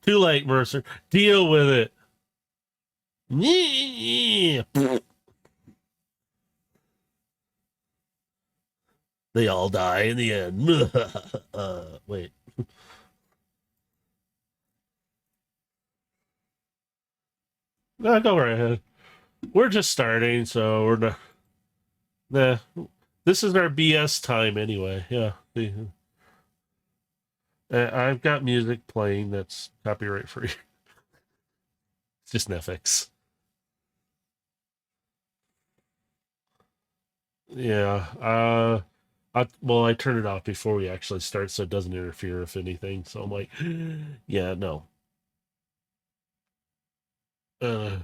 Too late, Mercer. Deal with it. They all die in the end. Wait. No, go right ahead. We're just starting, so we're not. Nah, this is our BS time anyway. Yeah. I've got music playing that's copyright free. It's just Netflix. Yeah. I turned it off before we actually start so it doesn't interfere if anything. So I'm like, yeah, no. Uh,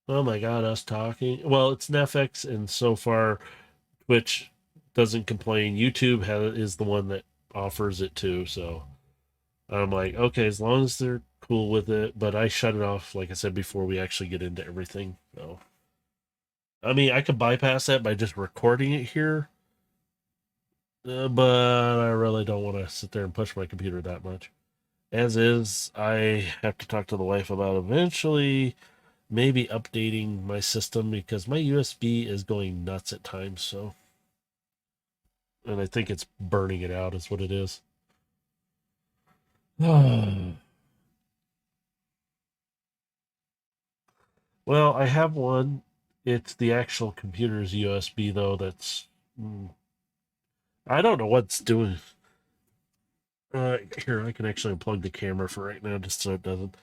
oh my God, us talking. Well, it's Netflix, and so far, Twitch doesn't complain. YouTube is the one that offers it too. So I'm like, okay, as long as they're cool with it. But I shut it off, like I said before, we actually get into everything. So I mean, I could bypass that by just recording it here, but I really don't want to sit there and push my computer that much. As is, I have to talk to the wife about eventually maybe updating my system because my USB is going nuts at times. So, and I think it's burning it out, is what it is. Well, I have one. It's the actual computer's USB though. I don't know what's doing. Here, I can actually unplug the camera for right now just so it doesn't.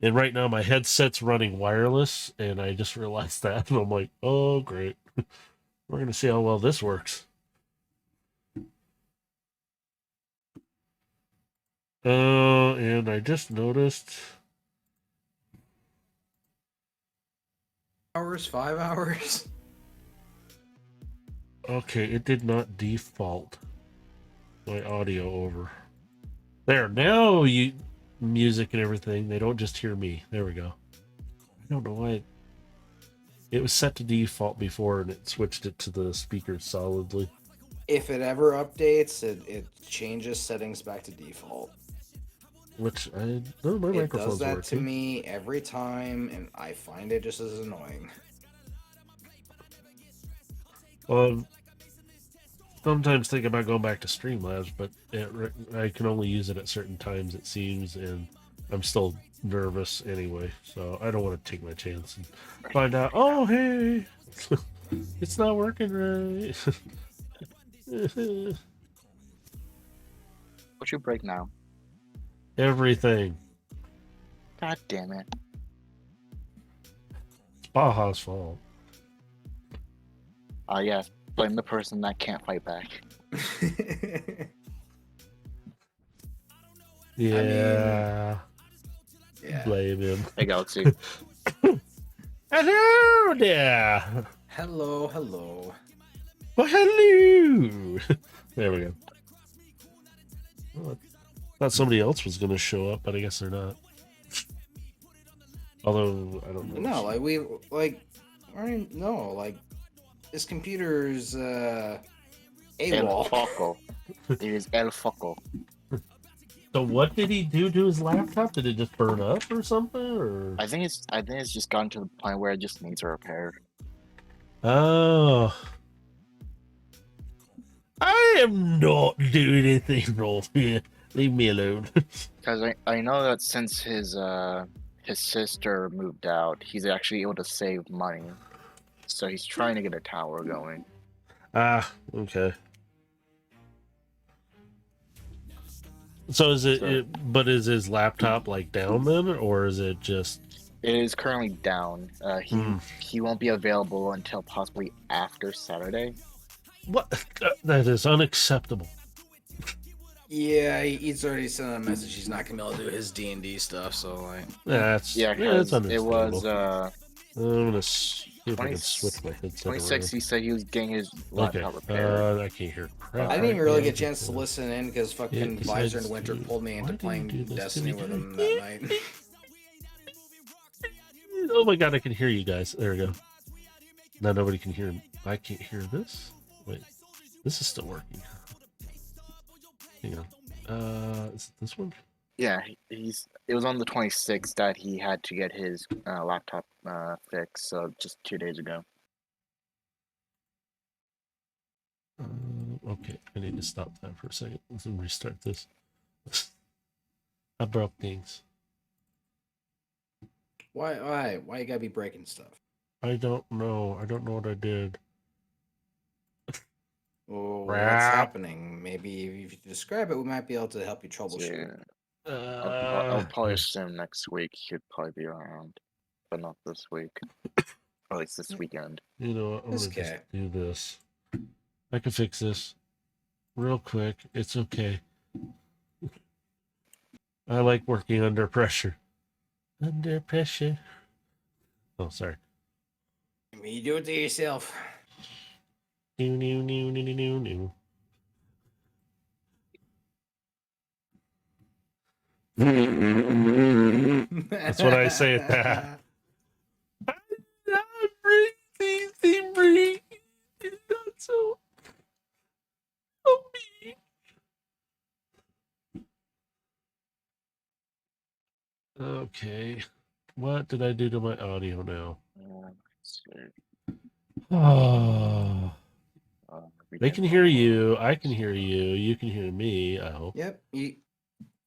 And right now my headset's running wireless, and I just realized that, and I'm like, oh great, we're gonna see how well this works. And I just noticed. Hours, 5 hours. Okay, it did not default my audio over. There, now you music and everything. They don't just hear me. There we go. I don't know why it was set to default before, and it switched it to the speakers solidly. If it ever updates, it changes settings back to default. Which I no, my It microphone's does that working. to me every time, and I find it just as annoying. Sometimes think about going back to Streamlabs, but I can only use it at certain times, it seems, and I'm still nervous anyway, so I don't want to take my chance and find out, oh, hey, it's not working right. What you break now? Everything. God damn it. It's Baja's fault. Yeah, blame the person that can't fight back. Yeah. Yeah. Blame him. Hey, Galaxy. Hello there. Hello. Well, hello. There we go. Well, I thought somebody else was going to show up, but I guess they're not. Although, I don't know. No, this computer's El AWOL. Foco. It is El Foco. So what did he do to his laptop? Did it just burn up or something? Or I think it's just gotten to the point where it just needs a repair. oh, I am not doing anything wrong here. Leave me alone. Because I know that since his sister moved out, he's actually able to save money. So he's trying to get a tower going. Okay. So but is his laptop like down then, or is it just? It is currently down. He won't be available until possibly after Saturday. What? That is unacceptable. Yeah, he's already sent a message. He's not gonna be able to do his D&D stuff. So That's because that's it was I'm gonna see if I can switch my headset 26. around. He said he was getting his laptop repaired. I can't hear crap. I didn't even really get a chance to listen in because fucking Visor and Winter pulled me into playing Destiny with him that night. Oh my god, I can hear you guys. There we go. Now nobody can hear him. I can't hear this. Wait, this is still working. Hang on. Is it this one? Yeah, it was on the 26th that he had to get his laptop fixed, so just 2 days ago. Okay, I need to stop that for a second. Let's restart this. I broke things. Why you gotta be breaking stuff? I don't know. I don't know what I did. Oh, what's happening? Maybe if you describe it, we might be able to help you troubleshoot. Yeah. I'll probably assume next week he'd probably be around, but not this week. Or at least this weekend. You know what? I'm It's gonna okay. just do this. I can fix this real quick. It's okay. I like working under pressure. Under pressure. Oh, sorry. You do it to yourself. New. That's what I say at that. I'm not breathing. It's not so. Oh, me. Okay. What did I do to my audio now? Let's see. Oh. They can hear you. I can hear you. you. You can hear me, I hope. Yep.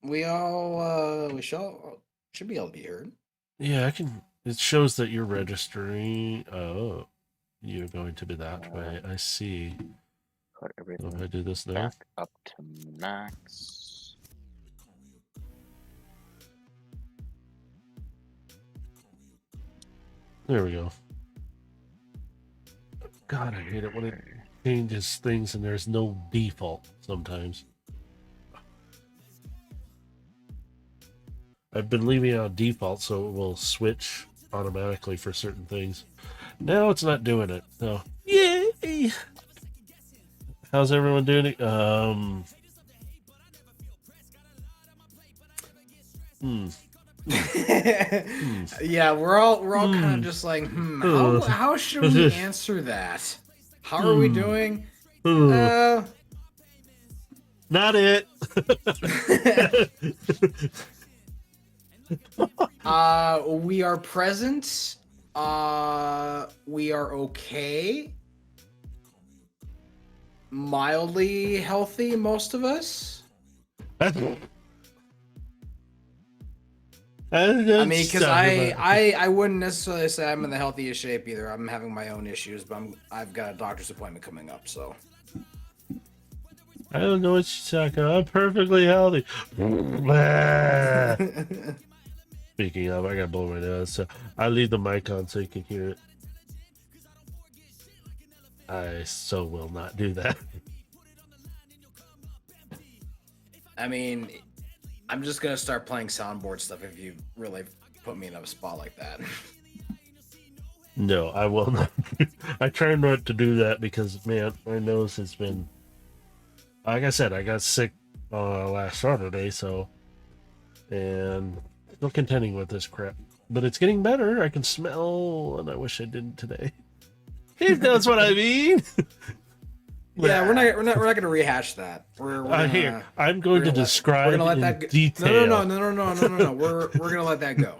We all should be able to be heard. Yeah, I can. It shows that you're registering. Oh, you're going to be that way. I see. Put So everything if I do this now. back up to max. There we go. God, I hate it when it changes things and there's no default sometimes. I've been leaving it on default so it will switch automatically for certain things. Now it's not doing it. So, yay! How's everyone doing it? Yeah, we're all kind of just like, how should we answer that? How are we doing? Not it. We are present. We are okay. Mildly healthy, most of us. I mean, because I wouldn't necessarily say I'm in the healthiest shape either. I'm having my own issues, but I've got a doctor's appointment coming up, so. I don't know what you're talking about. I'm perfectly healthy. Speaking of, I gotta blow my nose, so I leave the mic on so you can hear it. I so will not do that. I mean, I'm just gonna start playing soundboard stuff if you really put me in a spot like that. No, I will not. I try not to do that because, man, my nose has been. Like I said, I got sick last Saturday, so. And still contending with this crap. But it's getting better. I can smell, and I wish I didn't today. He knows what I mean. Yeah, we're not gonna rehash that. We're gonna, here. I'm going to describe. We're gonna let that in go. detail. No. We're gonna let that go.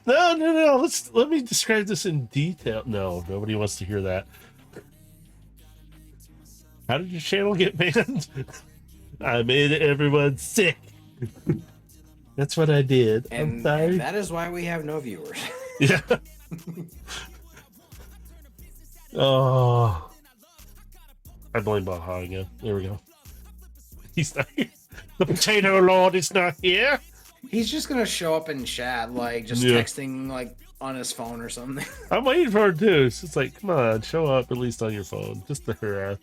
No. Let me describe this in detail. No, nobody wants to hear that. How did your channel get banned? I made everyone sick. That's what I did. I'm sorry. And that is why we have no viewers. Yeah. Oh. I blame Baja again. There we go. He's not here. The potato lord is not here. He's just gonna show up in chat, like just texting, like on his phone or something. I'm waiting for it too. It's just like, come on, show up at least on your phone, just to harass.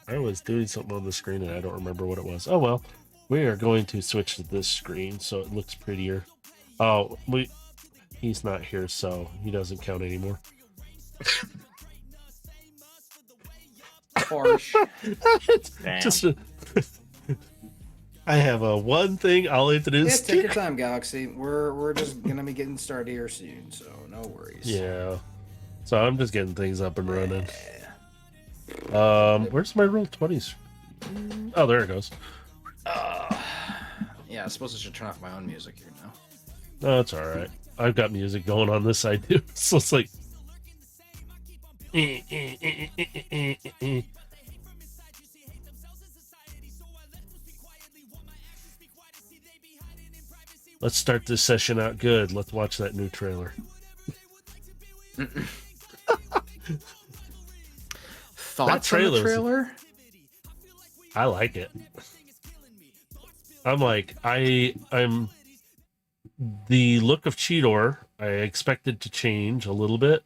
I was doing something on the screen and I don't remember what it was. Oh well, we are going to switch to this screen so it looks prettier. Oh, he's not here, so he doesn't count anymore. Harsh. Just I have a one thing I'll introduce. Yeah, take your time, Galaxy. We're just gonna be getting started here soon, so no worries. Yeah. So I'm just getting things up and running. Where's my Roll20s? Oh, there it goes. Yeah, I suppose I should turn off my own music here now. No, it's all right. I've got music going on this side too, so it's like. Let's start this session out good. Let's watch that new trailer. Thoughts on the trailer? I like it. I'm the look of Cheetor. I expected to change a little bit.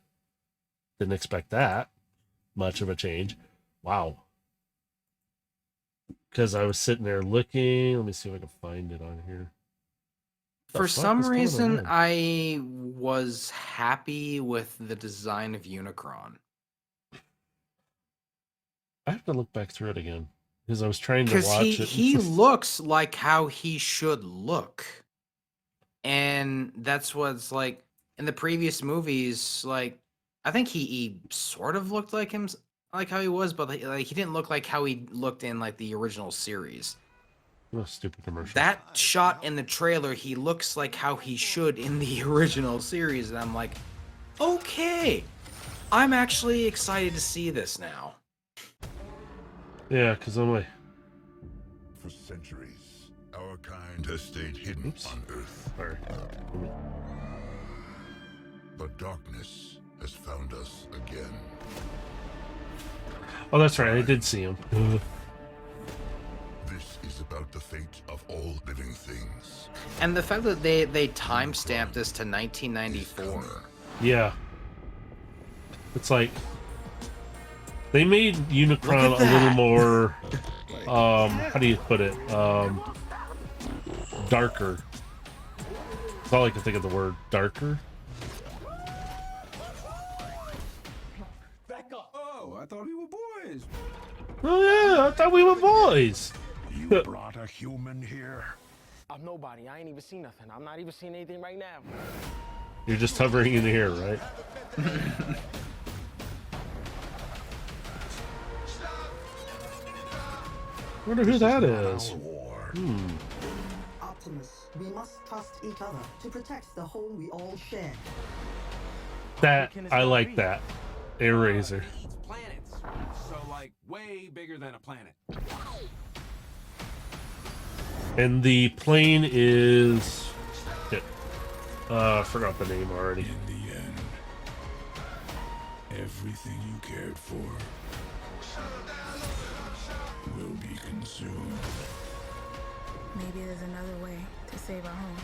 Didn't expect that much of a change. Wow. Because I was sitting there looking. Let me see if I can find it on here. For some reason, I was happy with the design of Unicron. I have to look back through it again because I was trying to watch it. He looks like how he should look, and that's what's like in the previous movies. Like, I think he sort of looked like him, like how he was, but like he didn't look like how he looked in like the original series. Oh, stupid commercial. That shot in the trailer, he looks like how he should in the original series, and I'm like, okay, I'm actually excited to see this now. Yeah, because I'm like... For centuries, our kind has stayed hidden on Earth. Sorry. But darkness has found us again. Oh, that's right. I did see him. This is about the fate of all living things. And the fact that they time-stamped this to 1994. Yeah. It's like... They made Unicron a little more, how do you put it? Darker. That's all I can think of the word, darker. Back up. Oh, I thought we were boys. Oh yeah, I thought we were boys. You brought a human here? I'm nobody. I ain't even seen nothing. I'm not even seeing anything right now. You're just hovering in the air, right? I wonder who that is. Optimus, we must trust each other to protect the home we all share. That, I like that. Air Razor. Planets. So, like, way bigger than a planet. And the plane is... Shit. I forgot the name already. In the end, everything you cared for will be consumed. Maybe there's another way to save our home.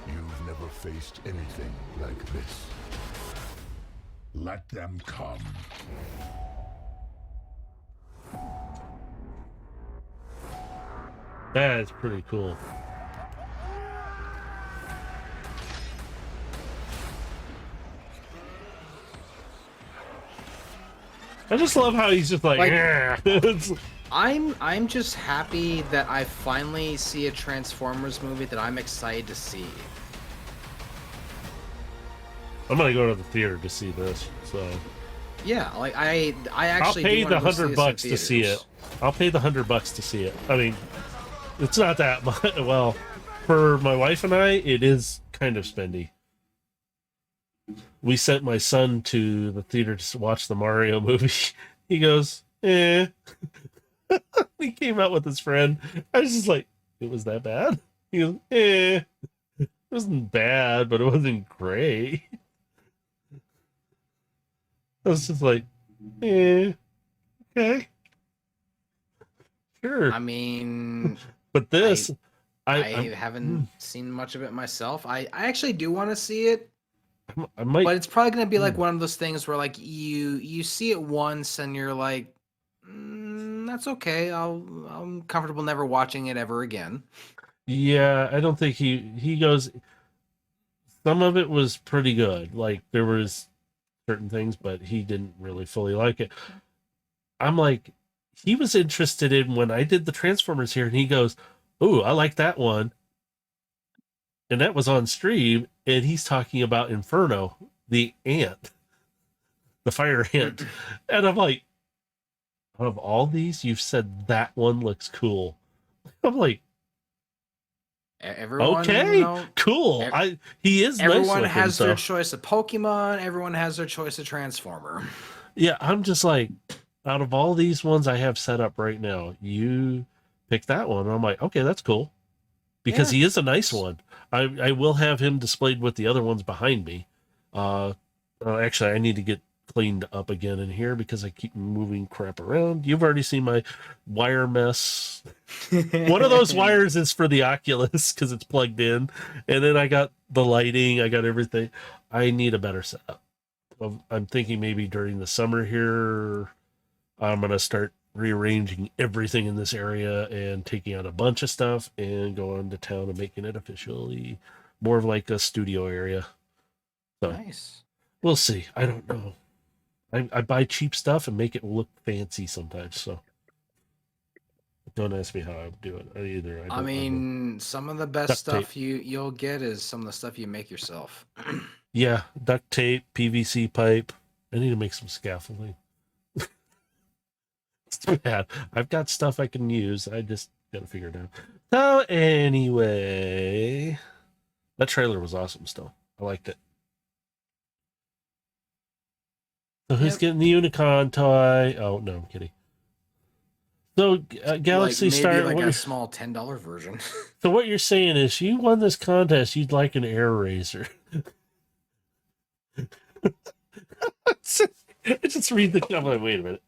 You've never faced anything like this. Let them come. That is pretty cool. I just love how he's just like I'm just happy that I finally see a Transformers movie that I'm excited to see. I'm gonna go to the theater to see this. So yeah, like I actually I'll pay do the wanna go see $100 this in to see theaters. it. I'll pay the $100 to see it. I mean, it's not that much. Well, for my wife and I, it is kind of spendy. We sent my son to the theater to watch the Mario movie. He goes, eh. He came out with his friend. I was just like, it was that bad? He goes, eh. It wasn't bad, but it wasn't great. I was just like, eh. Okay. Sure. I mean, but this, I haven't seen much of it myself. I actually do want to see it. I might, but it's probably going to be like one of those things where like you see it once and you're like, that's okay. I'm comfortable never watching it ever again. Yeah, I don't think he goes. Some of it was pretty good. Like there was certain things, but he didn't really fully like it. I'm like, he was interested in when I did the Transformers here, and he goes, "Ooh, I like that one." And that was on stream, and he's talking about Inferno, the ant. the fire ant. And I'm like, out of all these, you've said that one looks cool. I'm like, Everyone, okay, cool. He is nice everyone looking, has their so choice of Pokemon. Everyone has their choice of Transformer. yeah, I'm just like, out of all these ones I have set up right now, you pick that one. I'm like, okay, that's cool. Because Yeah. he is a nice one. I will have him displayed with the other ones behind me. Actually, I need to get cleaned up again in here because I keep moving crap around. You've already seen my wire mess. One of those wires is for the Oculus because it's plugged in. And then I got the lighting, I got everything. I need a better setup. I'm thinking maybe during the summer here, I'm going to start rearranging everything in this area and taking out a bunch of stuff and going to town and making it officially more of like a studio area. So Nice. we'll see. I don't know. I buy cheap stuff and make it look fancy sometimes. So don't ask me how I do it either. I mean, some of the best Duct stuff you'll get is some of the stuff you make yourself. Yeah, duct tape, PVC pipe. I need to make some scaffolding. It's too bad. I've got stuff I can use. I just gotta figure it out. So anyway, that trailer was awesome still. I liked it. So who's Yep. getting the Unicon toy? Oh no, I'm kidding. So Galaxy like maybe Star. like what a you're- small $10 version. so what you're saying is, you won this contest. You'd like an air razor. I just read the. I'm like, wait a minute.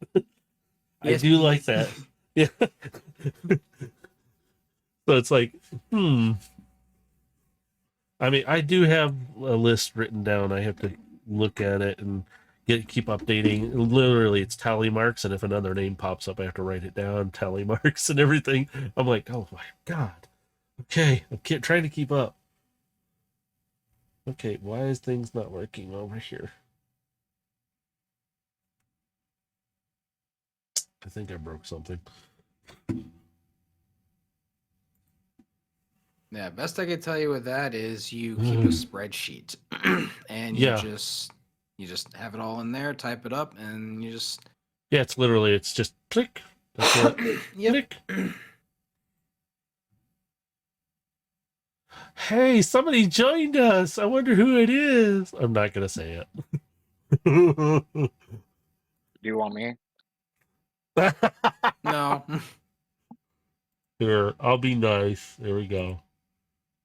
I Yes, do please. like that. Yeah. So it's like, I mean, I do have a list written down. I have to look at it and keep updating. Literally, it's tally marks, and if another name pops up, I have to write it down, tally marks and everything. I'm like, oh my god. Okay, I'm trying to keep up. Okay, why is things not working over here? I think I broke something. Yeah, best I can tell you with that is you keep a spreadsheet and Yeah. you just have it all in there, type it up, and you just Yeah, it's just click. That's it. yep. Click. Hey, somebody joined us. I wonder who it is. I'm not gonna say it. Do you want me? No. Here, I'll be nice. There we go.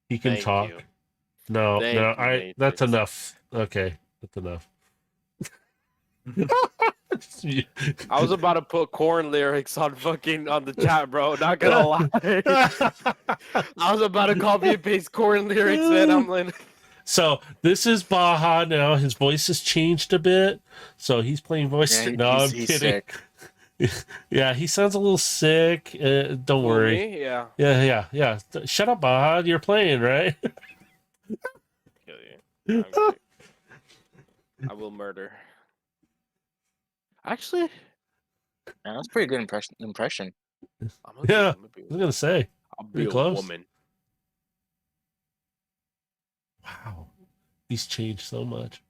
He can Thank talk. you. No, Thank no, you, that's Matrix. enough. Okay, that's enough. I was about to put corn lyrics on the chat, bro. Not gonna lie. I was about to copy and paste corn lyrics, man. I'm like, So this is Baja now. His voice has changed a bit. So he's playing voice. Yeah, No, I'm he's kidding. sick. Yeah, he sounds a little sick. Don't who, worry. me? Yeah. Yeah. Shut up, Baja. You're playing, right? Kill you. I'm kidding. I will murder. Actually, Yeah, that's a pretty good impression. Yeah, I was gonna say. I'll be pretty a close. woman. Wow, he's changed so much.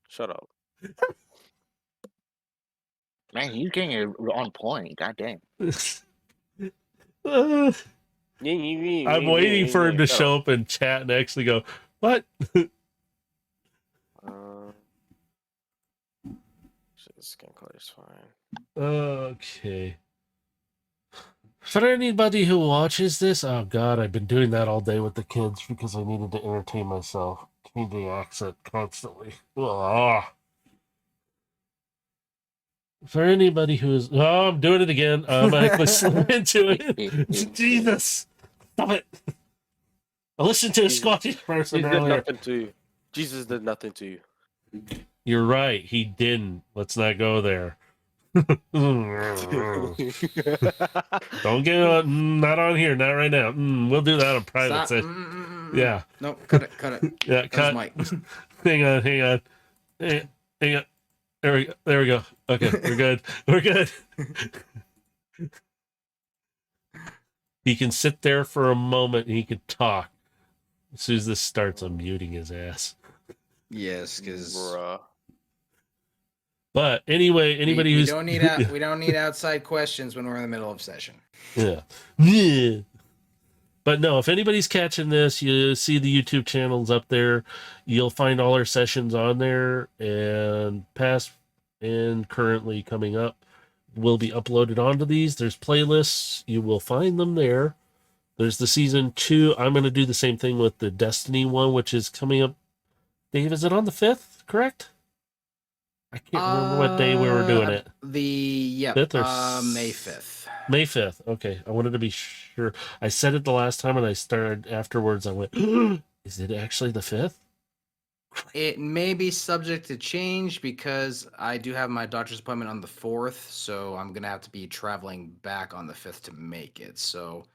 Shut up. Man, he's getting it on point. God dang. I'm waiting for him to Shut show up in chat and actually go, "What?" Skin color is fine. Okay. For anybody who watches this, oh god, I've been doing that all day with the kids because I needed to entertain myself. Changing the accent constantly. Ah. For anybody who is, oh, I'm doing it again. I'm actually slipping into it. Jesus, stop it! I listened to a Jesus. Scottish person Jesus did earlier. nothing to you. Jesus did nothing to you. You're right. He didn't. Let's not go there. Don't get on. Not on here. Not right now. We'll do that on private. Stop. Session. Yeah. No, cut it. Yeah. That Cut. was Mike. Hang on. Hang on. There we go. Okay, we're good. We're good. He can sit there for a moment and he can talk. As soon as this starts, I'm muting his ass. Yes, because Bruh. But anyway, anybody we who's don't need we don't need outside questions when we're in the middle of session. yeah. Yeah. But no, if anybody's catching this, you see the YouTube channels up there. You'll find all our sessions on there, and past and currently coming up will be uploaded onto these. There's playlists. You will find them there. There's the season 2. I'm going to do the same thing with the Destiny one, which is coming up. Dave, is it on the 5th, correct? I can't remember what day we were doing it. May 5th. May 5th. Okay. I wanted to be sure. I said it the last time and I started afterwards. I went, is it actually the 5th? It may be subject to change because I do have my doctor's appointment on the 4th, so I'm going to have to be traveling back on the 5th to make it. So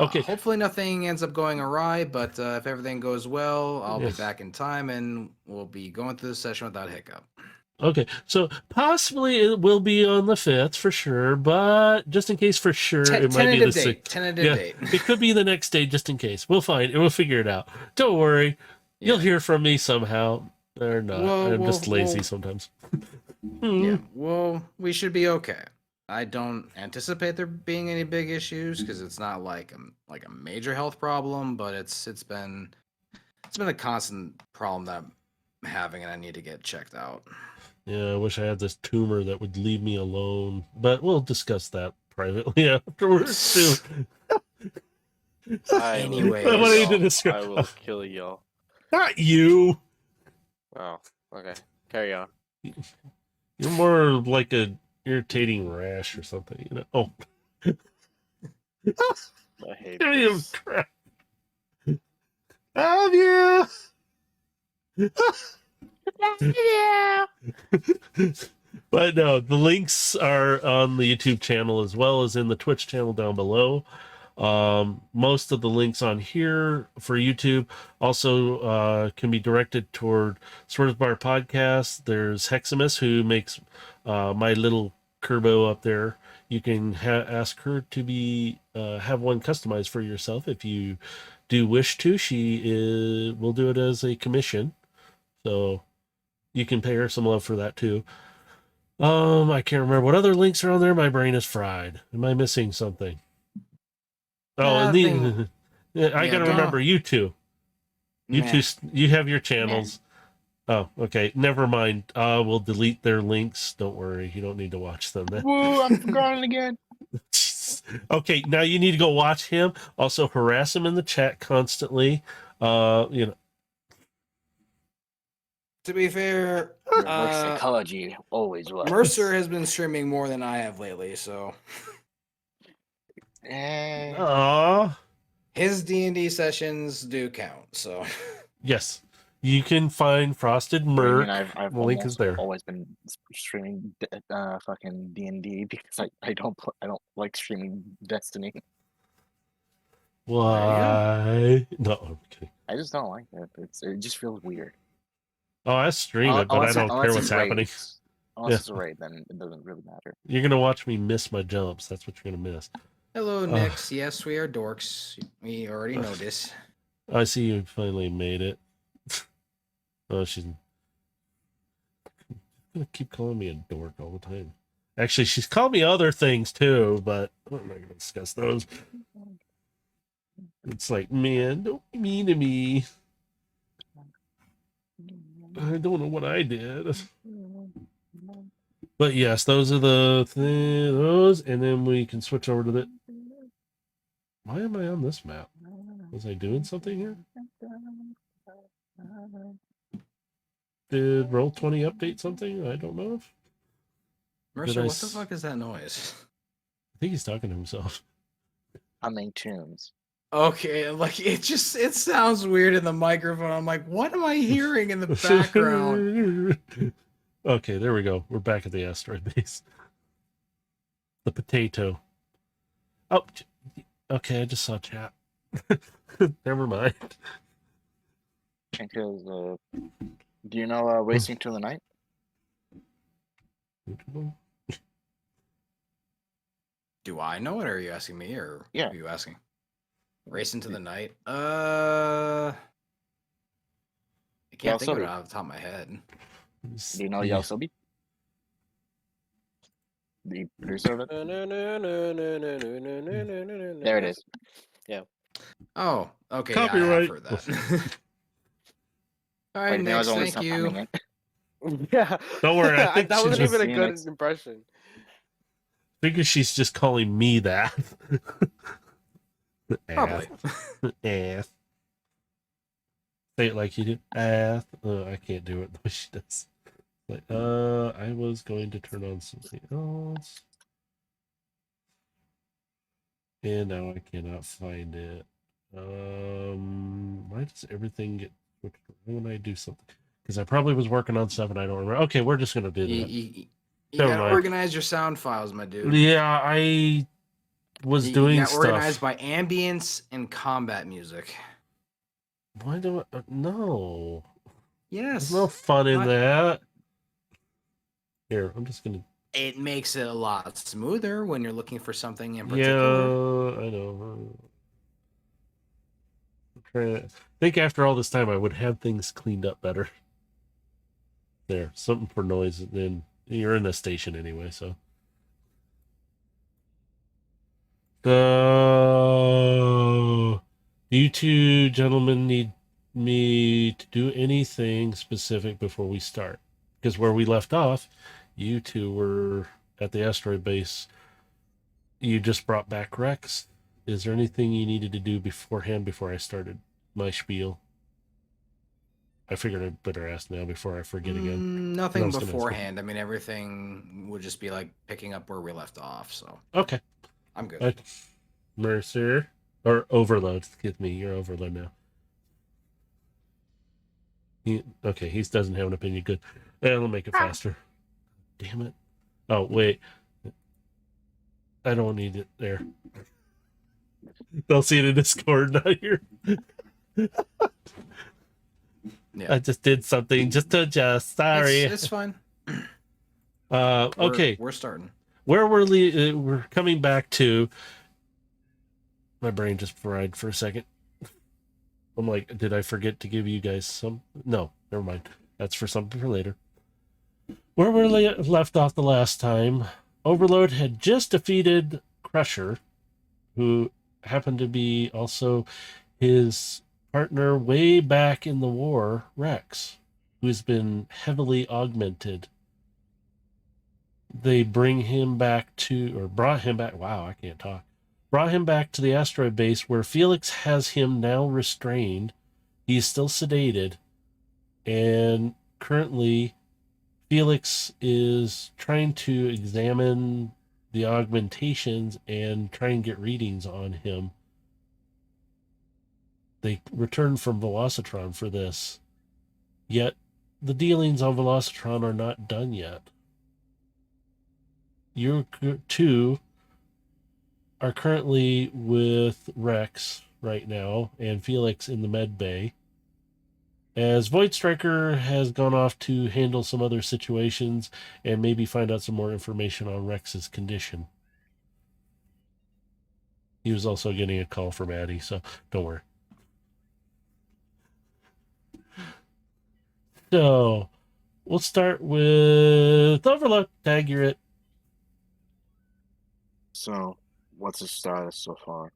Okay. hopefully nothing ends up going awry, but if everything goes well, I'll Yes. be back in time and we'll be going through the session without hiccup. Okay. So possibly it will be on the 5th for sure, but just in case for sure, it might be the 6th. Tentative date. It could be the next day just in case. We'll find it. We'll figure it out. Don't worry. You'll hear from me somehow. Or not. I'm just lazy sometimes. Yeah, well, we should be okay. I don't anticipate there being any big issues because it's not like a major health problem, but it's been a constant problem that I'm having, and I need to get checked out. Yeah, I wish I had this tumor that would leave me alone, but we'll discuss that privately afterwards too. Anyways. I want you to describe. I will kill y'all. Not you. Oh, okay. Carry on. You're more like a irritating rash or something, you know. Oh. I hate Give me a this. crap. Love you. But no, the links are on the YouTube channel as well as in the Twitch channel down below. Most of the links on here for YouTube also can be directed toward Sort of Bar Podcast. There's Heximus, who makes my little Kerbo up there. You can ask her to be have one customized for yourself if you do wish to. She will do it as a commission, so you can pay her some love for that too. I can't remember what other links are on there. My brain is fried. Am I missing something? Oh, and I gotta remember you two. You two, you have your channels. Oh, okay. Never mind. We'll delete their links. Don't worry. You don't need to watch them then. Woo, I'm forgotten again. Okay, now you need to go watch him. Also harass him in the chat constantly. You know. To be fair, Like psychology always was. Mercer has been streaming more than I have lately, so Aww. his D&D sessions do count. So Yes. You can find Frosted I mean, Merc. I've The link is there. always been streaming fucking D&D because I don't like streaming Destiny. Why? No, I'm kidding. I just don't like it. It just feels weird. Oh, I stream it, but I don't care what's happening. Unless it's a raid, then it doesn't really matter. You're gonna watch me miss my jumps. That's what you're gonna miss. hello, Nix. Yes, we are dorks. We already know this. I see you finally made it. Oh, she's gonna keep calling me a dork all the time. Actually, she's called me other things too, but I'm not gonna discuss those. It's like, man, don't be mean to me. I don't know what I did. But yes, those are those, and then we can switch over to the. Why am I on this map? Was I doing something here? Did Roll20 update something? I don't know. Mercer, what the fuck is that noise? I think he's talking to himself. Humming tunes. Okay, like it sounds weird in the microphone. I'm like, what am I hearing in the background? Okay, there we go. We're back at the asteroid base. The potato. Oh, okay. I just saw chat. Never mind. Because, do you know Racing to the Night? Do I know it, or are you asking me, or Yeah. are you asking? Race into the night. I can't think of it off the top of my head. Do you know Yasobi? the producer of it. There There it is. Oh, okay. Yeah, I have Copyright. heard that. All Wait, right, I think I was next. only Thank you. coming in. Yeah. Don't worry, I think that she wasn't just- even a See you good next- impression. Figure she's just calling me that. Probably. Ass. Say it like you do. Ass. I can't do it the way she does. Like, I was going to turn on something else. And now I cannot find it. Why does everything get switched around when I do something? Because I probably was working on stuff and I don't remember. Okay, we're just gonna do You, that. you Never gotta mind. organize your sound files, my dude. Yeah, I was You doing got organized stuff. by ambience and combat music. Why do I? No, Yes. there's no fun in Not- that. Here, I'm just gonna. It makes it a lot smoother when you're looking for something in Yeah, particular. I know. I'm trying to think after all this time, I would have things cleaned up better. There, something for noise. Then you're in a station anyway, so. So, you two gentlemen need me to do anything specific before we start? Because where we left off, you two were at the asteroid base. You just brought back Rex. Is there anything you needed to do beforehand before I started my spiel? I figured I'd better ask now before I forget again. Nothing I was gonna ask you. beforehand. I mean, everything would just be like picking up where we left off. So Okay. I'm good. Mercer. Or Overload. Excuse me, you're Overload now. Okay, he doesn't have an opinion. Good. I'll make it faster. Damn it. Oh, wait. I don't need it there. They'll see it in Discord, not here. Yeah. I just did something just to adjust. Sorry. It's fine. Okay. We're starting. Where we're coming back to. My brain just fried for a second. I'm like, did I forget to give you guys some? No, never mind. That's for something for later. Where we left off the last time, Overload had just defeated Crusher, who happened to be also his partner way back in the war, Rex, who's been heavily augmented. They brought him back. Wow, I can't talk. Brought him back to the asteroid base where Felix has him now restrained. He is still sedated. And currently, Felix is trying to examine the augmentations and try and get readings on him. They returned from Velocitron for this. Yet, the dealings on Velocitron are not done yet. You two are currently with Rex right now and Felix in the med bay, as Void Striker has gone off to handle some other situations and maybe find out some more information on Rex's condition. He was also getting a call from Addie, so don't worry. So we'll start with Overlook. Tag, you're it. So, what's the status so far?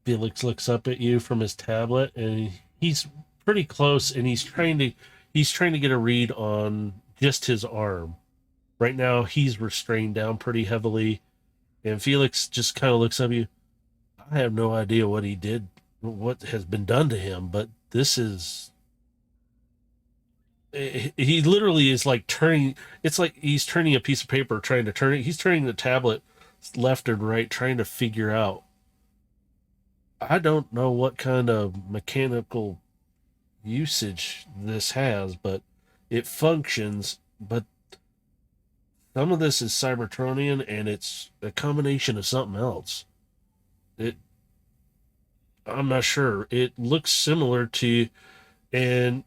Felix looks up at you from his tablet, and he's pretty close, and he's trying to get a read on just his arm. Right now, he's restrained down pretty heavily, and Felix just kind of looks up at you. I have no idea what he did, what has been done to him, but this is. He literally is like turning. It's like he's turning a piece of paper, trying to turn it. He's turning the tablet left and right, trying to figure out. I don't know what kind of mechanical usage this has, but it functions. But some of this is Cybertronian, and it's a combination of something else. I'm not sure. It looks similar to, and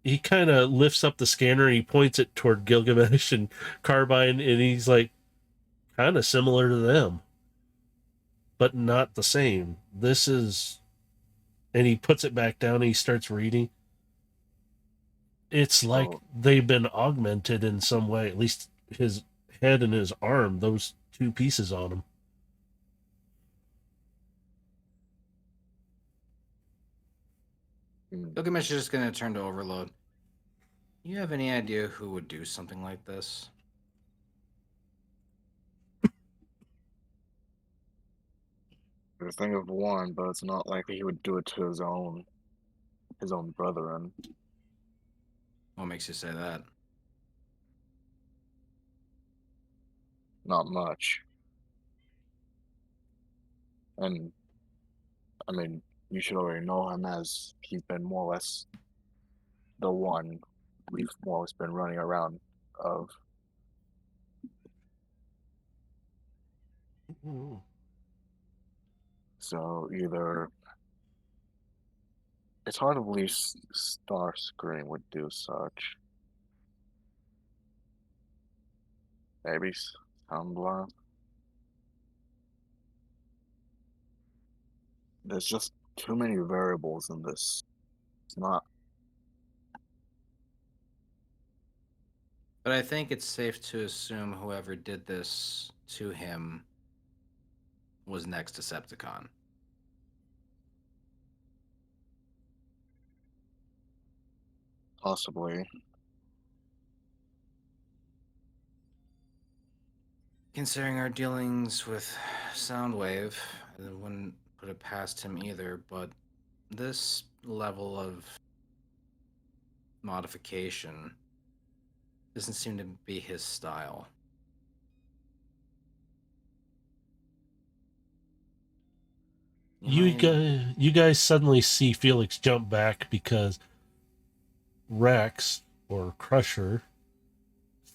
he kind of lifts up the scanner and he points it toward Gilgamesh and Carbine, and he's like, kind of similar to them, but not the same. This is, and he puts it back down and he starts reading. It's like they've been augmented in some way, at least his head and his arm, those two pieces on him. Gilgamesh is just gonna turn to Overload. You have any idea who would do something like this? I think of one, but it's not likely he would do it to his own brethren. What makes you say that? Not much. And I mean, you should already know him, as he's been more or less the one we've more or less been running around of. So either it's hard to believe Starscream would do such. Maybe Sunblast. There's just too many variables in this. It's not. But I think it's safe to assume whoever did this to him was next Decepticon. Possibly. Considering our dealings with Soundwave, I wouldn't put it past him either, but this level of modification doesn't seem to be his style. You guys suddenly see Felix jump back because Rex, or Crusher,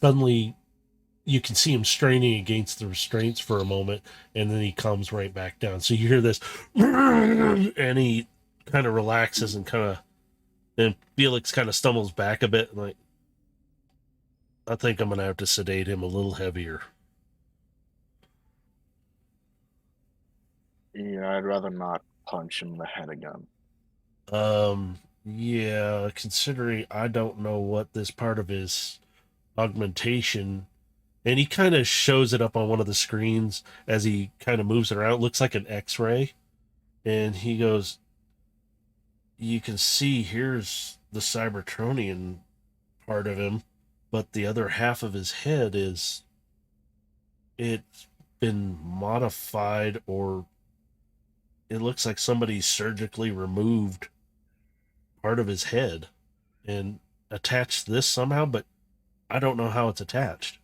suddenly you can see him straining against the restraints for a moment, and then he comes right back down. So you hear this, and he kind of relaxes and Felix kind of stumbles back a bit, like, I think I'm going to have to sedate him a little heavier. Yeah, I'd rather not punch him in the head again. Yeah, considering I don't know what this part of his augmentation, and he kind of shows it up on one of the screens as he kind of moves it around. It looks like an X-ray, and he goes, you can see here's the Cybertronian part of him, but the other half of his head it's been modified, or it looks like somebody surgically removed part of his head and attached this somehow, but I don't know how it's attached.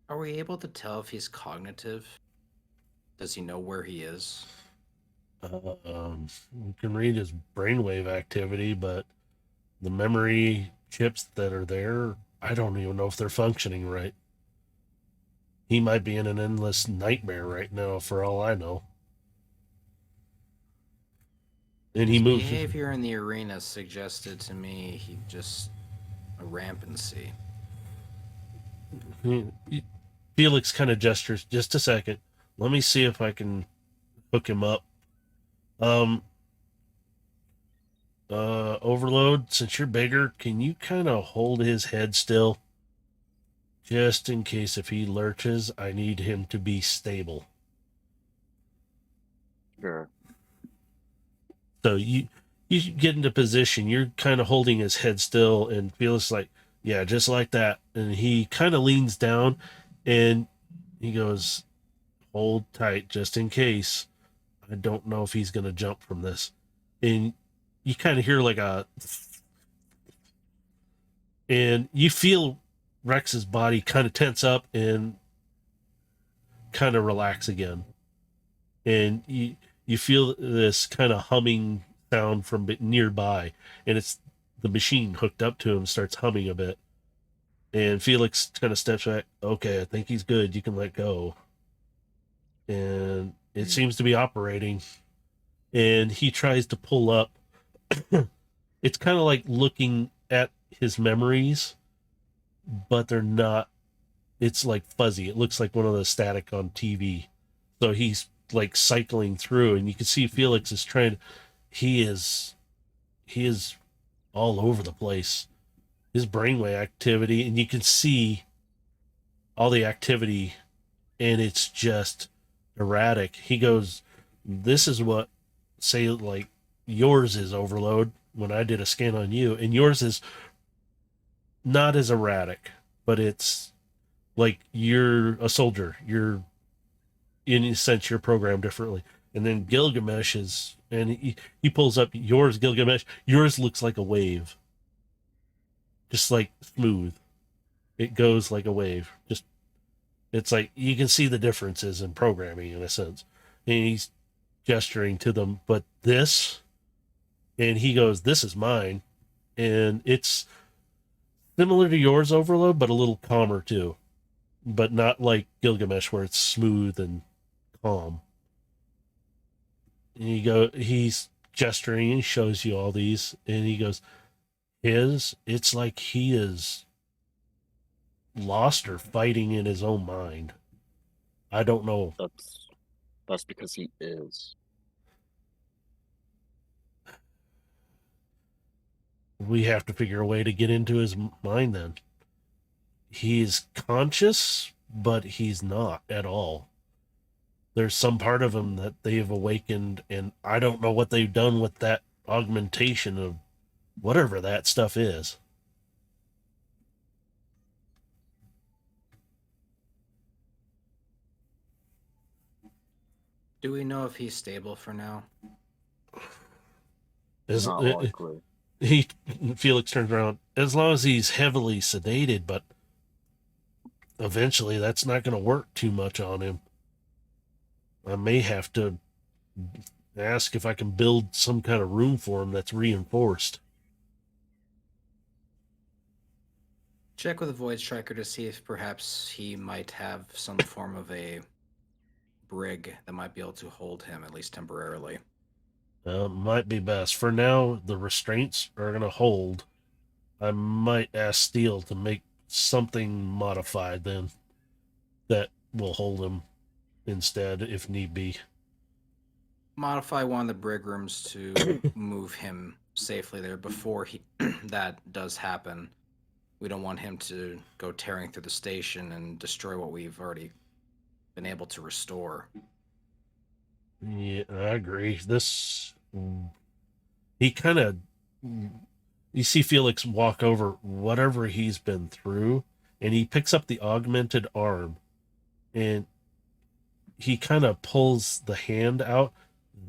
Are we able to tell if he's cognitive? Does he know where he is? You can read his brainwave activity, but the memory chips that are there, I don't even know if they're functioning right. He might be in an endless nightmare right now, for all I know. And he His moves. behavior in the arena suggested to me he just a rampancy. Felix kind of gestures, just a second. Let me see if I can hook him up. Overload, since you're bigger, can you kind of hold his head still? Just in case if he lurches, I need him to be stable. Sure. So you get into position, you're kind of holding his head still, and Felix like, yeah, just like that. And he kind of leans down and he goes, hold tight just in case. I don't know if he's going to jump from this. And you kind of hear like and you feel Rex's body kind of tense up and kind of relax again. And you feel this kind of humming sound from nearby, and it's the machine hooked up to him starts humming a bit. And Felix kind of steps back. Okay, I think he's good. You can let go. And it seems to be operating. And he tries to pull up. It's kind of like looking at his memories, but they're not. It's like fuzzy. It looks like one of the static on TV. So he's like cycling through, and you can see Felix is trying. He is all over the place. his brainwave activity, and you can see all the activity, and it's just erratic. He goes, "This is what, say, like yours is overload when I did a scan on you, and yours is not as erratic, but it's like you're a soldier. You're, in a sense, you're programmed differently." And then Gilgamesh is, and he pulls up yours, Gilgamesh. Yours looks like a wave, just like smooth. It goes like a wave. Just, it's like you can see the differences in programming in a sense. And he's gesturing to them, but this, and he goes, "This is mine," and it's similar to yours, Overload, but a little calmer too, but not like Gilgamesh where it's smooth and calm. And he's gesturing and he shows you all these, and he goes, it's like he is lost or fighting in his own mind. I don't know. That's because he is. We have to figure a way to get into his mind then. He's conscious, but he's not at all. There's some part of him that they've awakened, and I don't know what they've done with that augmentation of whatever that stuff is. Do we know if he's stable for now? Not likely. Felix turns around. As long as he's heavily sedated, but eventually that's not going to work too much on him. I may have to ask if I can build some kind of room for him that's reinforced. Check with the Void Striker to see if perhaps he might have some form of a brig that might be able to hold him, at least temporarily. Might be best. For now, the restraints are going to hold. I might ask Steel to make something modified then that will hold him instead, if need be. Modify one of the brig rooms to move him safely there before that does happen. We don't want him to go tearing through the station and destroy what we've already been able to restore. Yeah, I agree. He kind of, you see Felix walk over whatever he's been through, and he picks up the augmented arm, and he kind of pulls the hand out.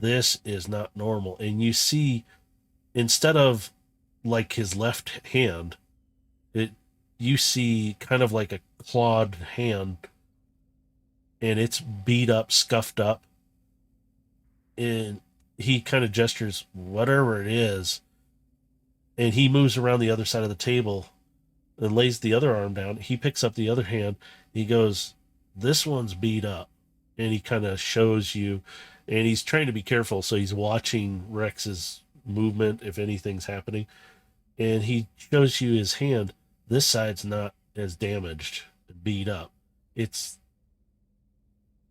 This is not normal. And you see, instead of like his left hand, you see kind of like a clawed hand, and it's beat up, scuffed up. And he kind of gestures whatever it is, and he moves around the other side of the table and lays the other arm down. He picks up the other hand. He goes, "This one's beat up." And he kind of shows you, and he's trying to be careful, so he's watching Rex's movement if anything's happening. And he shows you his hand. This side's not as damaged, beat up. It's,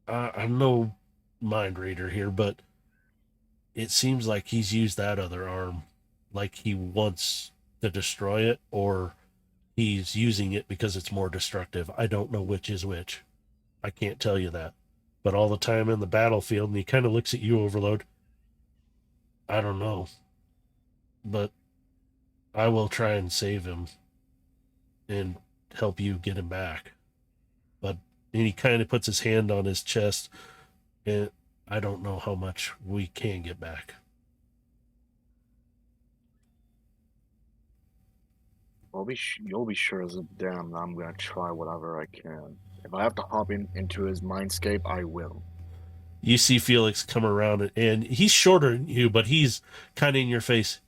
I'm no mind reader here, but it seems like he's used that other arm like he wants to destroy it, or he's using it because it's more destructive. I don't know which is which. I can't tell you that. But all the time in the battlefield, and he kind of looks at you, Overload. I don't know. But I will try and save him and help you get him back. And he kind of puts his hand on his chest, and I don't know how much we can get back. You'll be sure as a damn that I'm gonna try whatever I can. If I have to hop into his mindscape, I will. You see Felix come around, and he's shorter than you, but he's kind of in your face.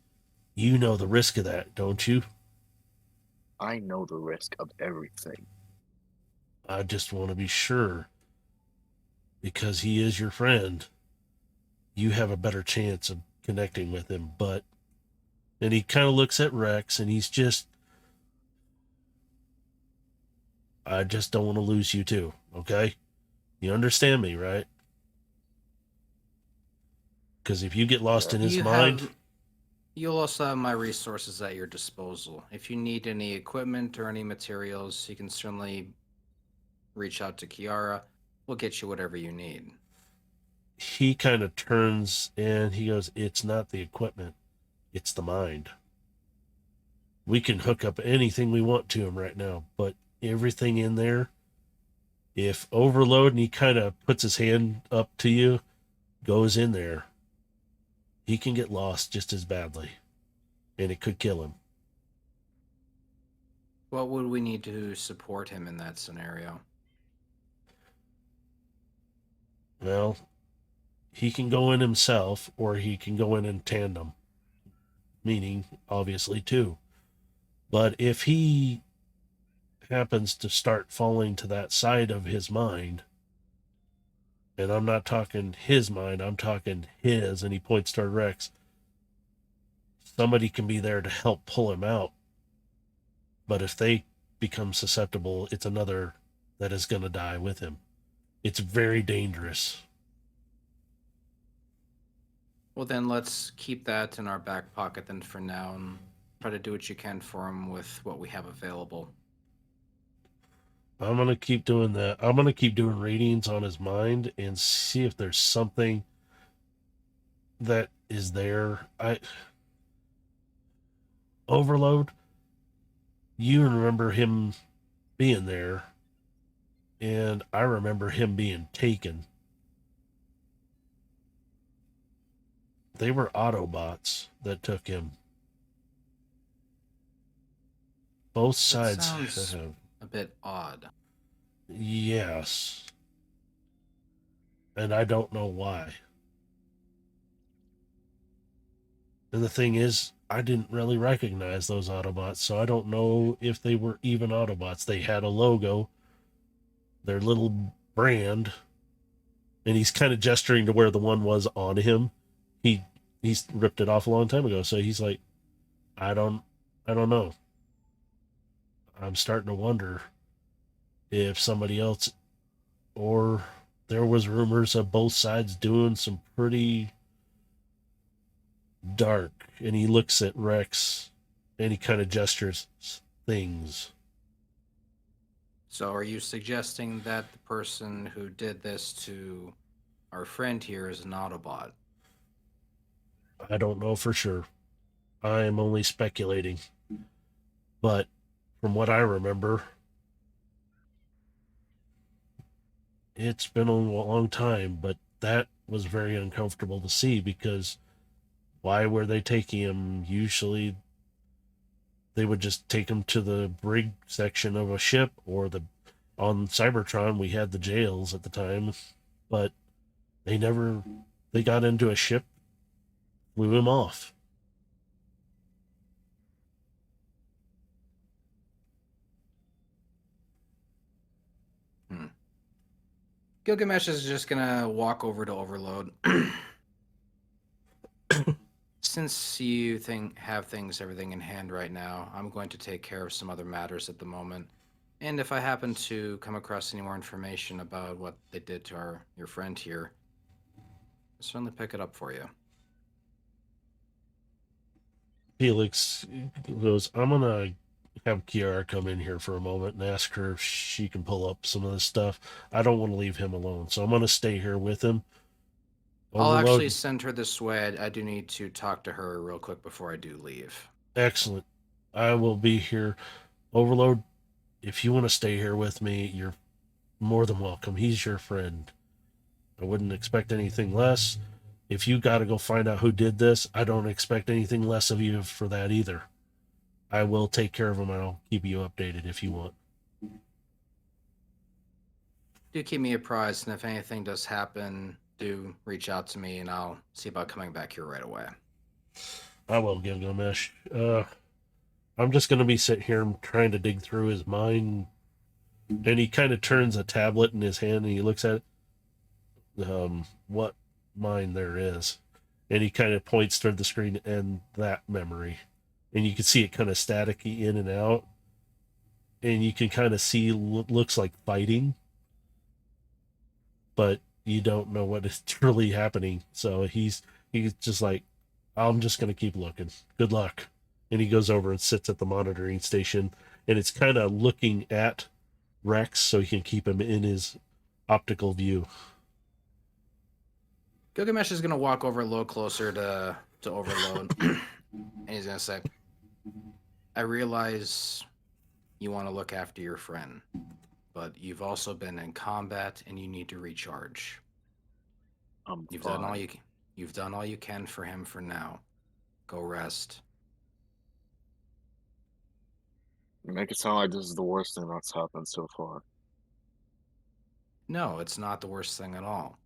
You know the risk of that, don't you? I know the risk of everything. I just want to be sure. Because he is your friend. You have a better chance of connecting with him, but... And he kind of looks at Rex, and he's just... I just don't want to lose you too, okay? You understand me, right? Because if you get lost in his mind... You'll also have my resources at your disposal. If you need any equipment or any materials, you can certainly reach out to Kiara. We'll get you whatever you need. He kind of turns and he goes, "It's not the equipment, it's the mind. We can hook up anything we want to him right now, but everything in there, if overload," and he kind of puts his hand up to you, goes in there, he can get lost just as badly, and it could kill him. What would we need to support him in that scenario? Well, he can go in himself or he can go in tandem, meaning obviously two. But if he happens to start falling to that side of his mind, and I'm not talking his mind, I'm talking his, and he points toward Rex, somebody can be there to help pull him out. But if they become susceptible, it's another that is going to die with him. It's very dangerous. Well, then let's keep that in our back pocket then for now and try to do what you can for him with what we have available. I'm going to keep doing that. I'm going to keep doing readings on his mind and see if there's something that is there. Overload, you remember him being there, and I remember him being taken. They were Autobots that took him. Both sides sounds have. a bit odd. Yes. And I don't know why. And the thing is, I didn't really recognize those Autobots, so I don't know if they were even Autobots. They had a logo, their little brand, and he's kind of gesturing to where the one was on him. He's ripped it off a long time ago, so he's like, I don't know. I'm starting to wonder if somebody else, or there was rumors of both sides doing some pretty dark. And he looks at Rex and he kind of gestures things. So are you suggesting that the person who did this to our friend here is an Autobot? I don't know for sure. I am only speculating. But from what I remember, it's been a long time, but that was very uncomfortable to see because why were they taking him? Usually they would just take him to the brig section of a ship, or on Cybertron we had the jails at the time, but they got into a ship, flew him off. Gilgamesh is just gonna walk over to Overload. Since you have everything in hand right now, I'm going to take care of some other matters at the moment. And if I happen to come across any more information about what they did to your friend here, I'll certainly pick it up for you. Felix goes, I'm going to have Kiara come in here for a moment and ask her if she can pull up some of this stuff. I don't want to leave him alone, so I'm going to stay here with him. I'll actually send her this way. I do need to talk to her real quick before I do leave. Excellent. I will be here. Overload, if you want to stay here with me, you're more than welcome. He's your friend. I wouldn't expect anything less. If you got to go find out who did this, I don't expect anything less of you for that either. I will take care of him and I'll keep you updated if you want. Do keep me apprised, and if anything does happen, do reach out to me and I'll see about coming back here right away. I will, Gilgamesh. I'm just going to be sitting here trying to dig through his mind. And he kind of turns a tablet in his hand and he looks at it. What mind there is. And he kind of points toward the screen and that memory. And you can see it kind of staticky in and out. And you can kind of see looks like fighting. But you don't know what is truly happening. So he's just like, I'm just going to keep looking. Good luck. And he goes over and sits at the monitoring station, and it's kind of looking at Rex so he can keep him in his optical view. Gilgamesh is gonna walk over a little closer to Overload, and he's gonna say, "I realize you want to look after your friend, but you've also been in combat, and you need to recharge. You've done all you can. You've done all you can for him for now. Go rest." You make it sound like this is the worst thing that's happened so far. No, it's not the worst thing at all.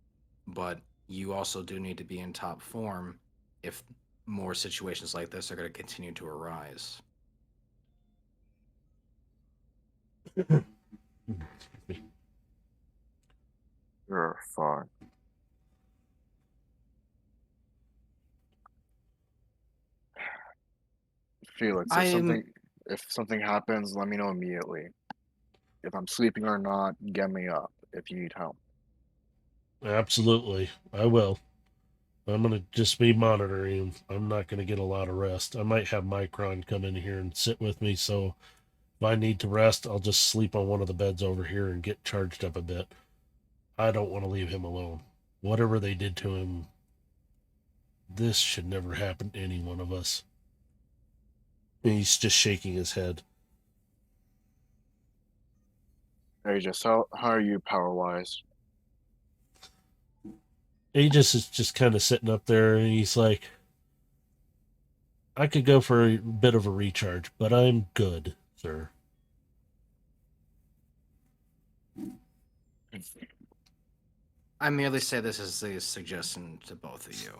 But you also do need to be in top form if more situations like this are going to continue to arise. You're fine. Felix, if something happens, let me know immediately. If I'm sleeping or not, get me up if you need help. Absolutely. I will. I'm going to just be monitoring. I'm not going to get a lot of rest. I might have Micron come in here and sit with me, so if I need to rest, I'll just sleep on one of the beds over here and get charged up a bit. I don't want to leave him alone. Whatever they did to him, this should never happen to any one of us. And he's just shaking his head. Aegis, how are you power-wise? Aegis is just kind of sitting up there, and he's like, I could go for a bit of a recharge, but I'm good, sir. I merely say this as a suggestion to both of you.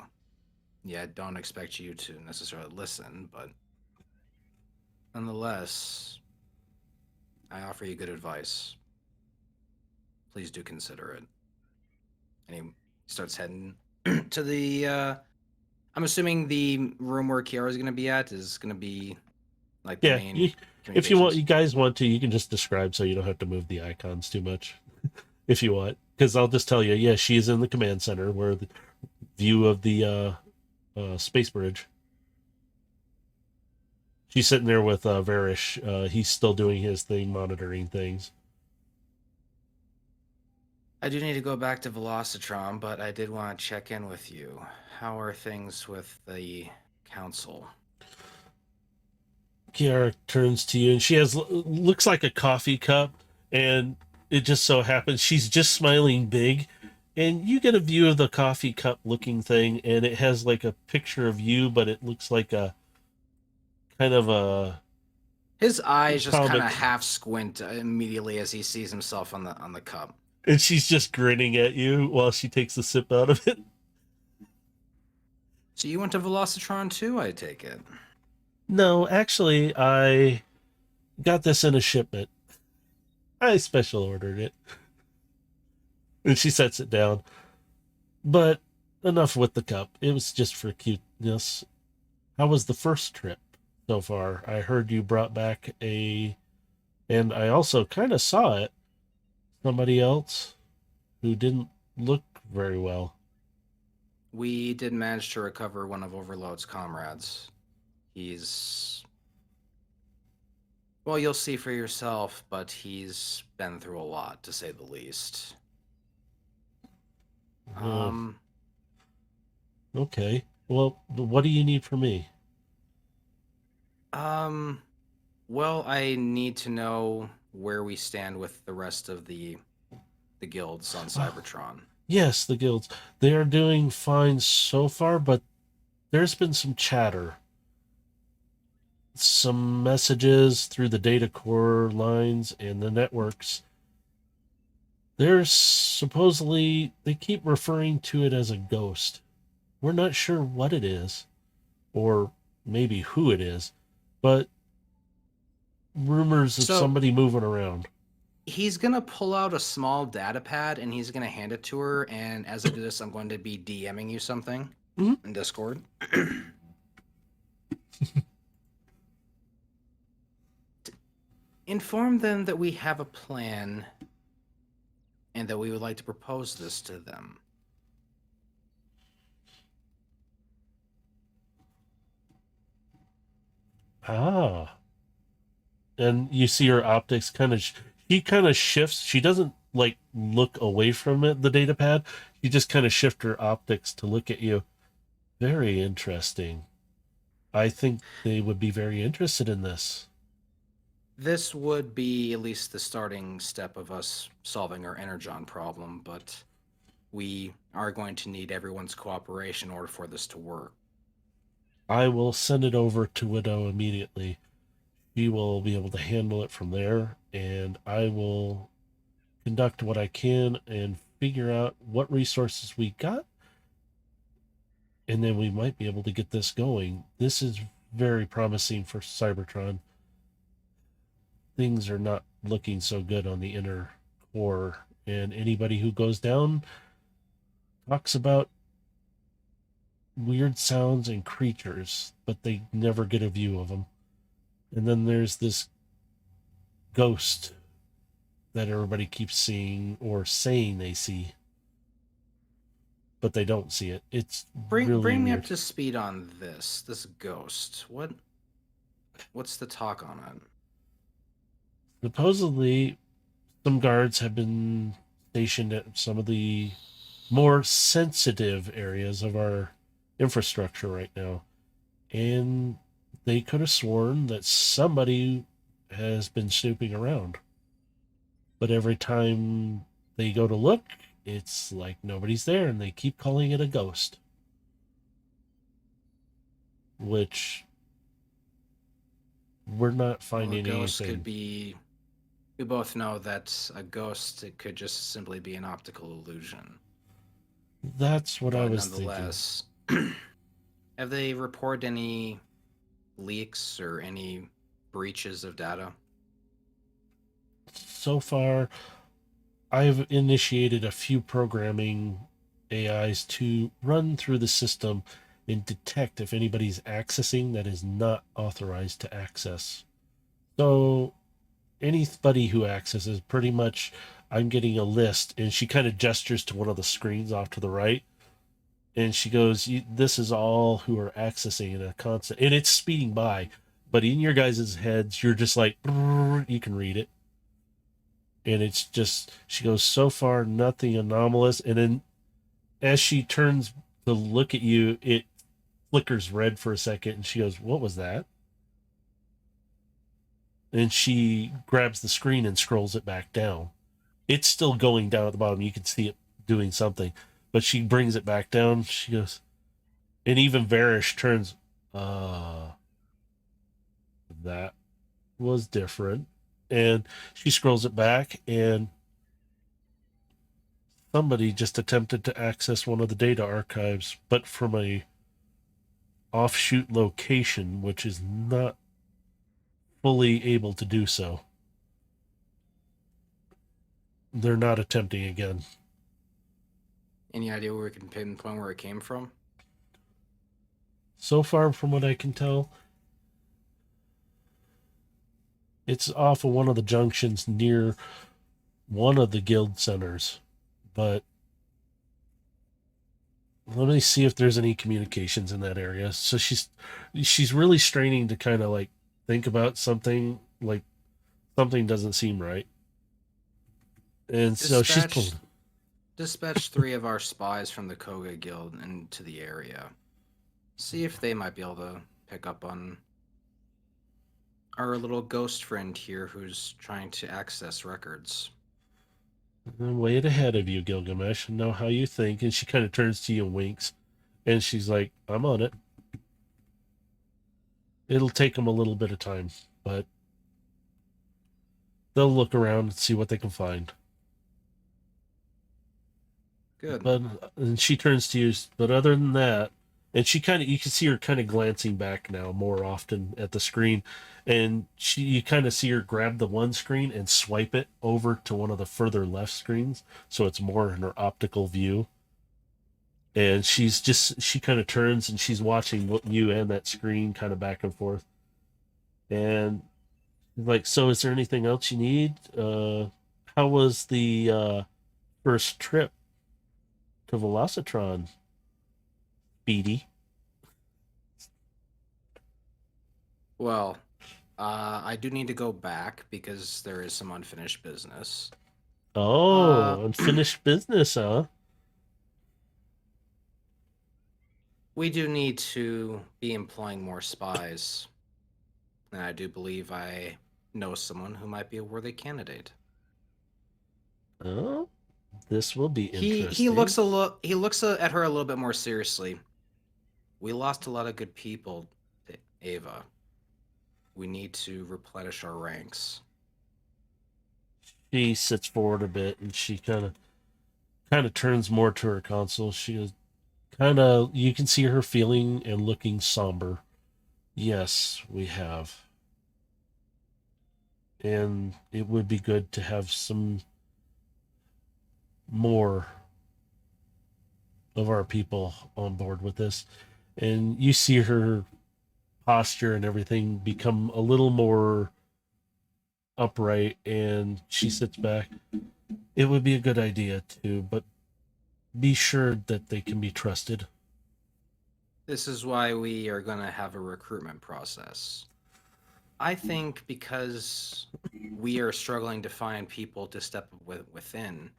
Yeah, I don't expect you to necessarily listen, but nonetheless, I offer you good advice. Please do consider it. And he starts heading to the I'm assuming the room where Kiara's gonna be at is gonna be like the main if you communications. guys want to, you can just describe so you don't have to move the icons too much. If you want, because I'll just tell you, yeah, she's in the command center where the view of the space bridge. She's sitting there with Varish. He's still doing his thing, monitoring things. I do need to go back to Velocitron, but I did want to check in with you. How are things with the council? Kiara turns to you, and she has looks like a coffee cup, and it just so happens she's just smiling big, and you get a view of the coffee cup looking thing, and it has like a picture of you, but it looks like a kind of a His eyes just kind of comic. half squint immediately as he sees himself on the cup. And she's just grinning at you while she takes a sip out of it. So you went to Velocitron too, I take it? No, actually, I got this in a shipment. I special ordered it. And she sets it down. But enough with the cup. It was just for cuteness. How was the first trip so far? I heard you brought back and I also kind of saw it. Somebody else who didn't look very well. We did manage to recover one of Overload's comrades. He's... Well, you'll see for yourself, but he's been through a lot, to say the least. Okay. Well, what do you need from me? Well, I need to know where we stand with the rest of the guilds on Cybertron. Yes, the guilds. They are doing fine so far, but there's been some chatter. Some messages through the data core lines and the networks. There's supposedly, they keep referring to it as a ghost. We're not sure what it is, or maybe who it is, but rumors of somebody moving around. He's going to pull out a small data pad and he's going to hand it to her. And as I do this, I'm going to be DMing you something in Discord. Inform them that we have a plan and that we would like to propose this to them. Ah. And you see her optics kind of, she kind of shifts. She doesn't like look away from it, the data pad. She just kind of shift her optics to look at you. Very interesting. I think they would be very interested in this. This would be at least the starting step of us solving our energon problem, but we are going to need everyone's cooperation in order for this to work. I will send it over to Widow immediately. She will be able to handle it from there, and I will conduct what I can and figure out what resources we got, and then we might be able to get this going. This is very promising for Cybertron. Things are not looking so good on the inner core, and anybody who goes down talks about weird sounds and creatures, but they never get a view of them. And then there's this ghost that everybody keeps seeing or saying they see, but they don't see it. It's Bring really me weird. up to speed on this ghost. What's the talk on it? Supposedly, some guards have been stationed at some of the more sensitive areas of our infrastructure right now, and they could have sworn that somebody has been snooping around. But every time they go to look, it's like nobody's there, and they keep calling it a ghost. Which we're not Well, a finding ghost anything. could be. We both know that a ghost, it could just simply be an optical illusion. That's what I But was thinking. nonetheless, have they reported any leaks or any breaches of data? So far, I've initiated a few programming AIs to run through the system and detect if anybody's accessing that is not authorized to access. So anybody who accesses, pretty much I'm getting a list, and she kind of gestures to one of the screens off to the right, and she goes, this is all who are accessing in a constant, and it's speeding by, but in your guys' heads you're just like, you can read it, and it's just, she goes, so far nothing anomalous. And then as she turns to look at you, it flickers red for a second, and she goes, what was that? And she grabs the screen and scrolls it back down. It's still going down at the bottom. You can see it doing something, but she brings it back down. She goes, and even Varish turns, that was different. And she scrolls it back, and somebody just attempted to access one of the data archives, but from a offshoot location, which is not fully able to do so. They're not attempting again. Any idea where we can pinpoint where it came from? So far, from what I can tell, it's off of one of the junctions near one of the guild centers. But let me see if there's any communications in that area. So she's really straining to kind of like think about something, like something doesn't seem right. And so she's pulled. Dispatch 3 of our spies from the Koga Guild into the area. See if they might be able to pick up on our little ghost friend here who's trying to access records. I'm way ahead of you, Gilgamesh. I know how you think. And she kind of turns to you and winks. And she's like, I'm on it. It'll take them a little bit of time, but they'll look around and see what they can find. Good. But and she turns to you, but other than that, and she kind of, you can see her kind of glancing back now more often at the screen, and you kind of see her grab the one screen and swipe it over to one of the further left screens, so it's more in her optical view. And she kind of turns and she's watching what you and that screen kind of back and forth. And like, so is there anything else you need? How was the first trip to Velocitron, Speedy? Well, I do need to go back because there is some unfinished business. Uh, Oh, unfinished business, huh? we do need to be employing more spies, and I do believe I know someone who might be a worthy candidate. Oh, this will be He interesting. looks at her a little bit more seriously. We lost a lot of good people to Ava. We need to replenish our ranks. She sits forward a bit and she kind of turns more to her console. She is kind of, you can see her feeling and looking somber. Yes, we have. And it would be good to have some more of our people on board with this. And you see her posture and everything become a little more upright, and she sits back. It would be a good idea too, but be sure that they can be trusted. This is why we are going to have a recruitment process. I think because we are struggling to find people to step within,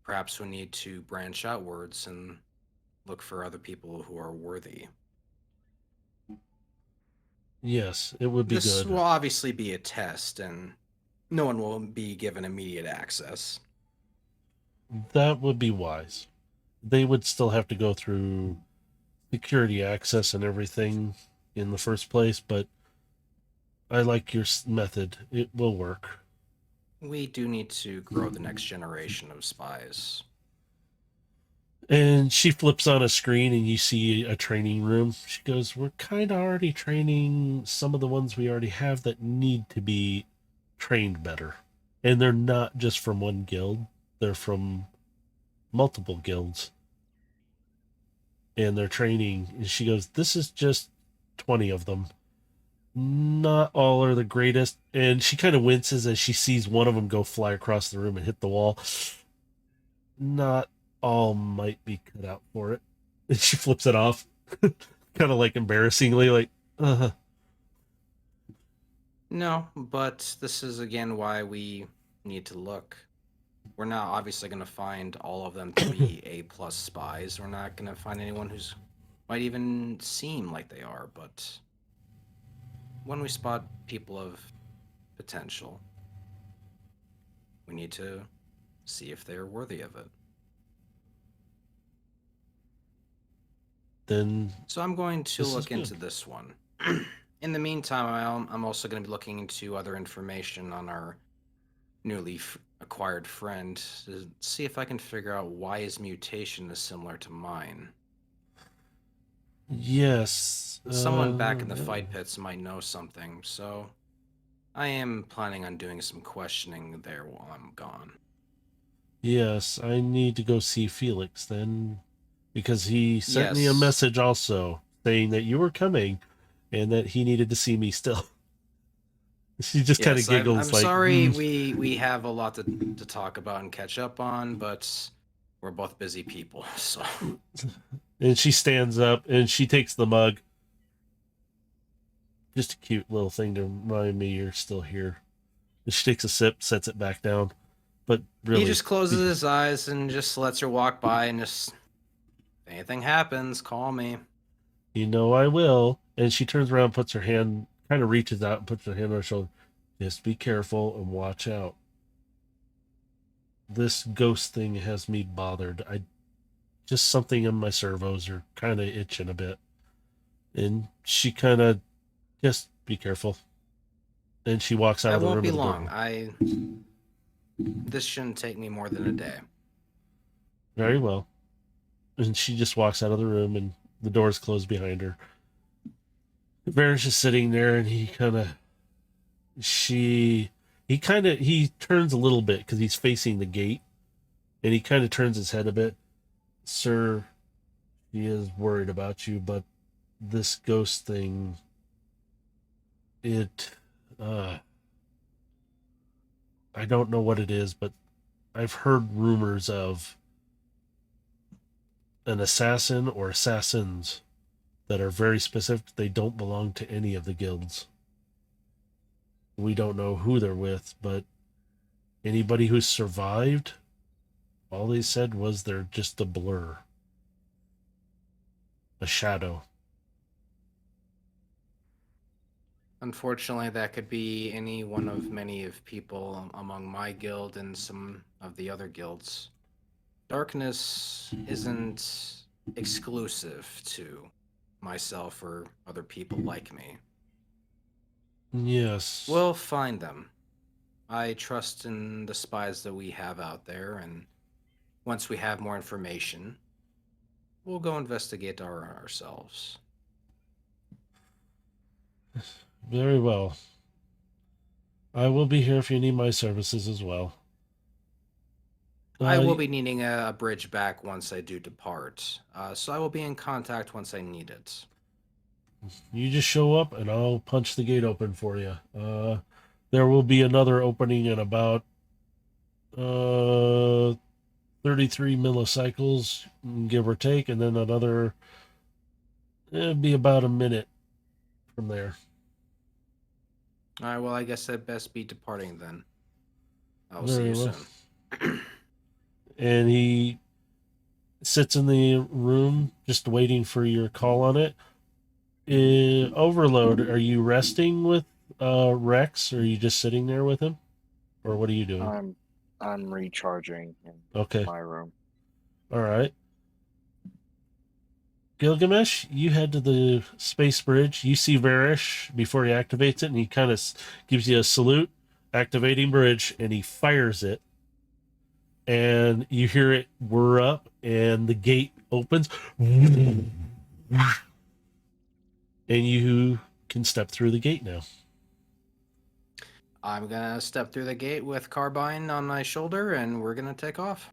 perhaps we need to branch outwards and look for other people who are worthy. Yes, it would be This good. will obviously be a test, and no one will be given immediate access. That would be wise. They would still have to go through security access and everything in the first place, but I like your method. It will work. We do need to grow the next generation of spies. And she flips on a screen and you see a training room. She goes, "We're kind of already training some of the ones we already have that need to be trained better. And they're not just from one guild, they're from multiple guilds. And they're training." And she goes, "This is just 20 of them. Not all are the greatest." And she kind of winces as she sees one of them go fly across the room and hit the wall. Not all might be cut out for it. And she flips it off, kind of like embarrassingly, like, No, but this is again why we need to look. We're not obviously going to find all of them to be A+ spies. We're not going to find anyone who's might even seem like they are, but when we spot people of potential, we need to see if they're worthy of it. then So I'm going to This is look into good. this one. In the meantime, I'm also going to be looking into other information on our newly acquired friend to see if I can figure out why his mutation is similar to mine. yes. Someone back in the fight pits might know something, so I am planning on doing some questioning there while I'm gone. Yes, I need to go see Felix then, because he sent me a Yes. message also saying that you were coming and that he needed to see me still. She just kind of Yes, I'm giggles like, sorry we have a lot to talk about and catch up on, but we're both busy people, so And she stands up and she takes the mug. Just a cute little thing to remind me you're still here. And she takes a sip, sets it back down. But really, he just closes his eyes and just lets her walk by and just, if anything happens, call me. you know I will. And she turns around, puts her hand, kind of reaches out and puts her hand on her shoulder. Just be careful and watch out. This ghost thing has me bothered. I just something in my servos are kind of itching a bit. And she kind of just be careful. And she walks out I of the won't room be with the door. long. This shouldn't take me more than a day. Very well. And she just walks out of the room and the doors close behind her. Varys is sitting there and he turns a little bit because he's facing the gate and he kind of turns his head a bit. "Sir, he is worried about you, but this ghost thing, it, I don't know what it is, but I've heard rumors of an assassin or assassins that are very specific. They don't belong to any of the guilds. We don't know who they're with, but anybody who survived, all they said was they're just a blur, a shadow. Unfortunately, that could be any one of many of people among my guild and some of the other guilds. Darkness isn't exclusive to myself or other people like me. Yes. We'll find them. I trust in the spies that we have out there, and once we have more information, we'll go investigate ourselves. Very well. I will be here if you need my services as well. I will be needing a bridge back once I do depart, so I will be in contact once I need it. You just show up and I'll punch the gate open for you. There will be another opening in about 33 millicycles, give or take, and then another, it'd be about a minute from there. All right, well, I guess I'd best be departing then. I'll Very see you well. soon. And he sits in the room just waiting for your call on it. Overload, are you resting with Rex, or are you just sitting there with him? Or what are you doing? I'm recharging in Okay. my room. All right. Gilgamesh, you head to the space bridge. You see Varish before he activates it, and he kind of gives you a salute, activating bridge, and he fires it. And you hear it whir up, and the gate opens. And you can step through the gate now. I'm gonna step through the gate with carbine on my shoulder, and we're gonna take off.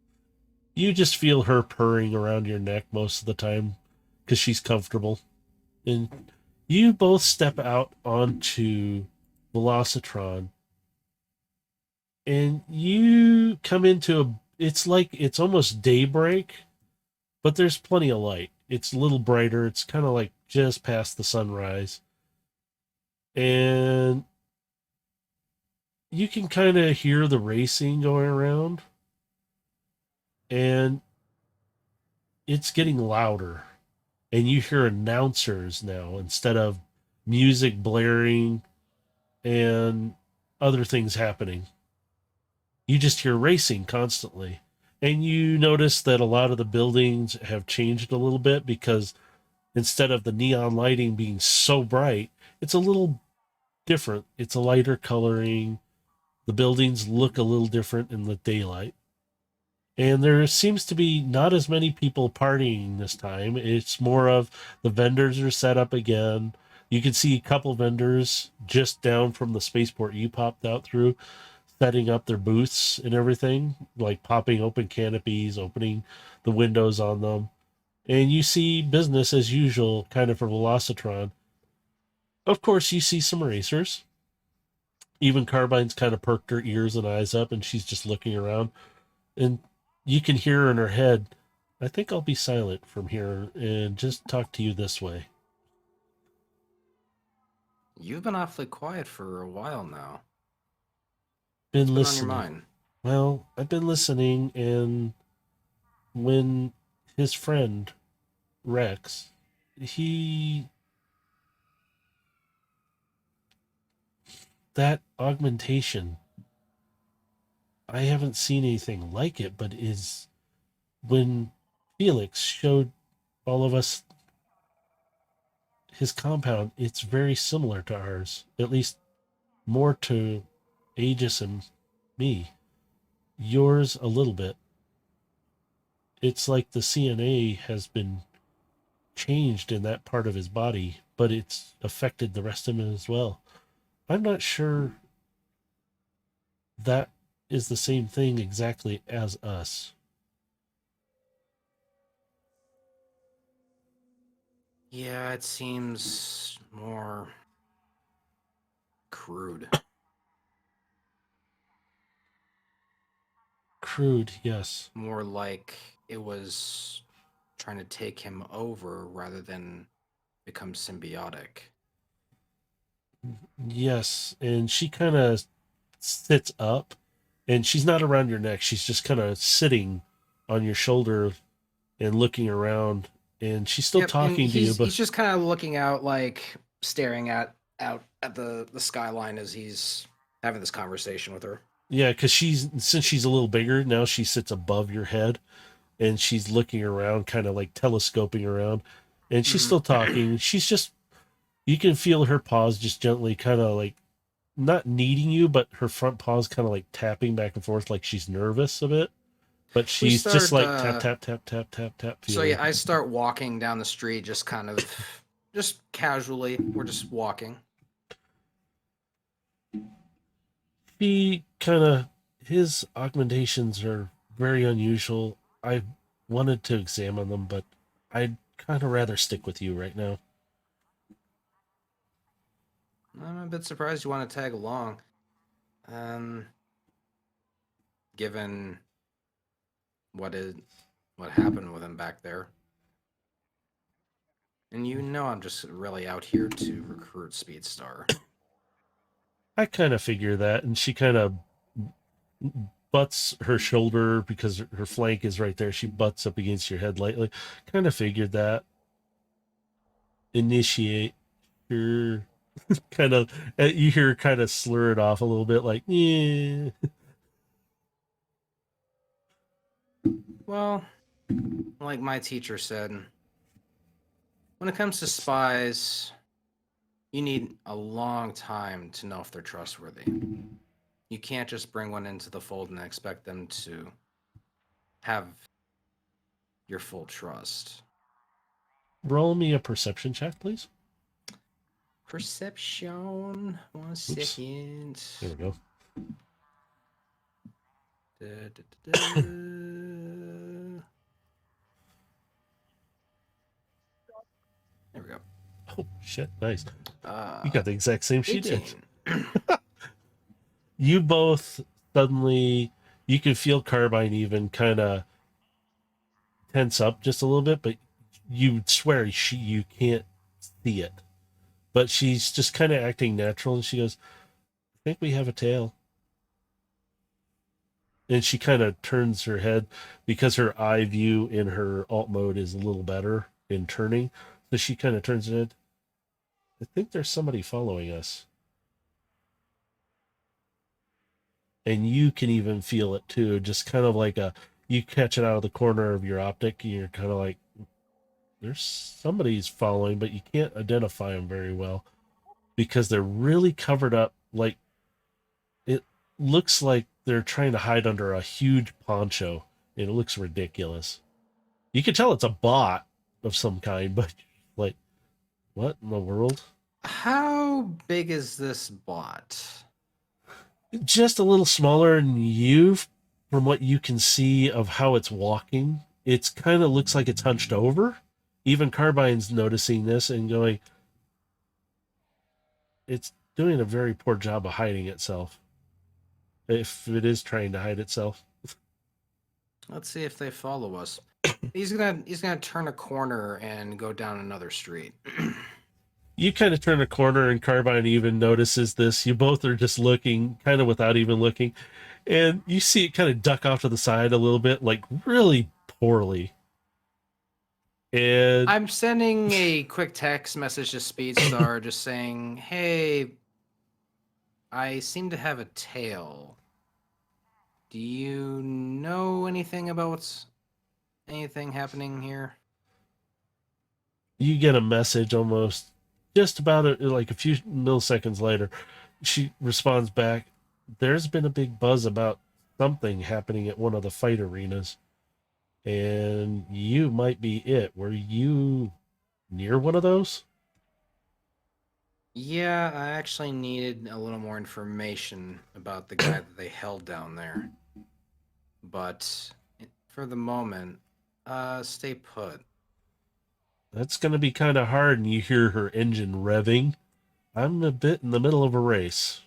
You just feel her purring around your neck most of the time because she's comfortable. And you both step out onto Velocitron, and you come into it's almost daybreak, but there's plenty of light. It's a little brighter. It's kind of like just past the sunrise. And you can kind of hear the racing going around, and it's getting louder. And you hear announcers now instead of music blaring and other things happening. You just hear racing constantly. And you notice that a lot of the buildings have changed a little bit because instead of the neon lighting being so bright, it's a little different. It's a lighter coloring. The buildings look a little different in the daylight. And there seems to be not as many people partying this time. It's more of the vendors are set up again. You can see a couple vendors just down from the spaceport you popped out through, setting up their booths and everything, like popping open canopies, opening the windows on them. And you see business as usual, kind of for Velocitron. Of course, you see some racers. Even Carbine's kind of perked her ears and eyes up, and she's just looking around. And you can hear her in her head, I think I'll be silent from here and just talk to you this way. You've been awfully quiet for a while now. Been What's listening. been on your mind? Well, I've been listening, and when his friend, Rex, that augmentation, I haven't seen anything like it, but is when Felix showed all of us his compound, it's very similar to ours, at least more to Aegis and me. Yours a little bit. It's like the CNA has been changed in that part of his body, but it's affected the rest of him as well. I'm not sure that is the same thing exactly as us. Yeah, it seems more crude. Crude, yes. More like it was trying to take him over rather than become symbiotic. Yes, and she kind of sits up, and she's not around your neck. She's just kind of sitting on your shoulder and looking around, and she's still Yep, and talking to you, he's but just kind of looking out, like staring out at the skyline as he's having this conversation with her. yeah, because since she's a little bigger now, she sits above your head, and she's looking around, kind of like telescoping around, and she's Mhm. still talking. She's just you can feel her paws just gently, kind of like not kneading you, but her front paws kind of like tapping back and forth, like she's nervous a bit. But We she's just start. like tap tap tap tap tap tap So feeling. yeah, I start walking down the street, just kind of, just casually. We're just walking. He kind of his augmentations are very unusual. I wanted to examine them, but I'd kind of rather stick with you right now. I'm a bit surprised you want to tag along. Um, given what happened with him back there. And you know I'm just really out here to recruit Speedstar. I kind of figure that, and she kind of butts her shoulder because her flank is right there. She butts up against your head lightly. Kind of figured that. Initiate her kind of you hear her kind of slur it off a little bit, like yeah. Well, like my teacher said, when it comes to spies, you need a long time to know if they're trustworthy. You can't just bring one into the fold and expect them to have your full trust. Roll me a perception check, please. Perception. 1 second. There we go. Da, da, da, da. There we go. Oh shit, nice. You got the exact same she did. 18. You both suddenly you can feel Carbine even kind of tense up just a little bit, but you swear you can't see it. But she's just kind of acting natural, and she goes, "I think we have a tail." And she kind of turns her head because her eye view in her alt mode is a little better in turning. So she kind of turns her head. I think there's somebody following us. And you can even feel it too, just kind of like you catch it out of the corner of your optic, and you're kind of like, there's somebody's following, but you can't identify them very well because they're really covered up. Like it looks like they're trying to hide under a huge poncho, and it looks ridiculous. You can tell it's a bot of some kind, but like, what in the world? How big is this bot? Just a little smaller than you, from what you can see of how it's walking. It's kind of looks like it's hunched over. Even Carbine's noticing this and going, it's doing a very poor job of hiding itself. If it is trying to hide itself. Let's see if they follow us. He's gonna turn a corner and go down another street. You kind of turn a corner and Carbine even notices this. You both are just looking, kind of without even looking. And you see it kind of duck off to the side a little bit, like really poorly. And I'm sending a quick text message to Speedstar just saying, hey, I seem to have a tail. Do you know anything about anything happening here? you get a message almost just about it, like a few milliseconds later. She responds back, there's been a big buzz about something happening at one of the fight arenas. And you might be it. Were you near one of those? Yeah, I actually needed a little more information about the guy that they held down there. But for the moment, stay put. That's going to be kind of hard. And you hear her engine revving. I'm a bit in the middle of a race.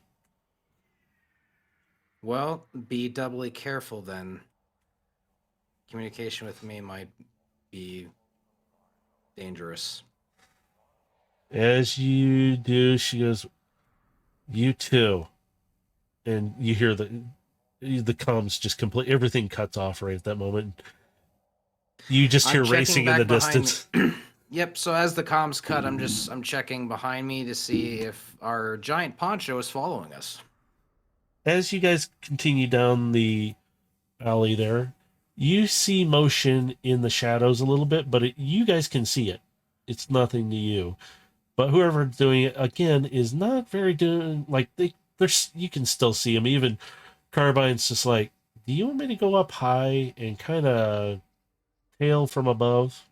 Well, be doubly careful then. Communication with me might be dangerous. As you do, she goes, "You too," and you hear the comms just complete. Everything cuts off right at that moment. You just I'm hear checking racing in the back behind distance. me. Yep. So as the comms cut, I'm checking behind me to see if our giant poncho is following us. As you guys continue down the alley there, you see motion in the shadows a little bit, but you guys can see it. It's nothing to you. But whoever's doing it again is not very doing like there's you can still see them. Even Carbine's just like, do you want me to go up high and kind of tail from above?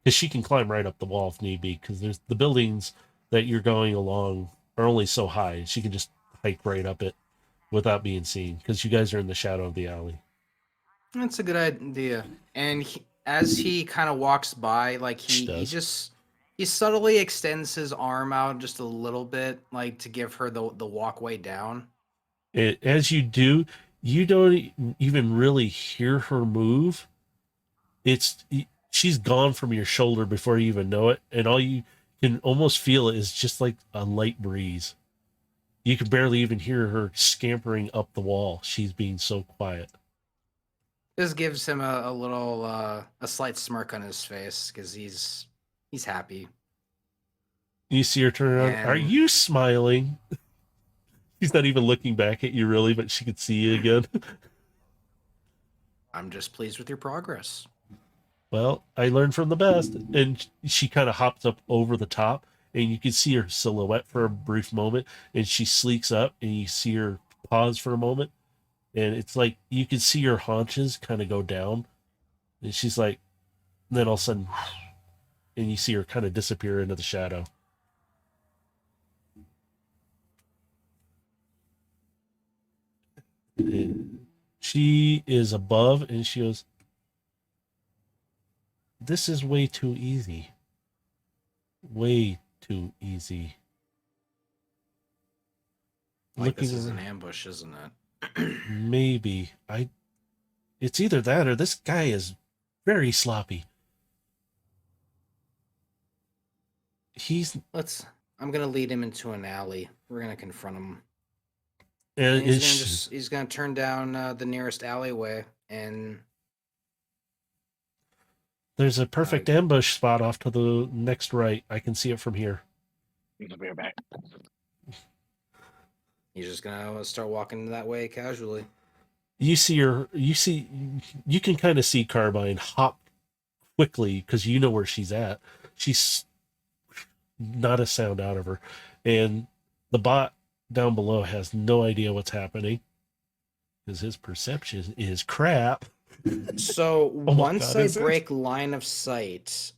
Because she can climb right up the wall if need be. Because there's the buildings that you're going along are only so high. She can just hike right up it without being seen. Because you guys are in the shadow of the alley. That's a good idea. And as he kind of walks by, like She does. he subtly extends his arm out just a little bit, like to give her the walkway down. As you do, you don't even really hear her move. It's she's gone from your shoulder before you even know it, and all you can almost feel is just like a light breeze. You can barely even hear her scampering up the wall. She's being so quiet. This gives him a little a slight smirk on his face because he's happy. You see her turn around. Are And you smiling? She's not even looking back at you really, but she could see you again. I'm just pleased with your progress. Well, I learned from the best. And she kind of hops up over the top, and you can see her silhouette for a brief moment, and she sleeks up, and you see her pause for a moment, and it's like you can see her haunches kind of go down, and she's like, and then all of a sudden, and you see her kind of disappear into the shadow. And she is above, and she goes, "This is way too easy. Way too easy." Like this Looking is an around, ambush, isn't it? maybe it's either that or this guy is very sloppy. He's I'm gonna lead him into an alley. We're gonna confront him. and, And he's gonna turn down the nearest alleyway, and there's a perfect ambush spot off to the next right. I can see it from here. I'll be right back. he's just gonna start walking that way casually. You can kind of see Carbine hop quickly because you know where she's at. She's not a sound out of her, and the bot down below has no idea what's happening because his perception is crap. So Oh my once God, I is it? break line of sight,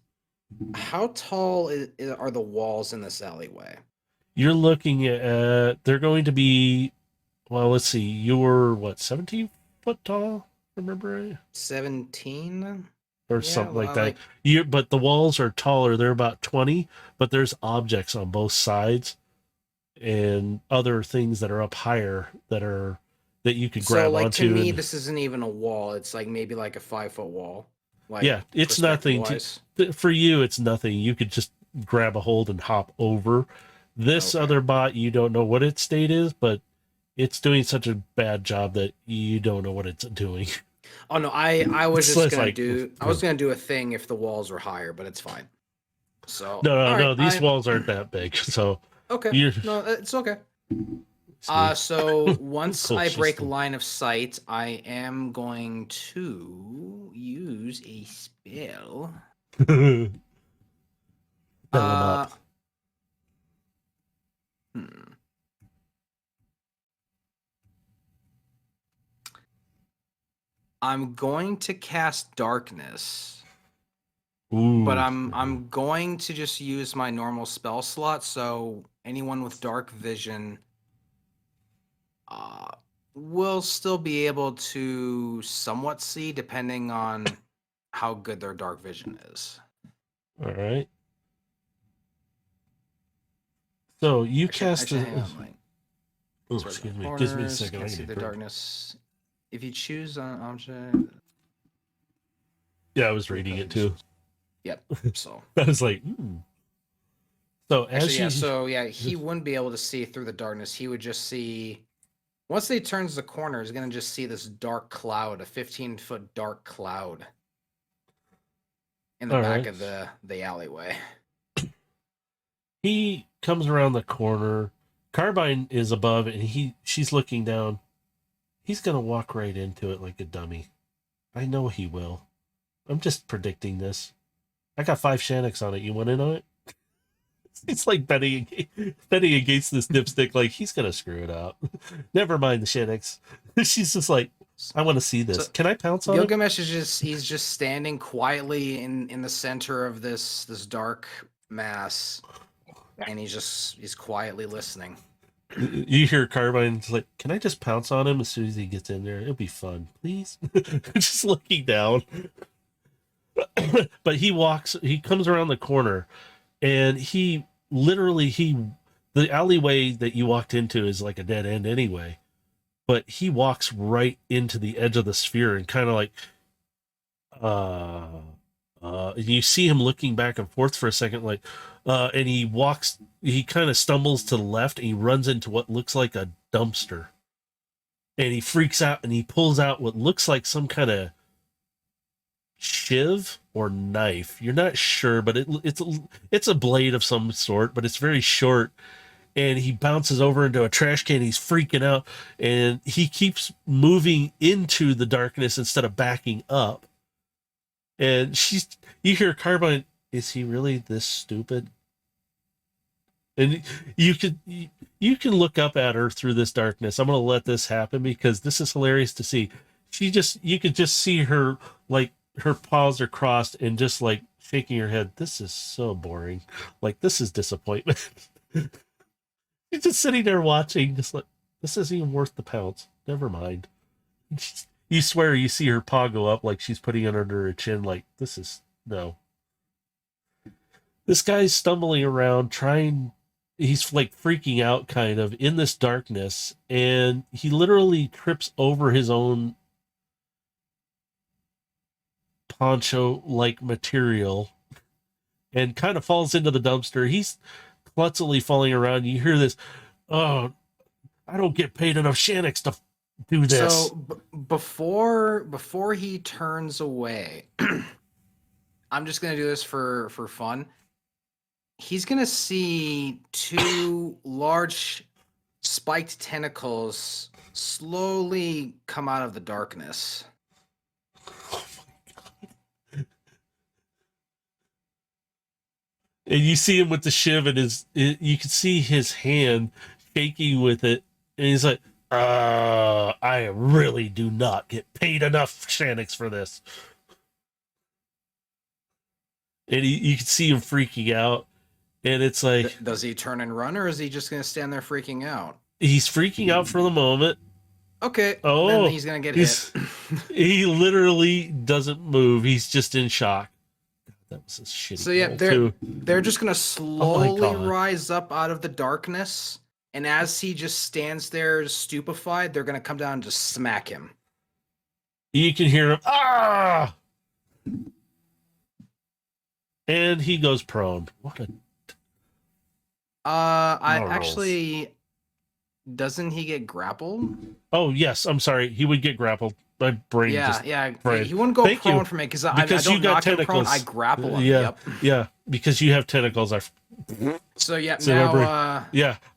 how tall are the walls in this alleyway? You're looking at they're going to be, well, let's see, you're what, 17 foot tall, remember right? 17? Or Yeah, something like well, that. But the walls are taller. They're about 20, but there's objects on both sides and other things that are up higher that you could so grab like onto. to me, And this isn't even a wall. It's like maybe like a 5-foot wall. Like yeah, it's nothing for you. It's nothing. You could just grab a hold and hop over. This Okay. other bot, you don't know what its state is, but it's doing such a bad job that you don't know what it's doing. Oh no, I was It's just less gonna like- do I was gonna do a thing if the walls were higher, but it's fine. So No, all right, these walls aren't that big. So okay. you're No, it's okay. see? So once Cool, I she's break still- line of sight, I am going to use a spell. Bell 'em Uh, up. hmm. I'm going to cast darkness, Ooh. but I'm going to just use my normal spell slot. So anyone with dark vision will still be able to somewhat see, depending on how good their dark vision is. All right. So you cast Hang on, like, Oh, sort of excuse me. corners, Gives me a second. I can't need see a the drink. darkness. If you choose an object, Yeah, I was reading it too. yep. So I was like, So as Actually, yeah. she, So yeah, he wouldn't be able to see through the darkness. He would just see. Once he turns the corner, he's gonna just see this dark cloud, a 15-foot dark cloud, in the all back right, of the alleyway. he comes around the corner. Carbine is above, and she's looking down. He's gonna walk right into it like a dummy. I know he will. I'm just predicting this. I got 5 Shanix on it. You want in on it? It's like betting against this dipstick. Like, he's gonna screw it up. Never mind the Shanix. She's just like, I want to see this. So, Can I pounce on him? Gilgamesh is he's just standing quietly in the center of this dark mass, and he's quietly listening. You hear Carbine's like, can I just pounce on him as soon as he gets in there? It'll be fun, please. Just looking down. But he comes around the corner, and he the alleyway that you walked into is like a dead end anyway. But he walks right into the edge of the sphere and kind of like, you see him looking back and forth for a second, like, and he kind of stumbles to the left and he runs into what looks like a dumpster. And he freaks out and he pulls out what looks like some kind of shiv or knife. You're not sure, but it's a blade of some sort, but it's very short. And he bounces over into a trash can. He's freaking out, and he keeps moving into the darkness instead of backing up. And you hear Carbine, is he really this stupid? And you can look up at her through this darkness. I'm going to let this happen because this is hilarious to see. You could just see her, like, her paws are crossed and just like shaking her head. This is so boring. Like, this is disappointment. She's just sitting there watching, just like, this isn't even worth the pounce. Never mind. You swear you see her paw go up like she's putting it under her chin, like, this is no. This guy's stumbling around he's like freaking out kind of in this darkness, and he literally trips over his own poncho like material and kind of falls into the dumpster. He's clumsily falling around. You hear this, oh, I don't get paid enough Shanix to do this. So before he turns away, I'm just gonna do this for fun. He's gonna see 2 large spiked tentacles slowly come out of the darkness. And you see him with the shiv and you can see his hand shaking with it. And he's like, I really do not get paid enough Shanix for this. And you can see him freaking out. And it's like, Does he turn and run, or is he just going to stand there freaking out? He's freaking out for the moment. Okay. Oh, then he's going to get hit. He literally doesn't move. He's just in shock. That was a shitty. So yeah, they're just gonna slowly rise up out of the darkness, and as he just stands there stupefied, they're gonna come down and just smack him. You can hear him, ah! And he goes prone. What a doesn't he get grappled? Oh yes, I'm sorry. He would get grappled. My brain he wouldn't go prone for me because I don't you got knock him prone. tentacles. I grapple him. Yeah, Yep. yeah, because you have tentacles. So yeah, now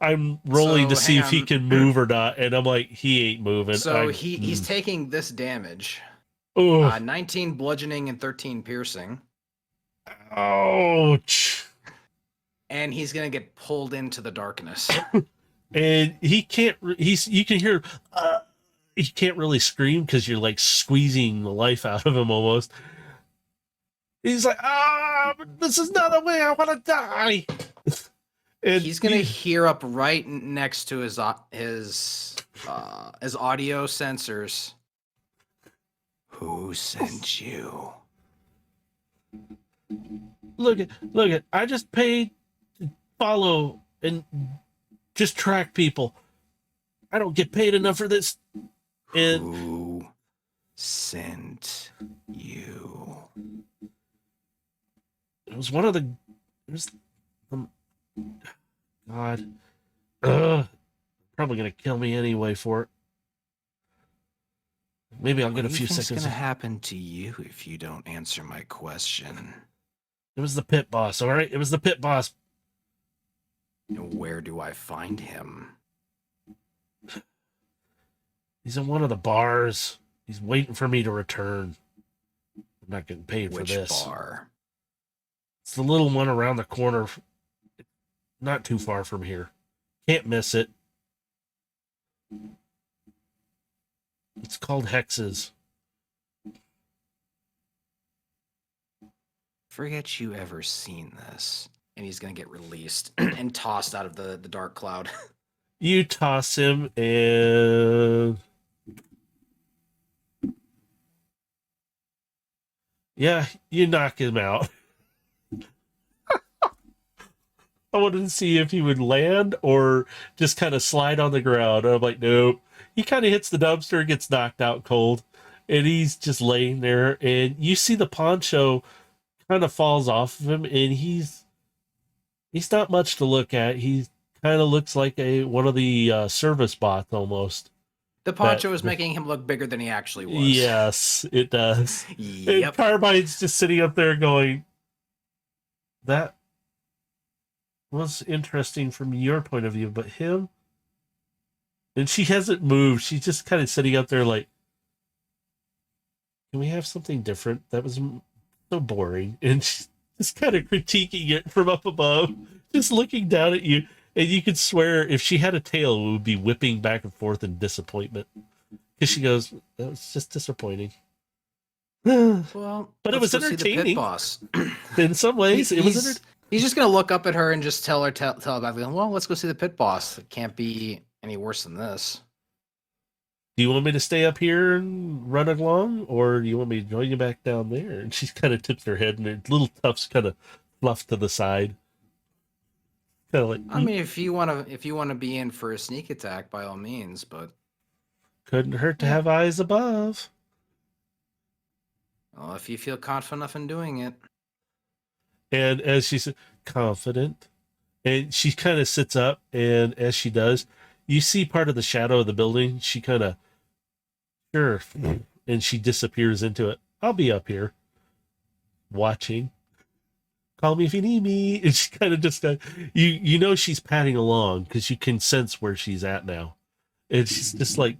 I'm rolling to see hang if he on. can move or not, and I'm like, he ain't moving. So he's taking this damage. Oh, 19 bludgeoning and 13 piercing. ouch! And he's gonna get pulled into the darkness. And he can't. You can hear. He can't really scream because you're like squeezing the life out of him almost. He's like, this is not the way I want to die. And he's gonna hear up right next to his audio sensors. Who sent you? Look at. I just paid to follow and just track people. I don't get paid enough for this. And who sent you? it was one of the. It was God. Ugh. Probably gonna kill me anyway for it. Maybe I'll What get a do you few think's seconds. gonna happen to you if you don't answer my question? It was the pit boss, all right? It was the pit boss. And where do I find him? He's in one of the bars. He's waiting for me to return. I'm not getting paid Which for this. bar? It's the little one around the corner, not too far from here. Can't miss it. It's called Hexes. Forget you ever seen this. And he's gonna get released and tossed out of the dark cloud. You toss him and yeah, you knock him out. I wanted to see if he would land or just kind of slide on the ground. I'm like, nope. He kind of hits the dumpster, gets knocked out cold, and he's just laying there. And you see the poncho kind of falls off of him, and he's not much to look at. He kind of looks like one of the service bots almost. The poncho is making him look bigger than he actually was. Yes, it does. And Yep. Carbine's just sitting up there going, that was interesting from your point of view, but him? And she hasn't moved. She's just kind of sitting up there like, can we have something different? That was so boring. And she's just kind of critiquing it from up above, just looking down at you. And you could swear if she had a tail, it would be whipping back and forth in disappointment. Because she goes, that was just disappointing. Well, But it was let's go see the pit entertaining. boss. In some ways, it was entertaining. He's just gonna look up at her and just tell telepathically, well, let's go see the pit boss. It can't be any worse than this. Do you want me to stay up here and run along, or do you want me to join you back down there? And she kind of tips her head, and her little tufts kind of fluff to the side. Kind of like, I mean, if you wanna be in for a sneak attack, by all means, but couldn't hurt to have eyes above. well, if you feel confident enough in doing it. And as she's confident, and she kind of sits up, and as she does, you see part of the shadow of the building. She kind of, sure, and she disappears into it. I'll be up here, watching. Call me if you need me. And she kind of just, you know she's padding along because you can sense where she's at now. And she's just like,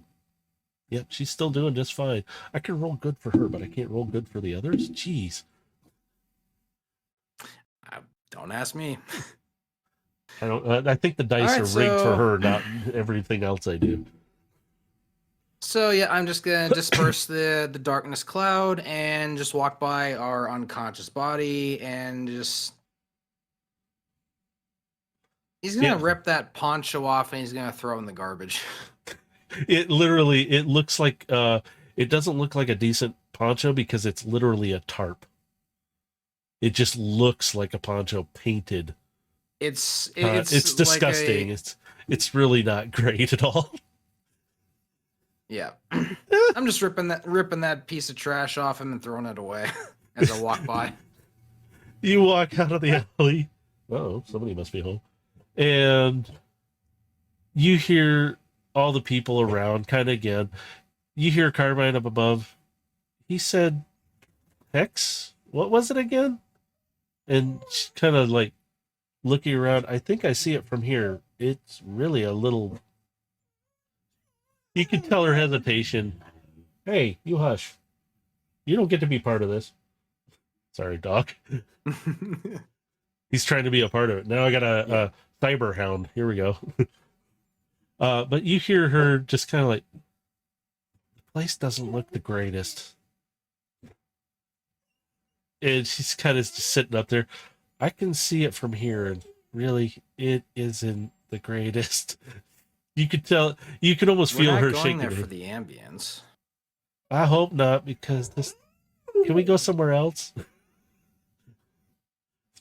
yep, she's still doing just fine. I can roll good for her, but I can't roll good for the others. Jeez. Don't ask me. I don't. I think the dice All right, are rigged for so- her, not everything else I do. So yeah, I'm just gonna disperse the darkness cloud and just walk by our unconscious body and just he's gonna Yeah. rip that poncho off and he's gonna throw it in the garbage. It literally, it looks like, it doesn't look like a decent poncho because it's literally a tarp. It just looks like a poncho painted. It's It's disgusting. Like It's really not great at all. yeah, I'm just ripping that piece of trash off him and throwing it away as I walk by. You walk out of the alley. Oh, somebody must be home. And you hear all the people around kind of again. You hear Carbine up above. He said, Hex? What was it again? And she's kind of like looking around. I think I see it from here. It's really a little. You can tell her hesitation. Hey, you hush. You don't get to be part of this. Sorry, Doc. He's trying to be a part of it. Now I got a cyber hound. Here we go. But you hear her just kind of like, the place doesn't look the greatest. And she's kind of just sitting up there. I can see it from here, and really, it isn't the greatest. You could tell. You could almost feel her We're not going shaking. there her for head. the ambience. I hope not, because this. Can we go somewhere else?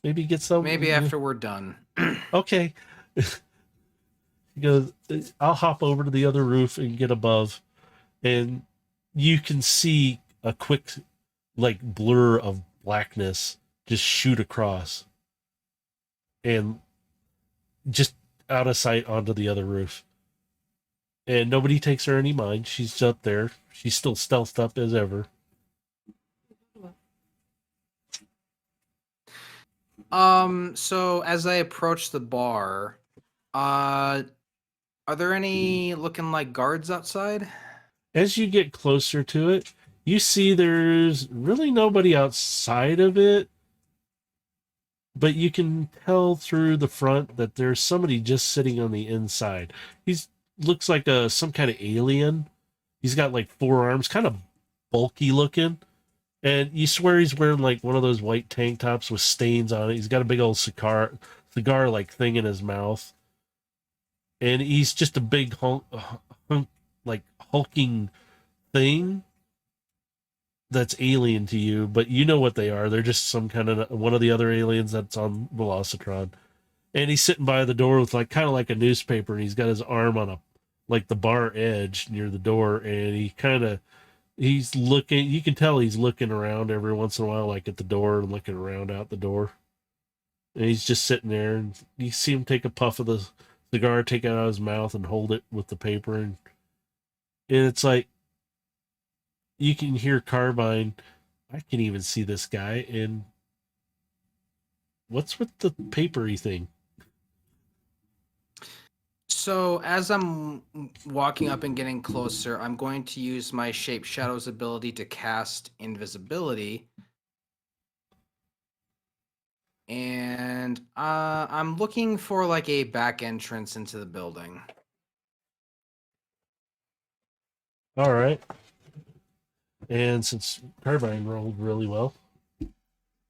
Maybe get some. Maybe after we're done. Okay. He goes, I'll hop over to the other roof and get above. And you can see a quick, like, blur of blackness just shoot across. And just out of sight onto the other roof. And nobody takes her any mind. She's up there. She's still stealthed up as ever. So as I approach the bar, are there any looking like guards outside? As you get closer to it, you see there's really nobody outside of it, but you can tell through the front that there's somebody just sitting on the inside. He's looks like some kind of alien. He's got like 4 arms, kind of bulky looking. And you swear he's wearing like one of those white tank tops with stains on it. He's got a big old cigar like thing in his mouth. And he's just a big like hulking thing that's alien to you, but you know what they are. They're just some kind of one of the other aliens that's on Velocitron. And he's sitting by the door with like kind of like a newspaper, and he's got his arm on like the bar edge near the door, and he's looking. You can tell he's looking around every once in a while, like at the door and looking around out the door. And he's just sitting there, and you see him take a puff of the cigar, take it out of his mouth, and hold it with the paper, and it's like you can hear Carbine. I can even see this guy. And what's with the papery thing? So as I'm walking up and getting closer, I'm going to use my Shape Shadows ability to cast invisibility. And I'm looking for like a back entrance into the building. All right. And since Carbine rolled really well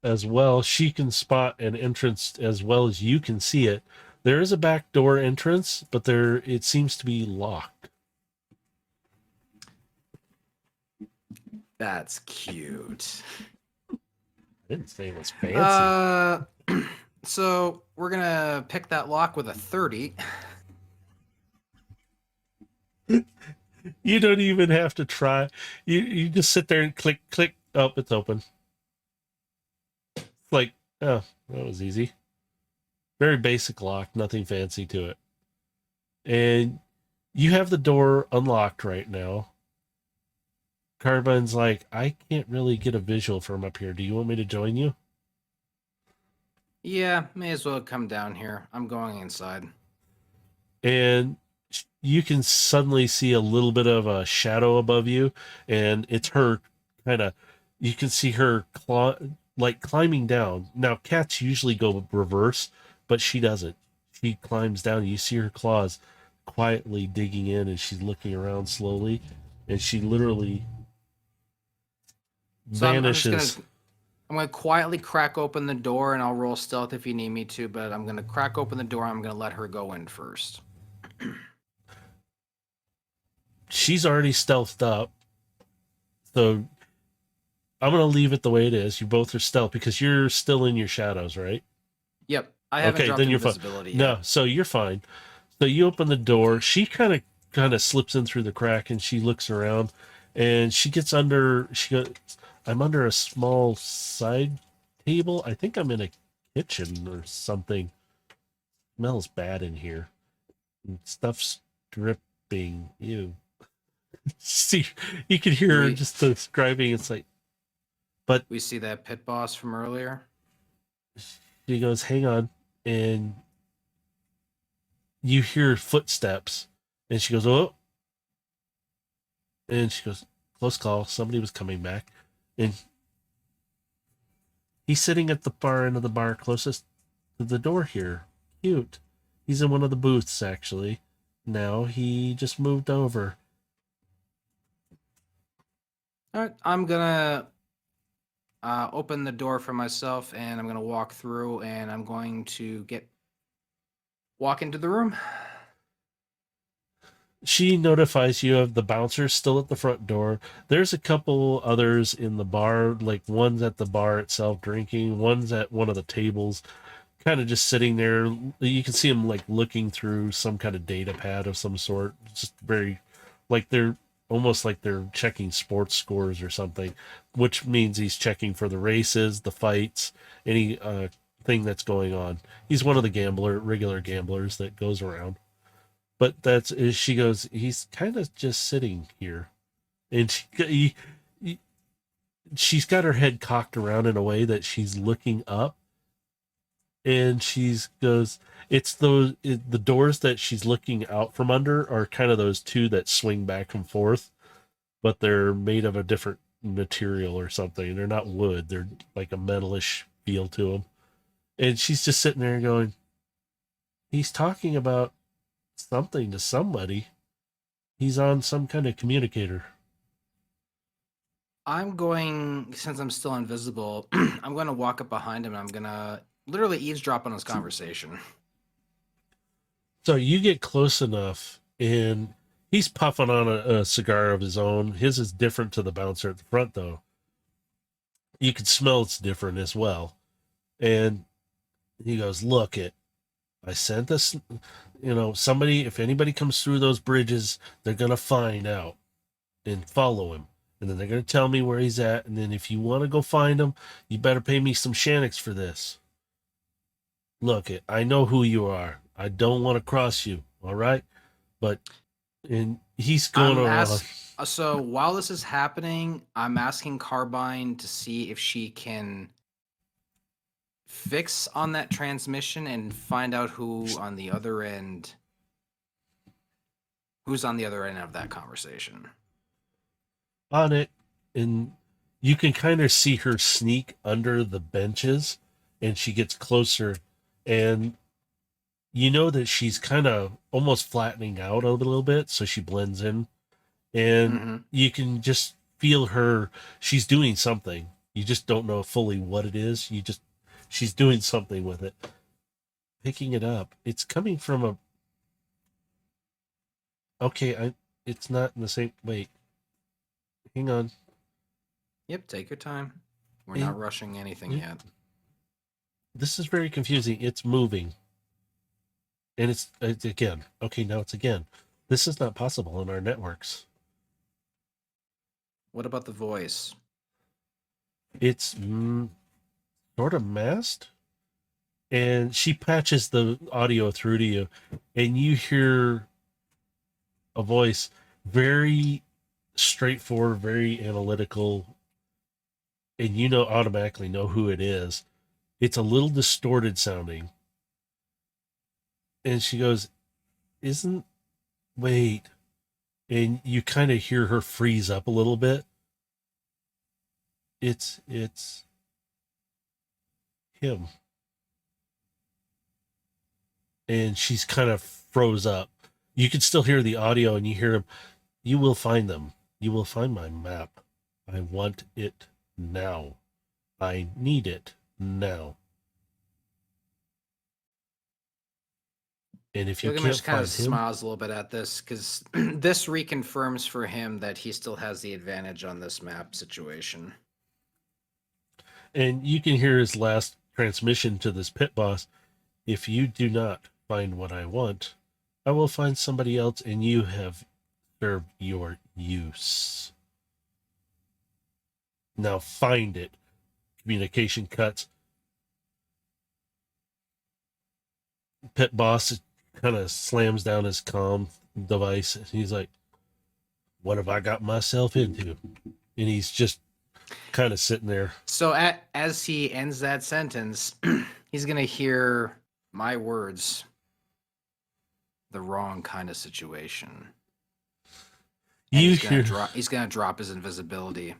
as well, she can spot an entrance as well as you can see it. There is a back door entrance, but it seems to be locked. That's cute. I didn't say it was fancy. So we're gonna pick that lock with a 30. You don't even have to try. You just sit there and click. Oh, it's open. It's like, oh, that was easy. Very basic lock, nothing fancy to it. And you have the door unlocked right now. Carbine's like, I can't really get a visual from up here. Do you want me to join you? Yeah, may as well come down here. I'm going inside. And you can suddenly see a little bit of a shadow above you, and it's her kind of, you can see her climbing down. Now, cats usually go reverse, but she doesn't. She climbs down. You see her claws quietly digging in, and she's looking around slowly, and she literally vanishes. I'm going to quietly crack open the door, and I'll roll stealth if you need me to, but I'm going to crack open the door. I'm going to let her go in first. She's already stealthed up, so I'm going to leave it the way it is. You both are stealth because you're still in your shadows, right? Yep. I haven't dropped invisibility yet. No, so you're fine. So you open the door. She kind of slips in through the crack, and she looks around, and she gets under. She goes, I'm under a small side table. I think I'm in a kitchen or something. Smells bad in here. And stuff's dripping. Ew. See, you can hear her just describing. It's like, but we see that pit boss from earlier. She goes, hang on. And you hear footsteps. And she goes, oh. And she goes, close call. Somebody was coming back. And he's sitting at the far end of the bar closest to the door here. Cute. He's in one of the booths, actually. Now he just moved over. All right, I'm going to open the door for myself, and I'm going to walk through, and I'm going to walk into the room. She notifies you of the bouncers still at the front door. There's a couple others in the bar, like one's at the bar itself drinking, one's at one of the tables, kind of just sitting there. You can see them like looking through some kind of data pad of some sort. Just very, like they're almost like they're checking sports scores or something, which means he's checking for the races, the fights, any thing that's going on. He's one of the regular gamblers that goes around. But she goes, he's kind of just sitting here. And she's got her head cocked around in a way that she's looking up. And she's goes, the doors that she's looking out from under are kind of those two that swing back and forth, but they're made of a different material or something. They're not wood. They're like a metalish feel to them. And she's just sitting there going, he's talking about something to somebody. He's on some kind of communicator. I'm going, since I'm still invisible, I'm going to walk up behind him and I'm going to literally eavesdrop on his conversation. So you get close enough, and he's puffing on a cigar of his own. His is different to the bouncer at the front, though. You can smell it's different as well. And he goes, look, I sent this, if anybody comes through those bridges, they're going to find out and follow him. And then they're going to tell me where he's at. And then if you want to go find him, you better pay me some shannocks for this. Look, I know who you are. I don't want to cross you, all right? And he's going on. So while this is happening, I'm asking Carbine to see if she can fix on that transmission and find out who's on the other end of that conversation. On it, and you can kind of see her sneak under the benches, and she gets closer, and you know that she's kind of almost flattening out a little bit, so she blends in, and you can just feel her. She's doing something. You just don't know fully what it is. She's doing something with it, picking it up. It's coming from it's not in the same. Wait, hang on. Yep, take your time. We're not rushing anything yet. This is very confusing. It's moving. And it's again. Okay, now it's again. This is not possible in our networks. What about the voice? It's sort of masked. And she patches the audio through to you. And you hear a voice very straightforward, very analytical. And automatically know who it is. It's a little distorted sounding. And she goes, wait. And you kind of hear her freeze up a little bit. It's him. And she's kind of froze up. You can still hear the audio, and you hear him. You will find them. You will find my map. I want it now. I need it now. And if you can't Gilgamesh kind find of him, smiles a little bit at this because this reconfirms for him that he still has the advantage on this map situation. and you can hear his last transmission to this pit boss. If you do not find what I want, I will find somebody else, and you have served your use. Now find it. Communication cuts. Pit boss kind of slams down his comm device. He's like, what have I got myself into? And he's just kind of sitting there. So as he ends that sentence, he's going to hear my words. The wrong kind of situation. And he's going to drop his invisibility.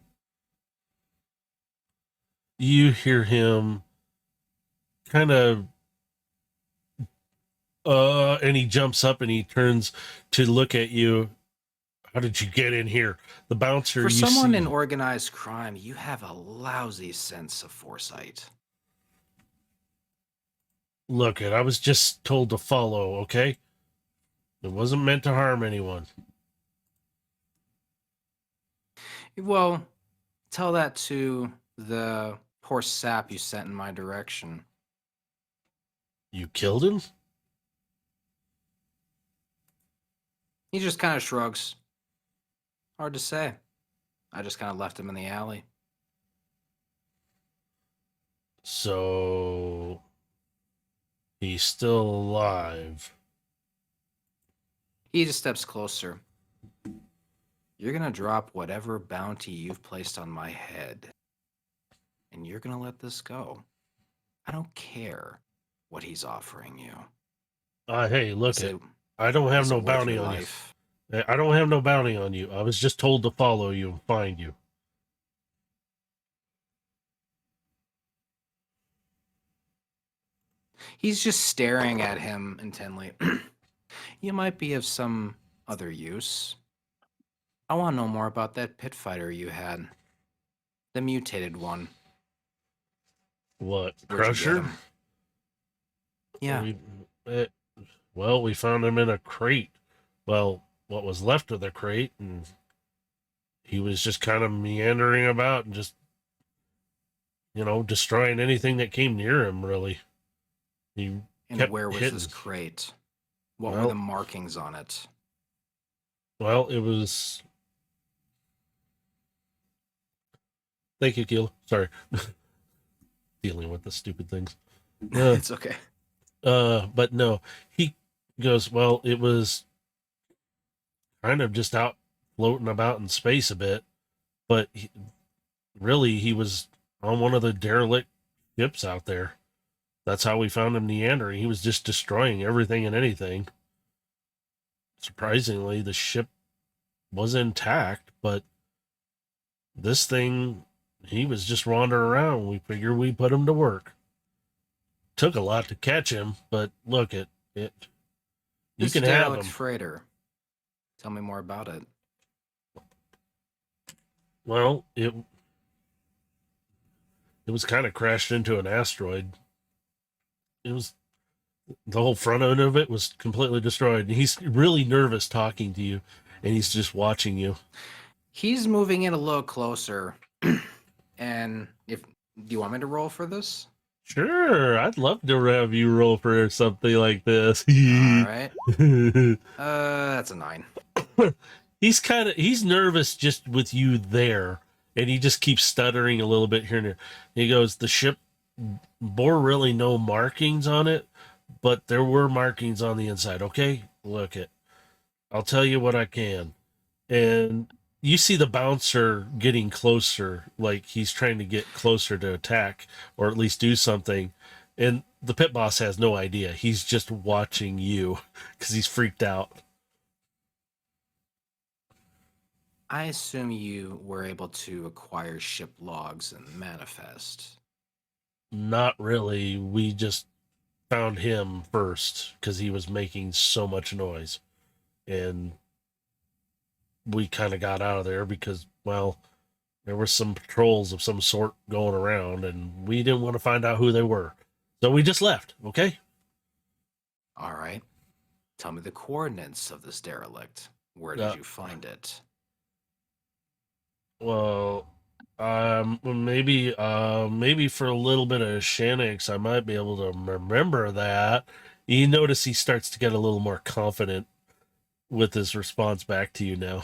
You hear him kind of and he jumps up and he turns to look at you. How did you get in here? The bouncer. For someone in organized crime, you have a lousy sense of foresight. Look, I was just told to follow, okay? It wasn't meant to harm anyone. Well, tell that to the poor sap you sent in my direction. You killed him? He just kind of shrugs. Hard to say. I just kind of left him in the alley. So He's still alive. He just steps closer. You're gonna drop whatever bounty you've placed on my head. And you're gonna let this go. I don't care what he's offering you. Hey, look Is it. it, I don't have is no it worth bounty your on life? you. I don't have no bounty on you. I was just told to follow you and find you. He's just staring at him intently. You might be of some other use. I want to know more about that pit fighter you had. The mutated one. What, Where'd you get Crusher? him? Yeah. We found him in a crate. Well, what was left of the crate, and he was just kind of meandering about and just, destroying anything that came near him, really. He And kept where was hitting. this crate? What were Well- the markings on it? Well, it was. Thank you, Keel. Sorry. Dealing with the stupid things. It's okay. But no, he goes, well, it was kind of just out floating about in space a bit, but really he was on one of the derelict ships out there. That's how we found him meandering. He was just destroying everything and anything. Surprisingly, the ship was intact, but this thing, he was just wandering around. We figured we'd put him to work. Took a lot to catch him, but look at it. You This can have derelict him. freighter. Tell me more about it. Well, it was kind of crashed into an asteroid. It was the whole front end of it was completely destroyed. And he's really nervous talking to you, and he's just watching you. He's moving in a little closer. And do you want me to roll for this? Sure, I'd love to have you roll for something like this. All right. That's a 9. He's nervous just with you there, and he just keeps stuttering a little bit here and there. He goes, the ship bore really no markings on it, but there were markings on the inside. Okay, look it. I'll tell you what I can. And you see the bouncer getting closer, like he's trying to get closer to attack or at least do something. And the pit boss has no idea. He's just watching you because he's freaked out. I assume you were able to acquire ship logs and manifest. Not really. We just found him first because he was making so much noise. And we kind of got out of there because, well, there were some patrols of some sort going around, and we didn't want to find out who they were. So we just left, okay? All right. Tell me the coordinates of this derelict. Where did you find it? Well, maybe for a little bit of Shanix, I might be able to remember that. You notice he starts to get a little more confident with his response back to you now.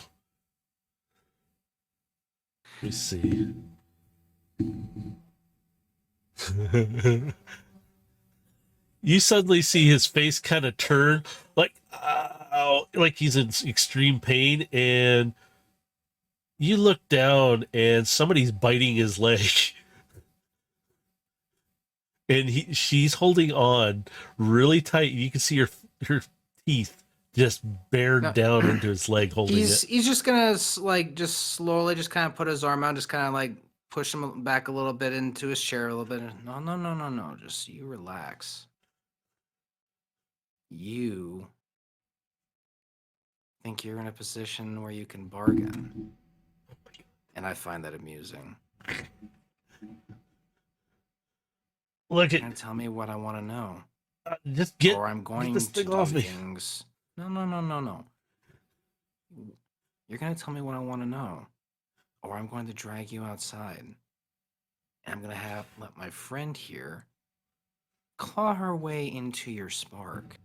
Let me see. You suddenly see his face kind of turn like he's in extreme pain, and you look down and somebody's biting his leg. And she's holding on really tight. You can see her teeth just bared down into his leg, holding it. He's just gonna just slowly just kind of put his arm out, just kind of like push him back a little bit into his chair a little bit. No. Just you relax. You think you're in a position where you can bargain. And I find that amusing. Look You're gonna tell me what I want to know. Just get, or I'm going this to thing do off me. things. No. You're gonna tell me what I want to know. Or I'm going to drag you outside. And I'm gonna let my friend here claw her way into your spark.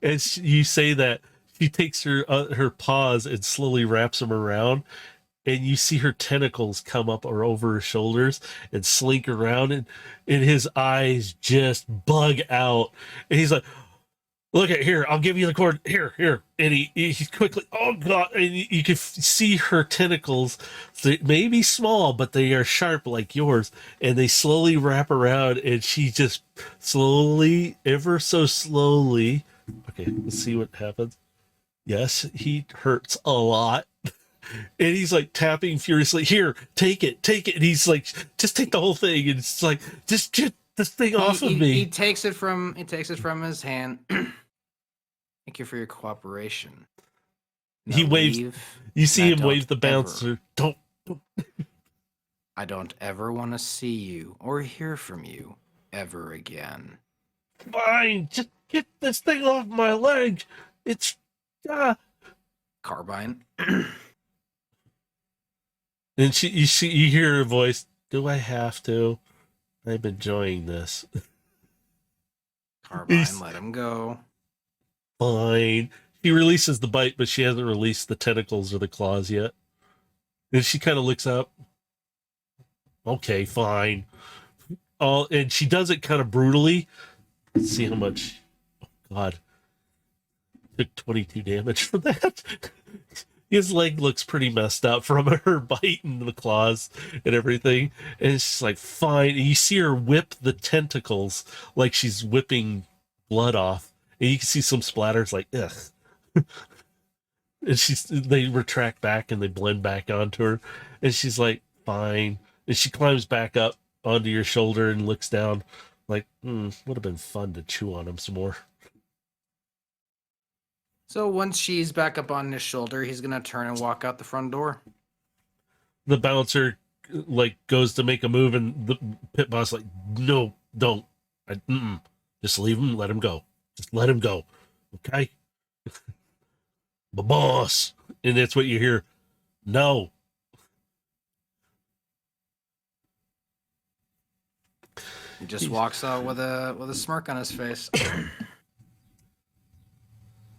As you say that, she takes her paws and slowly wraps them around, and you see her tentacles come up or over her shoulders and slink around, and his eyes just bug out. And he's like, look at here, I'll give you the cord. Here. And he quickly, oh God. And you can see her tentacles. They may be small, but they are sharp like yours. And they slowly wrap around, and she just slowly, ever so slowly. Okay, let's see what happens. Yes, he hurts a lot. And he's like tapping furiously. Here, take it. And he's like, just take the whole thing. And it's like, just get this thing off of me. He takes it from his hand. Thank you for your cooperation. He Now waves. leave, You see and I him wave the don't ever- bouncer. Don't. I don't ever want to see you or hear from you ever again. Fine, just get this thing off my leg. It's Carbine. And you hear her voice. Do I have to? I'm enjoying this. Carbine, let him go. Fine. She releases the bite, but she hasn't released the tentacles or the claws yet. And she kind of looks up. Okay, fine. And she does it kind of brutally. Let's see how much. Oh, God. Took 22 damage for that. His leg looks pretty messed up from her biting the claws and everything. And it's just like, fine. And you see her whip the tentacles like she's whipping blood off. And you can see some splatters like, ugh. And they retract back and they blend back onto her. And she's like, fine. And she climbs back up onto your shoulder and looks down like, would have been fun to chew on him some more. So once she's back up on his shoulder, he's gonna turn and walk out the front door. The bouncer like goes to make a move, and the pit boss like, no, don't. Just leave him. Let him go. Just let him go. Okay. The boss, and that's what you hear. No. He just walks out with a smirk on his face.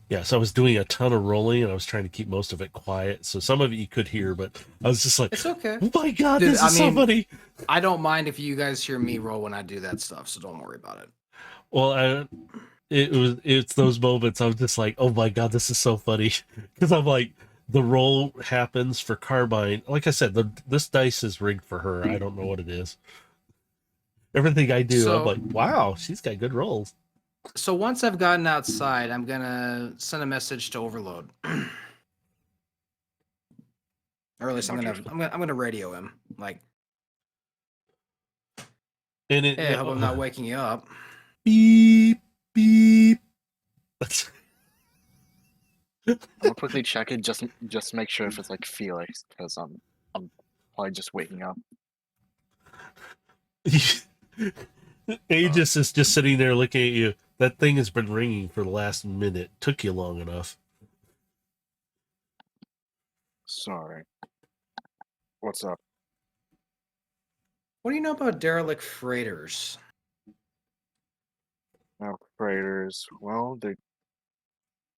Yeah, so I was doing a ton of rolling, and I was trying to keep most of it quiet. So some of it you could hear, but I was just like, It's okay. oh my God, Dude, this is so funny. I don't mind if you guys hear me roll when I do that stuff, so don't worry about it. Well, it's those moments I'm just like, oh my God, this is so funny. Because I'm like, the roll happens for Carbine. Like I said, this dice is rigged for her. I don't know what it is. Everything I do, I'm like, wow, she's got good rolls. So once I've gotten outside, I'm gonna send a message to Overload. Or at least I'm gonna radio him. Like, And hey, I hope I'm not waking you up. Beep beep. I'm gonna quickly check it just make sure if it's like Felix, because I'm probably just waking up. Aegis is just sitting there looking at you. That thing has been ringing for the last minute. Took you long enough. Sorry. What's up? What do you know about derelict freighters? Now, freighters, well, they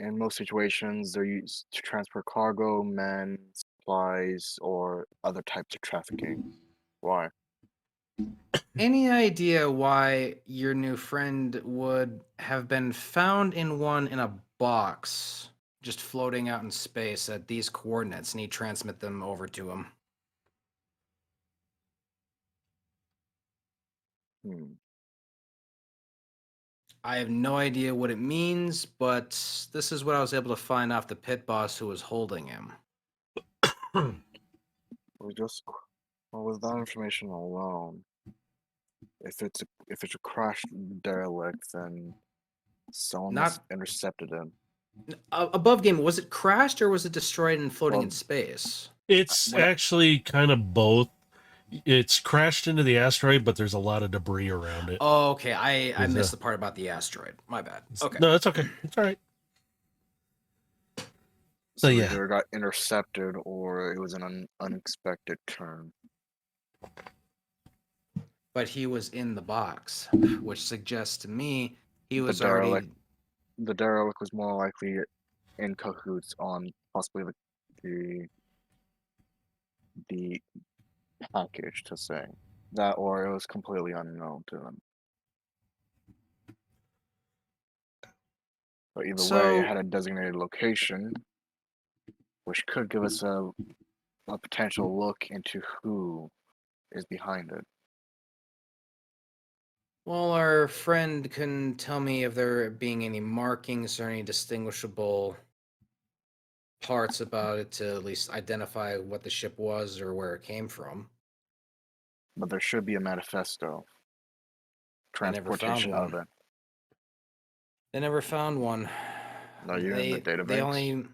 in most situations they're used to transport cargo, men, supplies, or other types of trafficking. Why? Any idea why your new friend would have been found in one in a box, just floating out in space at these coordinates, and he transmit them over to him? I have no idea what it means, but this is what I was able to find off the pit boss who was holding him. With that information alone, if it's a crashed derelict, then someone must have intercepted him. Above game, was it crashed or was it destroyed and floating in space? It's actually kind of both. It's crashed into the asteroid, but there's a lot of debris around it. Oh, okay. I missed the part about the asteroid. My bad. Okay. No, it's okay. It's all right. So yeah. either it got intercepted or it was an unexpected turn. But he was in the box, which suggests to me he was already. The derelict was more likely in cahoots on possibly the the package to say that, or it was completely unknown to them. But either way, it So had a designated location, which could give us a potential look into who is behind it. well, our friend can tell me if there being any markings or any distinguishable parts about it to at least identify what the ship was or where it came from. But there should be a manifesto, I never found transportation of one. it. They never found one. Are you in the They database? only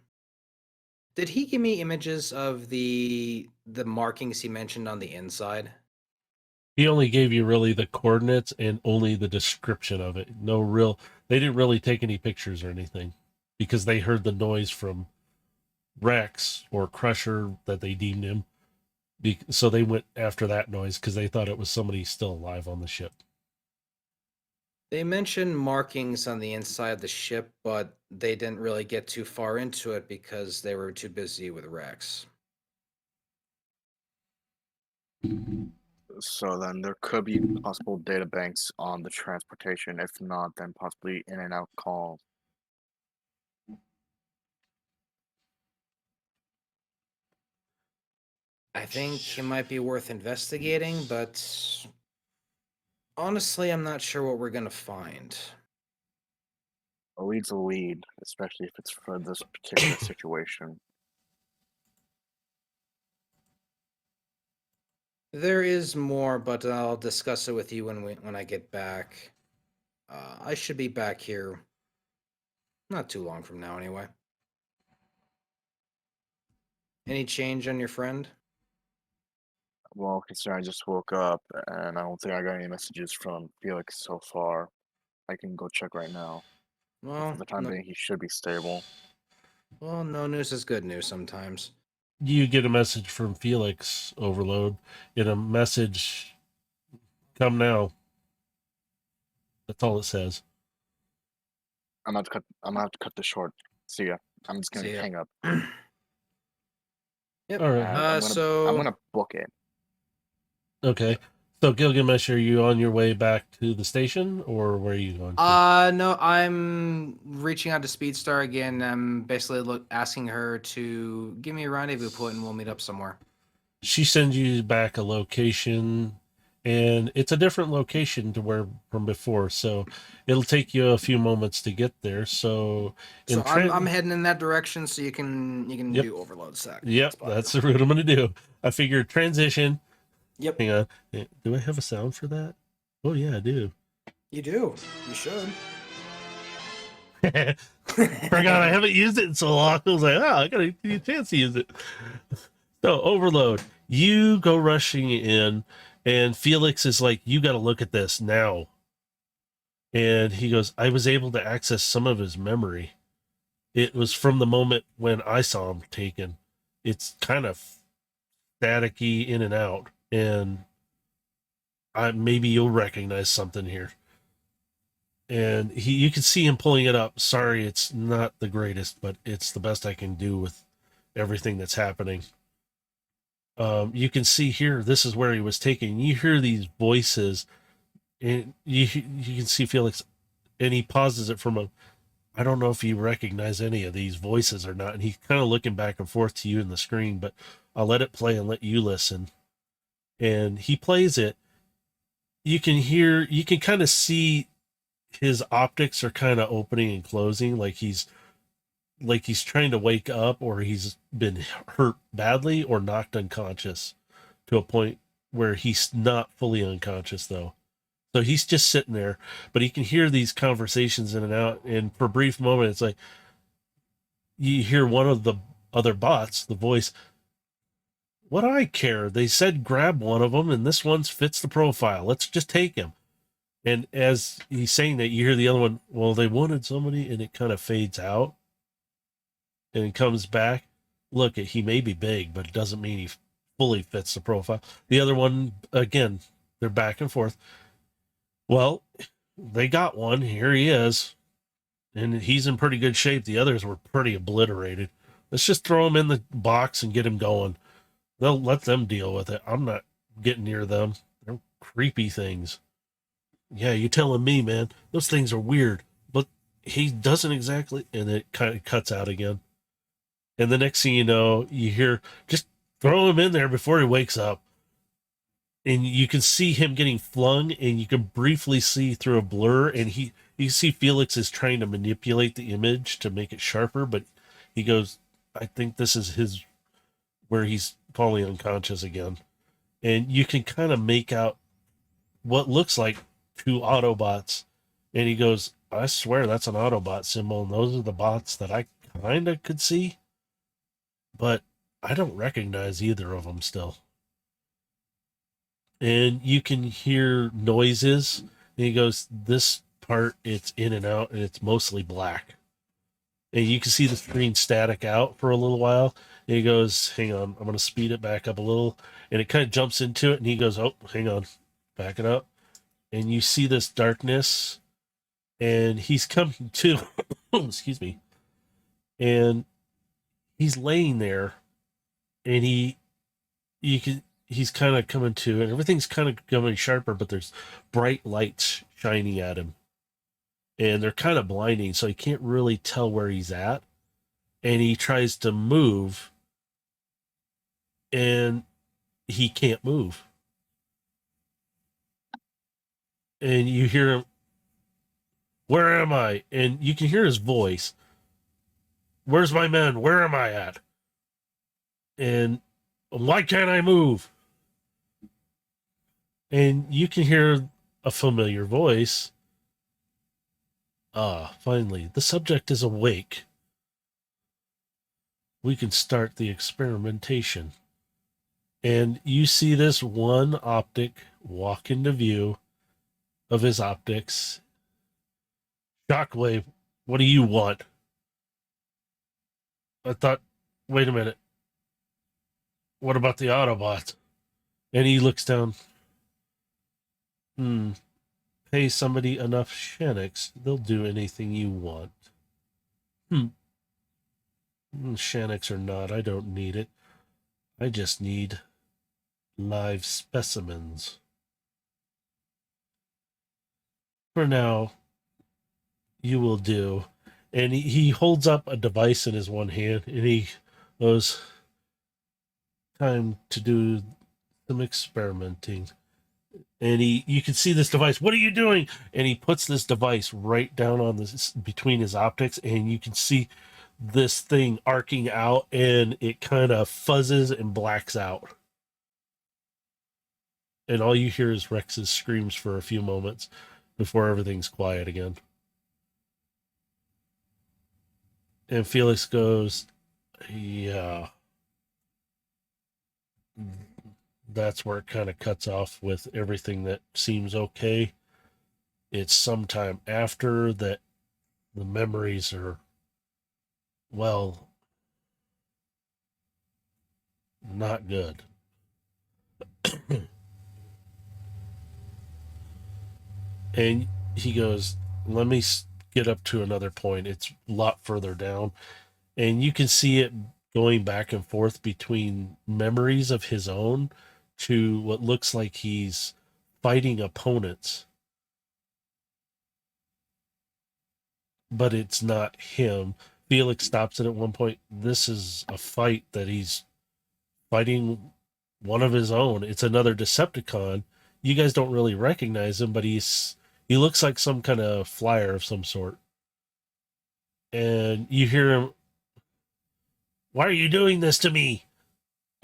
did he give me images of the markings he mentioned on the inside? He only gave you really the coordinates and only the description of it. No real, they didn't really take any pictures or anything because they heard the noise from Rex or Crusher that they deemed him. So they went after that noise because they thought it was somebody still alive on the ship. They mentioned markings on the inside of the ship, but they didn't really get too far into it because they were too busy with Rex. So then there could be possible data banks on the transportation. If not, then possibly in and out calls. I think it might be worth investigating, but honestly, I'm not sure what we're gonna find. A lead's a lead, especially if it's for this particular situation. There is more, but I'll discuss it with you when I get back. I should be back here not too long from now, anyway. Any change on your friend? Well, considering I just woke up and I don't think I got any messages from Felix so far. I can go check right now. For Well, the time being, he should be stable. no news is good news sometimes. You get a message from Felix Overload. In a message, come now. That's all it says. I'm gonna have to cut this short. See ya. I'm just gonna See ya. hang up. Yep. All right. And I'm So gonna book it. Okay. So Gilgamesh, are you on your way back to the station, or where are you going? no, I'm reaching out to Speedstar again. I'm basically asking her to give me a rendezvous point, and we'll meet up somewhere. She sends you back a location, and it's a different location to where from before. So it'll take you a few moments to get there. So So I'm heading in that direction, so you can Yep. do overload sack. Yep, that's the route I'm going to do. I figured transition. Yep. Hang on. Do I have a sound for that? Oh yeah, I do. You do. You should. Forgot I haven't used it in so long. I was like, I gotta get a chance to use it. So Overload, you go rushing in, and Felix is like, you got to look at this now. And he goes, I was able to access some of his memory. It was from the moment when I saw him taken. It's kind of staticky in and out, and maybe you'll recognize something here. And you can see him pulling it up. Sorry, it's not the greatest, but it's the best I can do with everything that's happening. You can see here, this is where he was taken. You hear these voices, and you can see Felix, and he pauses it from I don't know if you recognize any of these voices or not. And he's kind of looking back and forth to you in the screen, but I'll let it play and let you listen. And he plays it. You can kind of see his optics are kind of opening and closing, like he's trying to wake up, or he's been hurt badly or knocked unconscious to a point where he's not fully unconscious though. So he's just sitting there, but he can hear these conversations in and out. And for a brief moment, it's like you hear one of the other bots, the voice, what do I care? They said grab one of them, and this one fits the profile. Let's just take him. And as he's saying that, you hear the other one, well, they wanted somebody, and it kind of fades out. And it comes back. Look, he may be big, but it doesn't mean he fully fits the profile. The other one, again, they're back and forth. Well, they got one. Here he is. And he's in pretty good shape. The others were pretty obliterated. Let's just throw him in the box and get him going. They'll let them deal with it. I'm not getting near them. They're creepy things. Yeah, you telling me, man. Those things are weird. But he doesn't exactly, and it kind of cuts out again. And the next thing you know, you hear, just throw him in there before he wakes up. And you can see him getting flung, and you can briefly see through a blur, and you see Felix is trying to manipulate the image to make it sharper, but he goes, I think this is his, where he's falling unconscious again. And you can kind of make out what looks like two Autobots. And he goes, I swear that's an Autobot symbol, and those are the bots that I kind of could see, but I don't recognize either of them still. And you can hear noises. And he goes, this part, it's in and out, and it's mostly black. And you can see the screen static out for a little while. And he goes, hang on, I'm going to speed it back up a little. And it kind of jumps into it, and he goes, oh, hang on, back it up. And you see this darkness, and he's coming to, excuse me. And he's laying there, and he's kind of coming to, and everything's kind of coming sharper, but there's bright lights shining at him, and they're kind of blinding, so he can't really tell where he's at. And he tries to move, and he can't move. And you hear him, where am I? And you can hear his voice. Where's my men? Where am I at? And why can't I move? And you can hear a familiar voice. Ah, finally, the subject is awake. We can start the experimentation. And you see this one optic walk into view of his optics. Shockwave, what do you want? I thought, wait a minute. What about the Autobots? And he looks down. Pay somebody enough Shannix, they'll do anything you want. Shannix or not, I don't need it. I just need live specimens. For now, you will do. And he holds up a device in his one hand, and he goes, time to do some experimenting. And you can see this device. What are you doing? And he puts this device right down on this between his optics, and you can see this thing arcing out, and it kind of fuzzes and blacks out. And all you hear is Rex's screams for a few moments before everything's quiet again. And Felix goes, yeah. That's where it kind of cuts off with everything that seems okay. It's sometime after that the memories are, well, not good. And he goes, let me get up to another point. It's a lot further down. And you can see it going back and forth between memories of his own to what looks like he's fighting opponents. But it's not him. Felix stops it at one point. This is a fight that he's fighting one of his own. It's another Decepticon. You guys don't really recognize him, but he looks like some kind of flyer of some sort. And you hear him, why are you doing this to me?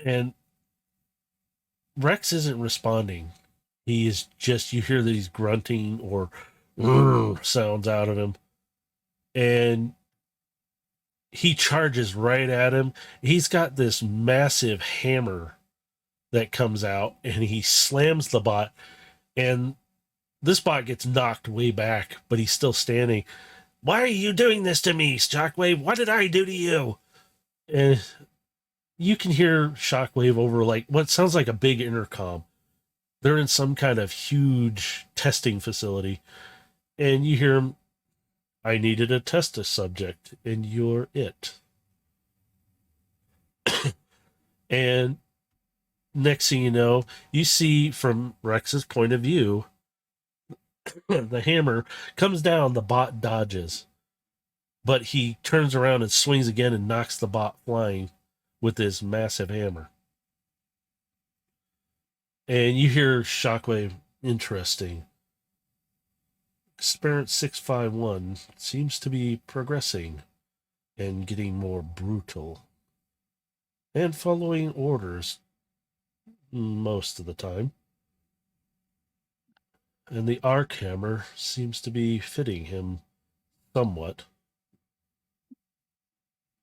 And Rex isn't responding. He is just, you hear that he's grunting or sounds out of him. And he charges right at him. He's got this massive hammer that comes out, and he slams the bot. And this bot gets knocked way back, but he's still standing. Why are you doing this to me, Shockwave? What did I do to you? And you can hear Shockwave over like what sounds like a big intercom. They're in some kind of huge testing facility. And you hear him, I needed a test subject, and you're it. And next thing you know, you see from Rex's point of view, the hammer comes down, the bot dodges, but he turns around and swings again and knocks the bot flying with his massive hammer. And you hear Shockwave, interesting. Experiment 651 seems to be progressing and getting more brutal. And following orders most of the time. And the arc hammer seems to be fitting him somewhat.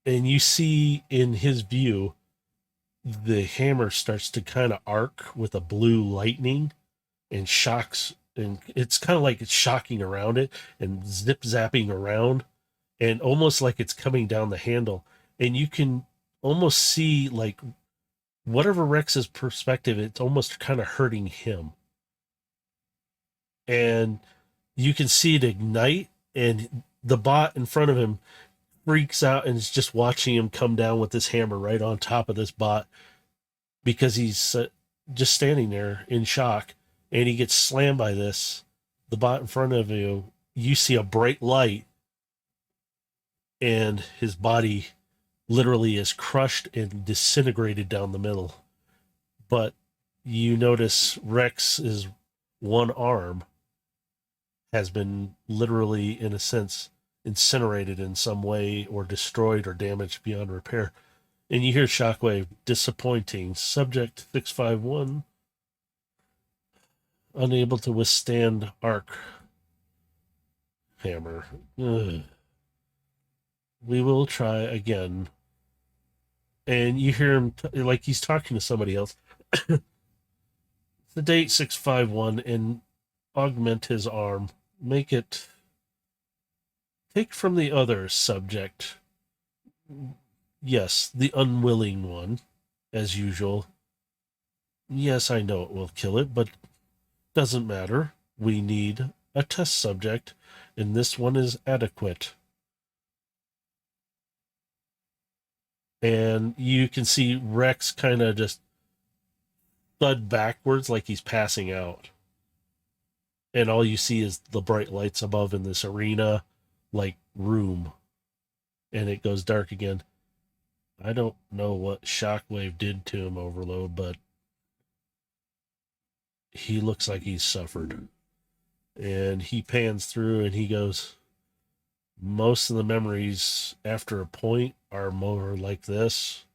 And you see in his view, the hammer starts to kind of arc with a blue lightning and shocks, and it's kind of like it's shocking around it and zip zapping around, and almost like it's coming down the handle. And you can almost see, like, whatever Rex's perspective, it's almost kind of hurting him. And you can see it ignite, and the bot in front of him freaks out and is just watching him come down with this hammer right on top of this bot, because he's just standing there in shock, and he gets slammed by this. The bot in front of you see a bright light, and his body literally is crushed and disintegrated down the middle. But you notice Rex's one arm has been literally, in a sense, incinerated in some way, or destroyed or damaged beyond repair. And you hear Shockwave, disappointing. Subject 651, unable to withstand arc hammer. Ugh. We will try again. And you hear him like he's talking to somebody else. Sedate 651 and augment his arm. Make it. Take from the other subject. Yes, the unwilling one, as usual. Yes, I know it will kill it, but doesn't matter. We need a test subject, and this one is adequate. And you can see Rex kind of just thud backwards like he's passing out. And all you see is the bright lights above in this arena, like, room. And it goes dark again. I don't know what Shockwave did to him, Overload, but he looks like he's suffered. And he pans through and he goes, most of the memories after a point are more like this.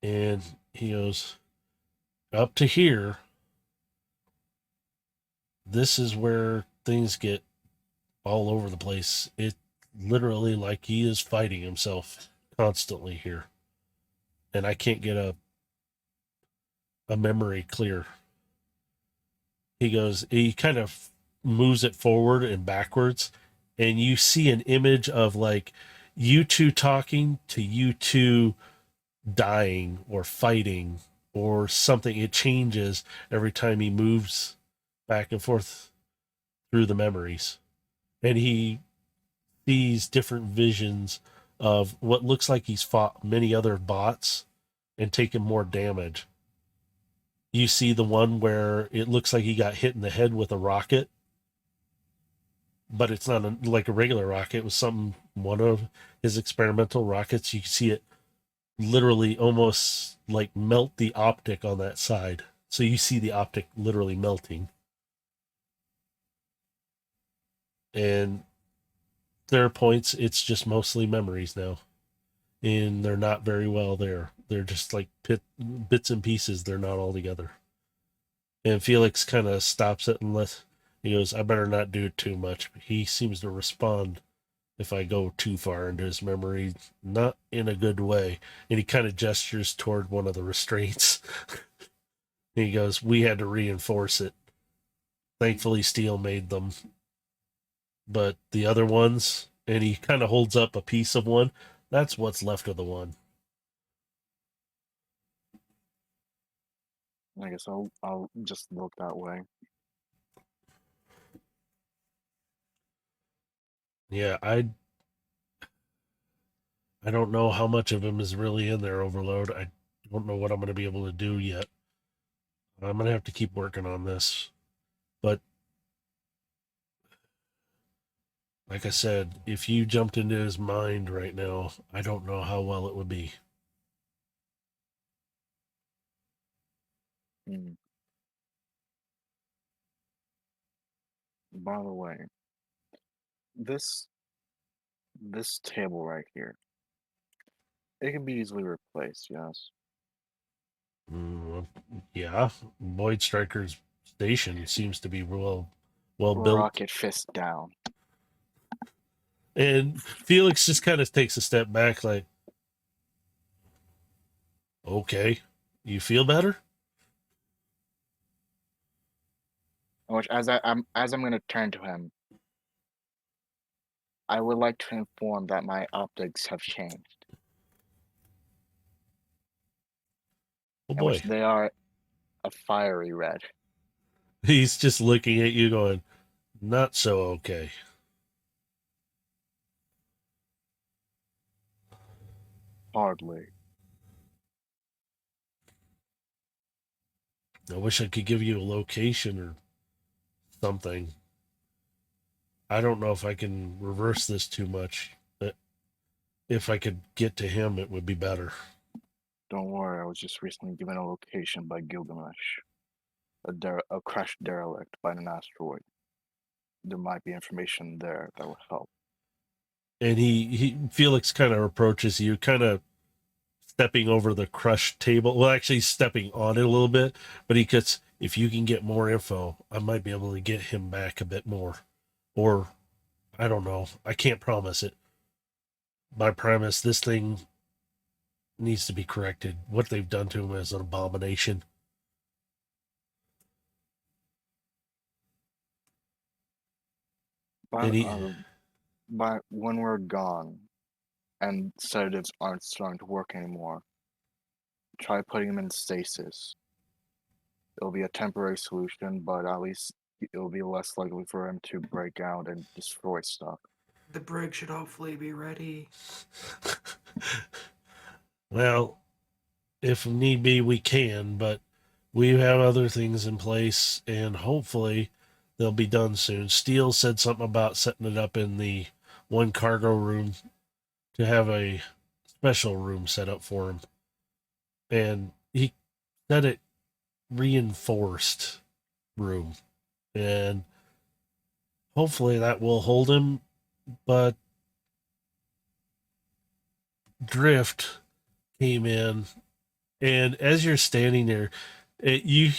And he goes, up to here, this is where things get all over the place. It literally like he is fighting himself constantly here. And I can't get a memory clear. He goes, he kind of moves it forward and backwards, and you see an image of like you two talking to you two dying or fighting or something. It changes every time he moves back and forth through the memories. And he sees different visions of what looks like he's fought many other bots and taken more damage. You see the one where it looks like he got hit in the head with a rocket, but it's not like a regular rocket. It was one of his experimental rockets. You can see it literally almost like melt the optic on that side. So you see the optic literally melting. And there are points, it's just mostly memories now. And they're not very well there. They're just like bits and pieces. They're not all together. And Felix kind of stops it unless he goes, I better not do it too much. He seems to respond if I go too far into his memory, not in a good way. And he kind of gestures toward one of the restraints. He goes, we had to reinforce it. Thankfully, Steel made them. But the other ones, and he kind of holds up a piece of one, that's what's left of the one. I guess I'll just look that way. Yeah, I don't know how much of him is really in there, Overload. I don't know what I'm going to be able to do yet. I'm going to have to keep working on this. But like I said, if you jumped into his mind right now, I don't know how well it would be. Hmm. By the way, this this table right here, it can be easily replaced, yes. Mm, yeah, Void Striker's station seems to be well built. Rocket fist down. And Felix just kind of takes a step back, like, okay, you feel better? Which, as I'm gonna turn to him, I would like to inform that my optics have changed, Oh in which boy. they are a fiery red. He's just looking at you going, not so okay. Hardly. I wish I could give you a location or something. I don't know if I can reverse this too much. But if I could get to him, it would be better. Don't worry, I was just recently given a location by Gilgamesh. A crashed derelict by an asteroid. There might be information there that will help. And he Felix kind of approaches you, kind of stepping over the crushed table. Well, actually stepping on it a little bit, but he gets, if you can get more info, I might be able to get him back a bit more. Or I don't know. I can't promise it. My premise, this thing needs to be corrected. What they've done to him is an abomination. And But he, when we're gone and sedatives aren't starting to work anymore, try putting him in stasis. It'll be a temporary solution, but at least it'll be less likely for him to break out and destroy stuff. The brig should hopefully be ready. well, if need be, we can, but we have other things in place, and hopefully they'll be done soon. Steele said something about setting it up in the one cargo room to have a special room set up for him. And he said it reinforced room. And hopefully that will hold him. But Drift came in, and as you're standing there, you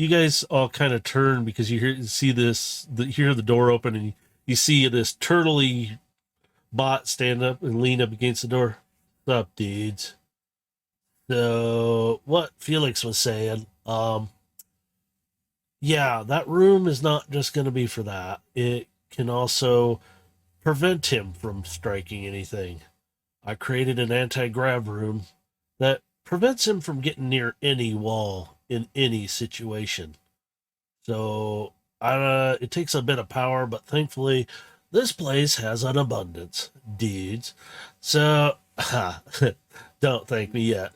guys all kind of turn because you hear the door open, and you see this turtley bot stand up and lean up against the door. What's up, dudes? So what Felix was saying, yeah, that room is not just going to be for that. It can also prevent him from striking anything. I created an anti-grav room that prevents him from getting near any wall in any situation. So it takes a bit of power, but thankfully this place has an abundance, dudes. So don't thank me yet.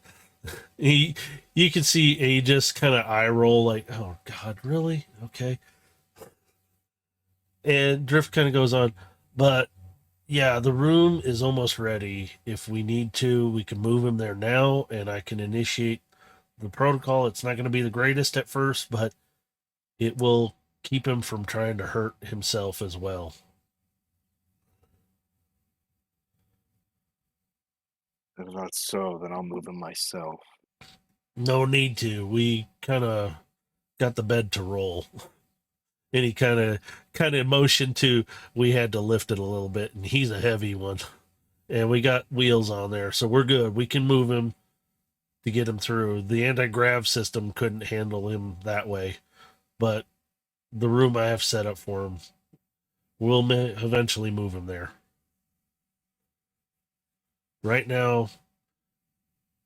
You can see Aegis kind of eye roll, like, oh God, really? Okay. And Drift kind of goes on, but yeah, the room is almost ready. If we need to, we can move him there now, and I can initiate the protocol. It's not going to be the greatest at first, but it will keep him from trying to hurt himself as well. If that's so, then I'll move him myself. No need to. We kind of got the bed to roll. And he kind of motioned to, we had to lift it a little bit, and he's a heavy one. And we got wheels on there, so we're good. We can move him to get him through. The anti-grav system couldn't handle him that way, but the room I have set up for him will eventually move him there. Right now,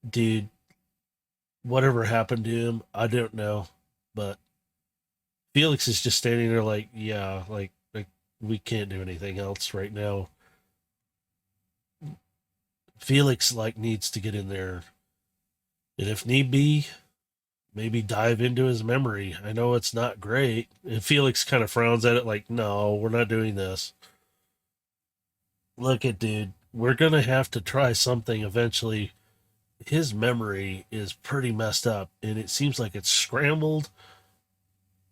dude, whatever happened to him, I don't know, but Felix is just standing there like, yeah, like we can't do anything else right now. Felix like needs to get in there And if need be, maybe dive into his memory. I know it's not great. And Felix kind of frowns at it like, no, we're not doing this. Look at dude, we're going to have to try something eventually. His memory is pretty messed up and it seems like it's scrambled.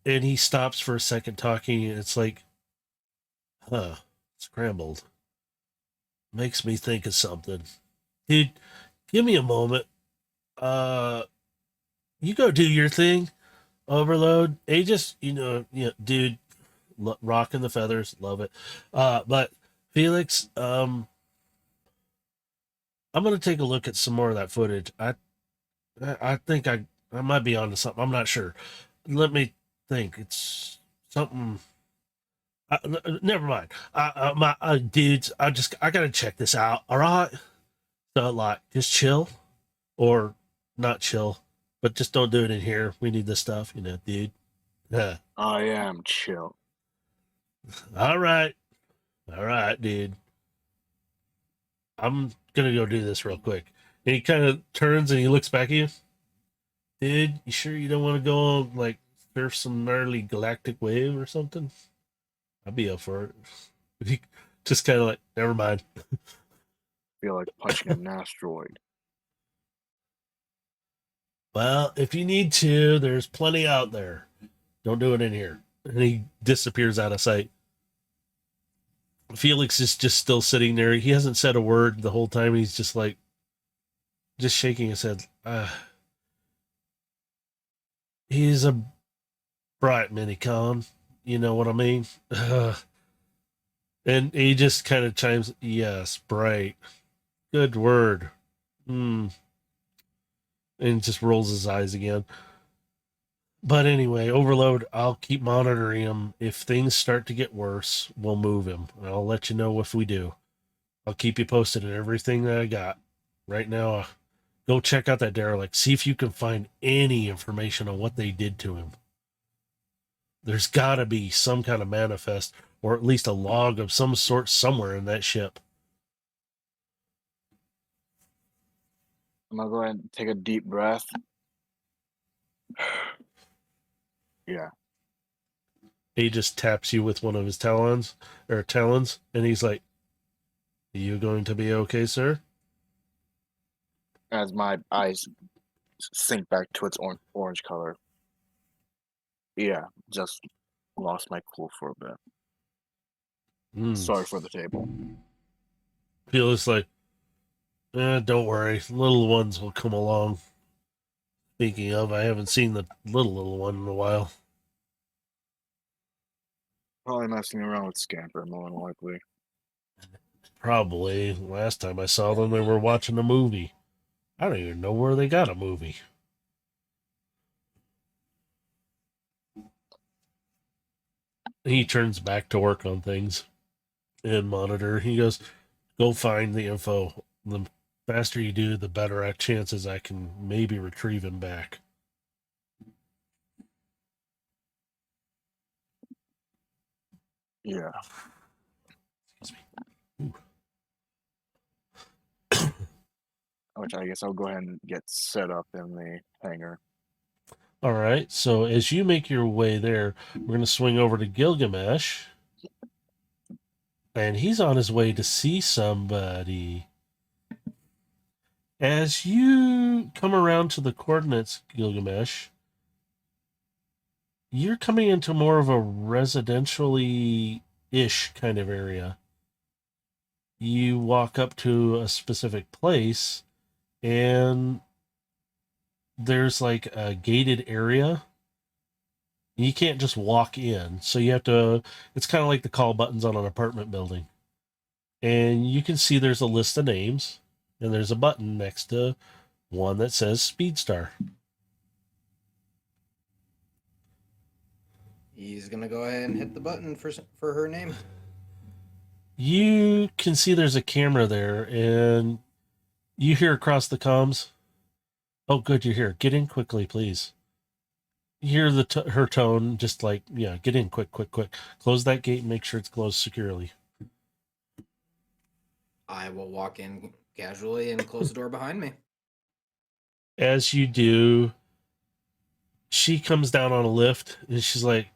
And he stops for a second talking and it's like, huh, scrambled. Makes me think of something. Dude, give me a moment. You go do your thing, Overload. Aegis, dude, rocking the feathers, love it. But Felix, I'm gonna take a look at some more of that footage. I think I might be onto something. I'm not sure. Let me think. It's something. Never mind. My dudes, I gotta check this out. All right. So like, just chill, or not chill, but just don't do it in here. We need this stuff, dude. Yeah. I am chill. All right, dude. I'm gonna go do this real quick. And he kind of turns and he looks back at you. Dude, you sure you don't want to go like surf some gnarly galactic wave or something? I'd be up for it. He just kind of like, never mind. Feel like punching an asteroid. Well, if you need to, there's plenty out there. Don't do it in here. And he disappears out of sight. Felix is just still sitting there. He hasn't said a word the whole time. He's just like, just shaking his head. He's a bright minicon. You know what I mean? And he just kind of chimes, yes, bright. Good word. And just rolls his eyes again. But anyway, Overload, I'll keep monitoring him. If things start to get worse, we'll move him. I'll let you know if we do. I'll keep you posted on everything that I got. Right now, go check out that derelict. See if you can find any information on what they did to him. There's got to be some kind of manifest, or at least a log of some sort somewhere in that ship. I'm gonna go ahead and take a deep breath. Yeah. He just taps you with one of his talons, and he's like, "Are you going to be okay, sir?" As my eyes sink back to its orange color. Yeah, just lost my cool for a bit. Sorry for the table. Feels like, don't worry, little ones will come along. Speaking of, I haven't seen the little one in a while. Probably messing around with Scamper, more than likely. Probably. Last time I saw them, they were watching a movie. I don't even know where they got a movie. He turns back to work on things and monitor. He goes, go find the info. The faster you do, the better chances I can maybe retrieve him back. Yeah. Excuse me. Which I guess I'll go ahead and get set up in the hangar. All right. So as you make your way there, we're going to swing over to Gilgamesh. And he's on his way to see somebody. As you come around to the coordinates, Gilgamesh, you're coming into more of a residentially-ish kind of area. You walk up to a specific place, and there's like a gated area. You can't just walk in, so you have to, it's kind of like the call buttons on an apartment building. And you can see there's a list of names, and there's a button next to one that says Speedstar. He's gonna go ahead and hit the button for her name. You can see there's a camera there, and you hear across the comms, "Oh, good, you're here. Get in quickly, please." You hear her tone, just like, "Yeah, get in, quick. Close that gate and make sure it's closed securely." I will walk in casually and close the door behind me. As you do, she comes down on a lift and she's like,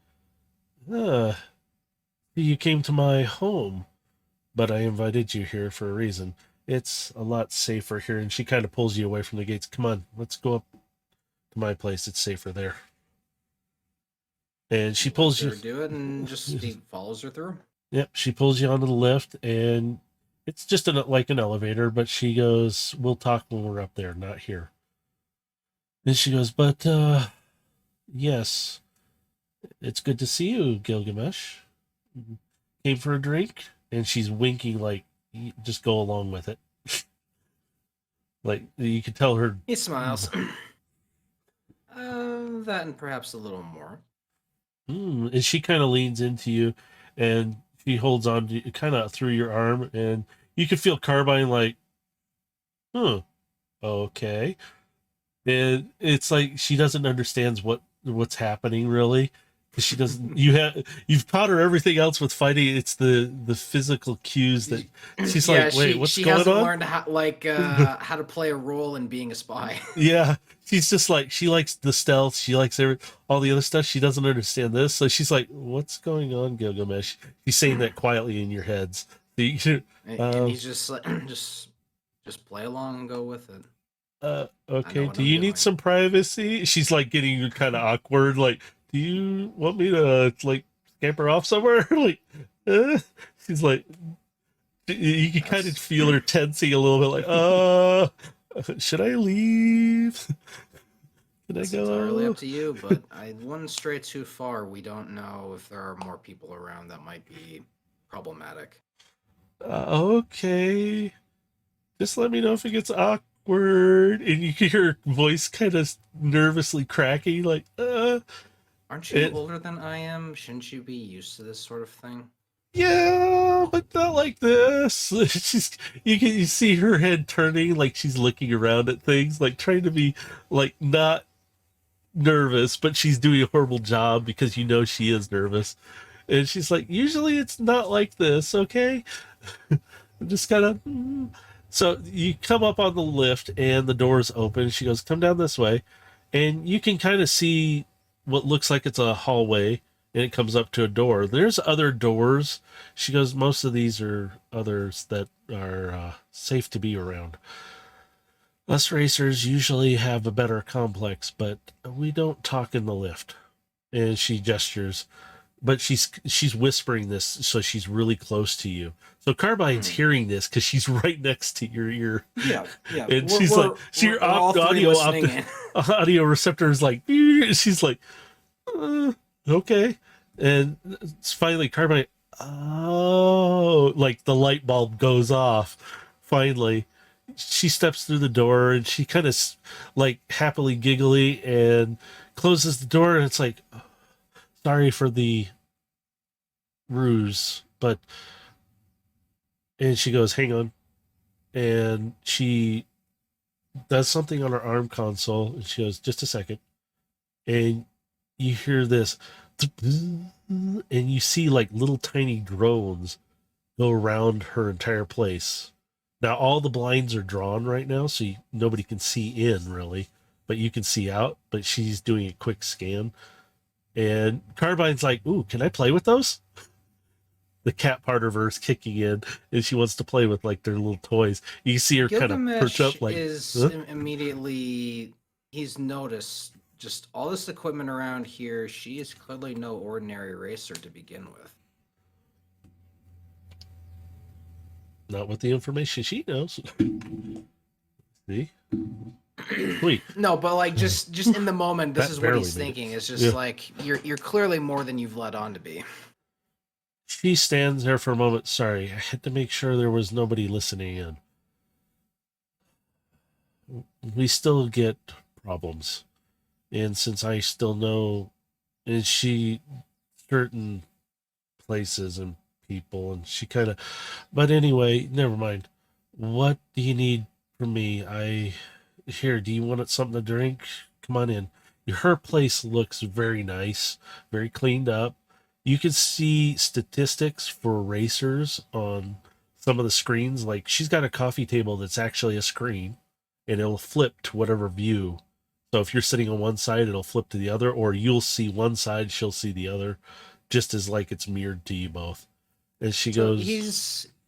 you came to my home, but I invited you here for a reason. It's a lot safer here. And she kind of pulls you away from the gates. Come on, let's go up to my place. It's safer there. And she pulls you. Do it, and just he follows her through. Yep, she pulls you onto the lift, and it's just like an elevator. But she goes, "We'll talk when we're up there, not here." And she goes, "But yes, it's good to see you, Gilgamesh. Came for a drink?" And she's winking like, "Just go along with it." Like you could tell her. He smiles. That and perhaps a little more. And she kind of leans into you, and she holds on to you, kind of through your arm, and you can feel Carbine like, okay. And it's like she doesn't understand what's happening really, because she doesn't. You've taught her everything else with fighting. It's the physical cues that she's like, wait, what's going on? She hasn't learned how to play a role in being a spy. Yeah, she's just like, she likes the stealth. She likes all the other stuff. She doesn't understand this, so she's like, what's going on, Gilgamesh? She's saying that quietly in your heads. And he's just like, just play along and go with it. Okay, do you need some privacy? She's like getting kind of awkward, like, do you want me to like scamper off somewhere? Like, she's like, you can kind of feel her tensing a little bit, like, should I leave? Can I go? It's entirely up to you, but I wouldn't stray too far. We don't know if there are more people around that might be problematic. Okay, just let me know if it gets awkward. And you can hear her voice kind of nervously cracking, like, Aren't you older than I am? Shouldn't you be used to this sort of thing? Yeah, but not like this. You see her head turning, like she's looking around at things, like trying to be like not nervous, but she's doing a horrible job because you know she is nervous. And she's like, usually it's not like this, okay? Just kind of. So you come up on the lift and the door's open. She goes, come down this way. And you can kind of see what looks like it's a hallway, and it comes up to a door. There's other doors. She goes, most of these are others that are safe to be around. Us racers usually have a better complex, but we don't talk in the lift. And she gestures, but she's whispering this, so she's really close to you. So Carbine's hearing this because she's right next to your ear. Yeah. And she's like, so your audio receptor is like, she's like, okay. And it's finally Carbine, like the light bulb goes off. Finally, she steps through the door and she kind of like happily giggly and closes the door. And it's like, sorry for the ruse, but, and she goes, hang on. And she does something on her arm console, and she goes, just a second. And you hear this, and you see like little tiny drones go around her entire place. Now all the blinds are drawn right now, so nobody can see in really, but you can see out. But she's doing a quick scan, and Carbine's like, ooh, can I play with those? The cat part of her is kicking in, and she wants to play with like their little toys. You see her kind of perch up, like, immediately he's noticed just all this equipment around here. She is clearly no ordinary racer to begin with. Not with the information she knows. See? Sweet. No, but like just in the moment, this is what he's thinking. It's just like you're clearly more than you've let on to be. She stands there for a moment. Sorry, I had to make sure there was nobody listening in. We still get problems. And since I still know, and she, certain places and people, and she kind of, but anyway, never mind. What do you need from me? Here, do you want something to drink? Come on in. Her place looks very nice, very cleaned up. You can see statistics for racers on some of the screens. Like she's got a coffee table that's actually a screen, and it'll flip to whatever view. So if you're sitting on one side, it'll flip to the other, or you'll see one side, she'll see the other, just as like it's mirrored to you both. And she So goes,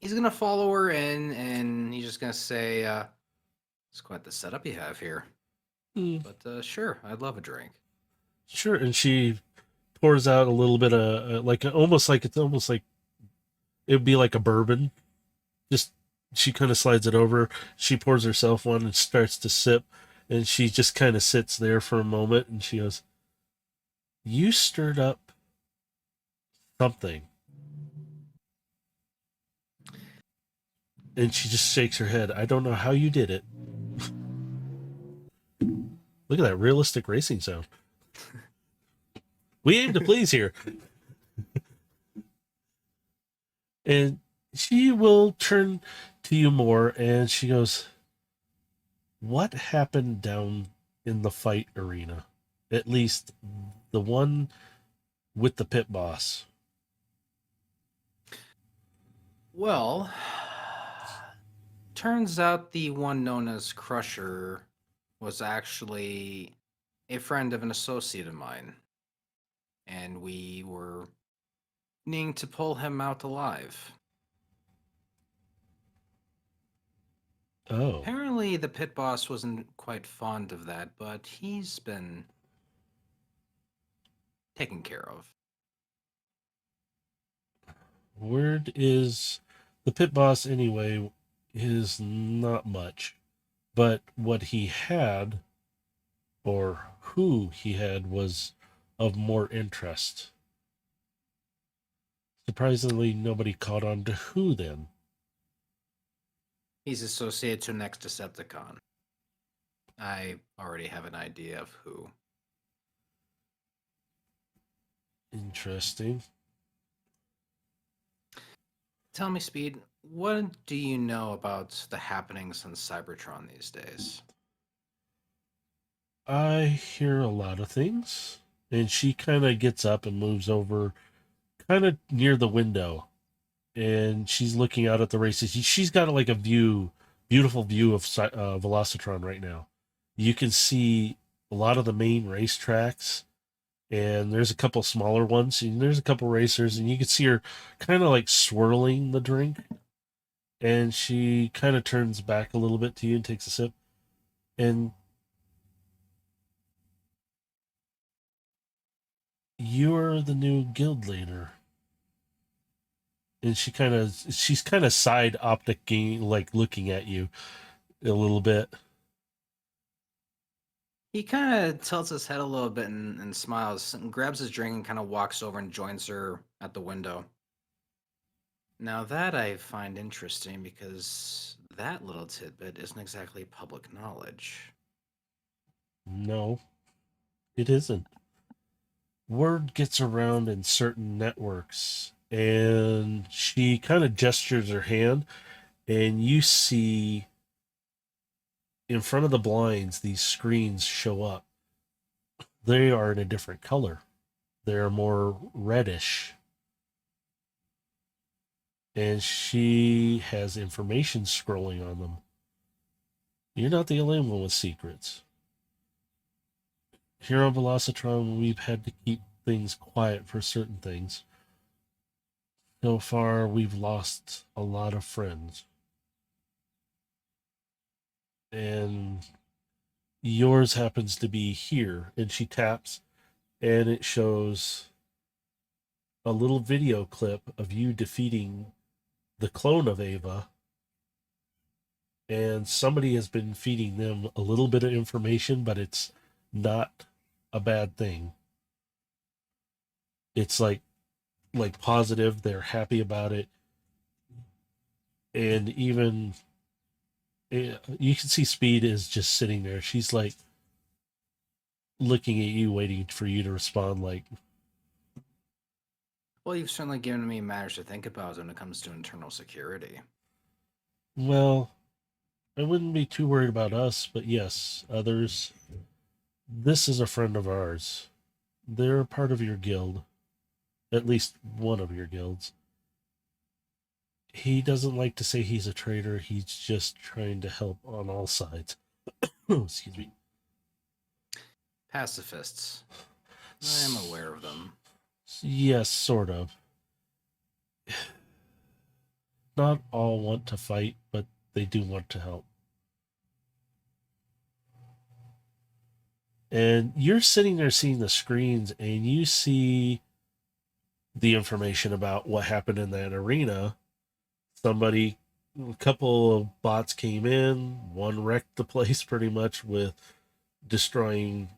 he's gonna follow her in, and he's just gonna say, "It's quite the setup you have here." But sure, I'd love a drink. sure. And she pours out a little bit of almost like it would be like a bourbon. Just she kind of slides it over. She pours herself one and starts to sip, and she just kind of sits there for a moment, and she goes, "You stirred up something." And she just shakes her head. "I don't know how you did it." Look at that realistic racing sound. We aim to please here. And she will turn to you more, and she goes, "What happened down in the fight arena? At least the one with the pit boss." Well, turns out the one known as Crusher was actually a friend of an associate of mine, and we were needing to pull him out alive. Oh, Apparently, the pit boss wasn't quite fond of that, but he's been taken care of. word is the pit boss anyway is not much, but what he had, or who he had, was of more interest. Surprisingly, nobody caught on to who then. He's associated to next Decepticon. I already have an idea of who. Interesting. Tell me, Speed, what do you know about the happenings on Cybertron these days? I hear a lot of things. And she kind of gets up and moves over kind of near the window. And she's looking out at the races. She's got like a beautiful view of Velocitron right now. You can see a lot of the main racetracks, and there's a couple smaller ones, and there's a couple racers, and you can see her kind of like swirling the drink. And she kind of turns back a little bit to you and takes a sip. And you're the new guild leader. And she's kind of side opticking, like looking at you a little bit. He kind of tilts his head a little bit and smiles and grabs his drink and kind of walks over and joins her at the window. Now that I find interesting because that little tidbit isn't exactly public knowledge. No, it isn't. Word gets around in certain networks, and she kind of gestures her hand, and you see in front of the blinds these screens show up. They are in a different color. They're more reddish. And she has information scrolling on them. You're not the only one with secrets. Here on Velocitron, we've had to keep things quiet for certain things. So far, we've lost a lot of friends. And yours happens to be here. And she taps, and it shows a little video clip of you defeating the clone of Ava. And somebody has been feeding them a little bit of information, but it's not a bad thing. It's like positive. They're happy about it. And even you can see Speed is just sitting there. She's like looking at you, waiting for you to respond. Like, Well, you've certainly given me matters to think about when it comes to internal security. well, I wouldn't be too worried about us, but yes, others. This is a friend of ours. They're a part of your guild. At least one of your guilds. He doesn't like to say he's a traitor. He's just trying to help on all sides. Excuse me. Pacifists. I am aware of them. Yes, sort of. Not all want to fight, but they do want to help. And you're sitting there seeing the screens, and you see the information about what happened in that arena. A couple of bots came in, one wrecked the place pretty much with destroying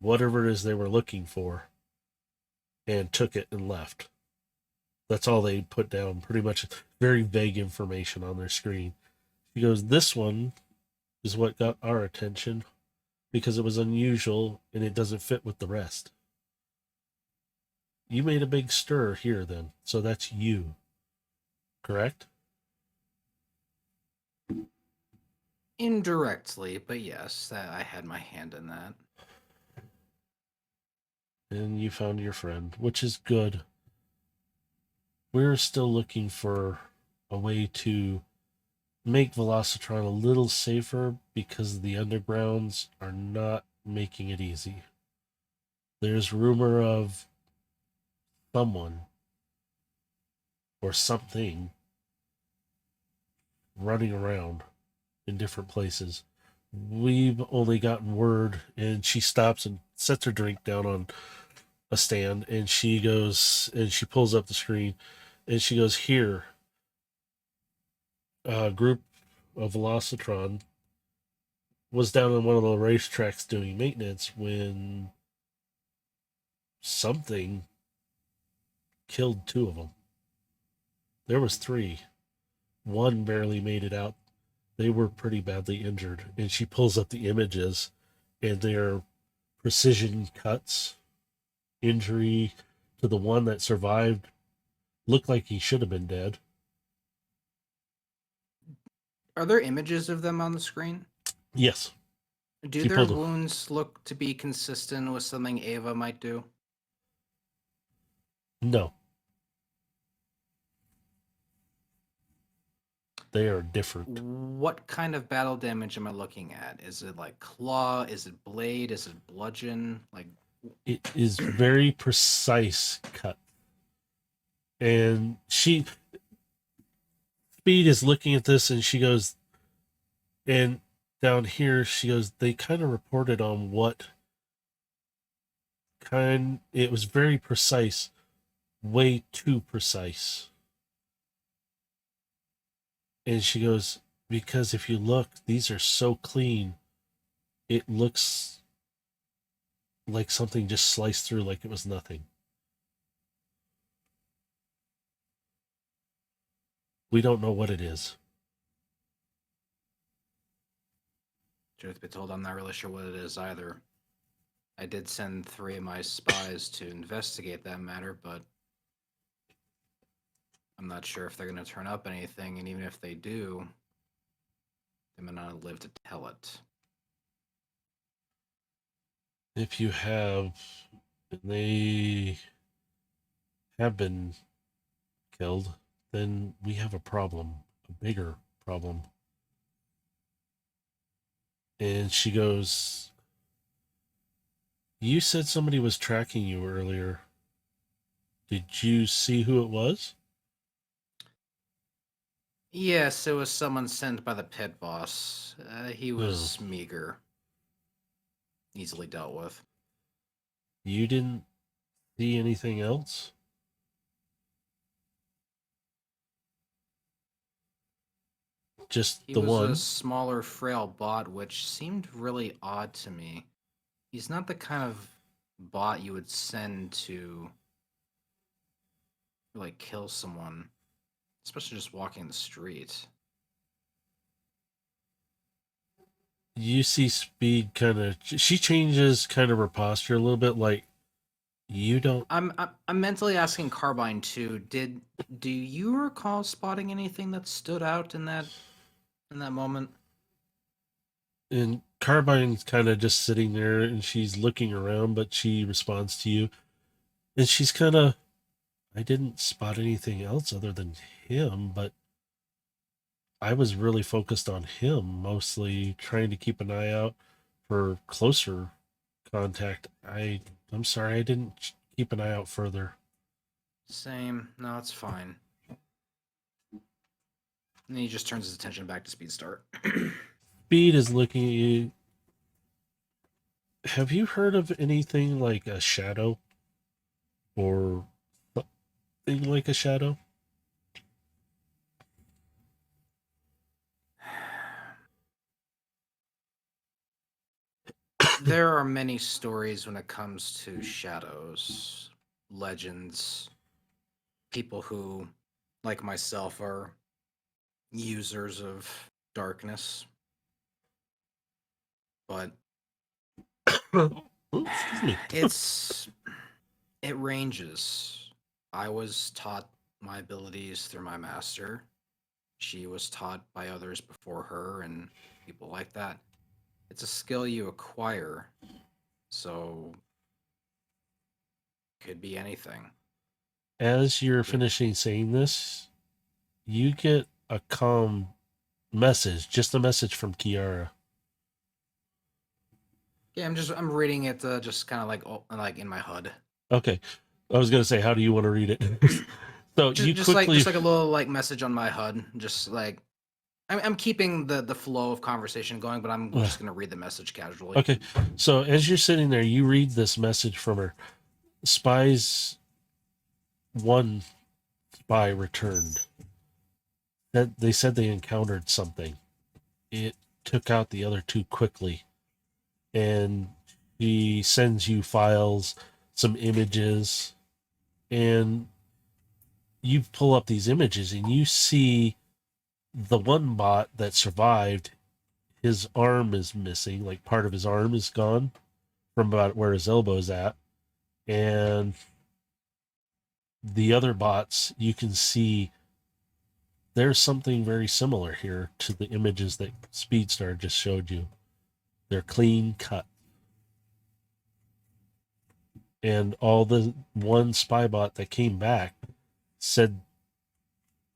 whatever it is they were looking for, and took it and left. That's all they put down, pretty much very vague information on their screen. She goes, this one is what got our attention because it was unusual and it doesn't fit with the rest. You made a big stir here then, so that's you, correct? Indirectly, but yes, that I had my hand in that. And you found your friend, which is good. We're still looking for a way to make Velocitron a little safer because the undergrounds are not making it easy. There's rumor of someone or something running around in different places. We've only gotten word, and she stops and sets her drink down on a stand, and she goes and she pulls up the screen, and she goes, here, a group of Velocitron was down on one of the racetracks doing maintenance when something killed two of them. There was three. One barely made it out. They were pretty badly injured. And she pulls up the images, and they're precision cuts. Injury to the one that survived looked like he should have been dead. Are there images of them on the screen? Yes. Do She their pulled them. wounds look to be consistent with something Ava might do? No. They are different. What kind of battle damage am I looking at? Is it like claw? Is it blade? Is it bludgeon? Like, It is very precise cut. And Speed is looking at this, and she goes, and down here she goes, they kind of reported on it was very precise, way too precise. And she goes, because if you look, these are so clean, it looks like something just sliced through like it was nothing. We don't know what it is. truth be told, I'm not really sure what it is either. I did send 3 of my spies to investigate that matter, but I'm not sure if they're going to turn up anything, and even if they do, they may not live to tell it. If you have, and they have been killed, then we have a problem, a bigger problem. And she goes, you said somebody was tracking you earlier. Did you see who it was? Yes, it was someone sent by the pit boss. He was meager. Easily dealt with. You didn't see anything else? Just He the was one? a smaller, frail bot, which seemed really odd to me. He's not the kind of bot you would send to like kill someone, especially just walking the street. You see Speed she changes kind of her posture a little bit, like, you don't. I'm mentally asking Carbine too. Do you recall spotting anything that stood out in that moment? And Carbine's kind of just sitting there, and she's looking around, but she responds to you. And she's kind of, I didn't spot anything else other than him, but I was really focused on him, mostly trying to keep an eye out for closer contact. I'm sorry, I didn't keep an eye out further. Same. No, it's fine. And then he just turns his attention back to Speed Start. Speed is looking at you. Have you heard of anything like a shadow? Or something like a shadow? There are many stories when it comes to shadows, legends, people who, like myself, are users of darkness. But Oops, excuse me. it ranges. I was taught my abilities through my master. She was taught by others before her and people like that. It's a skill you acquire, so could be anything. As you're finishing saying this, you get a calm message, just a message from Kiara. Yeah, I'm reading it just kind of like in my HUD. Okay. I was gonna say, how do you want to read it? So you Just quickly like a little like message on my HUD, just like I'm keeping the flow of conversation going, but I'm just gonna read the message casually. Okay. So as you're sitting there, you read this message from her. One spy returned. That they said they encountered something. It took out the other two quickly. And he sends you files, some images, and you pull up these images and you see the one bot that survived, his arm is missing, like part of his arm is gone from about where his elbow's at. And the other bots, you can see there's something very similar here to the images that Speedstar just showed you. They're clean cut. And all the one spy bot that came back said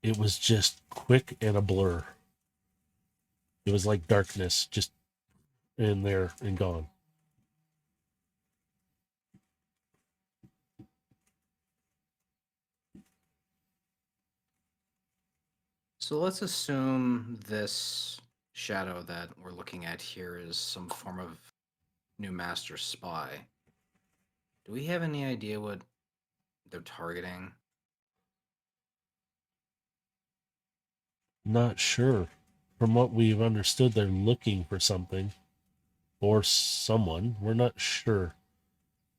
it was just quick and a blur. It was like darkness just in there and gone. So let's assume this shadow that we're looking at here is some form of new master spy. Do we have any idea what they're targeting? Not sure. From what we've understood, they're looking for something or someone. We're not sure.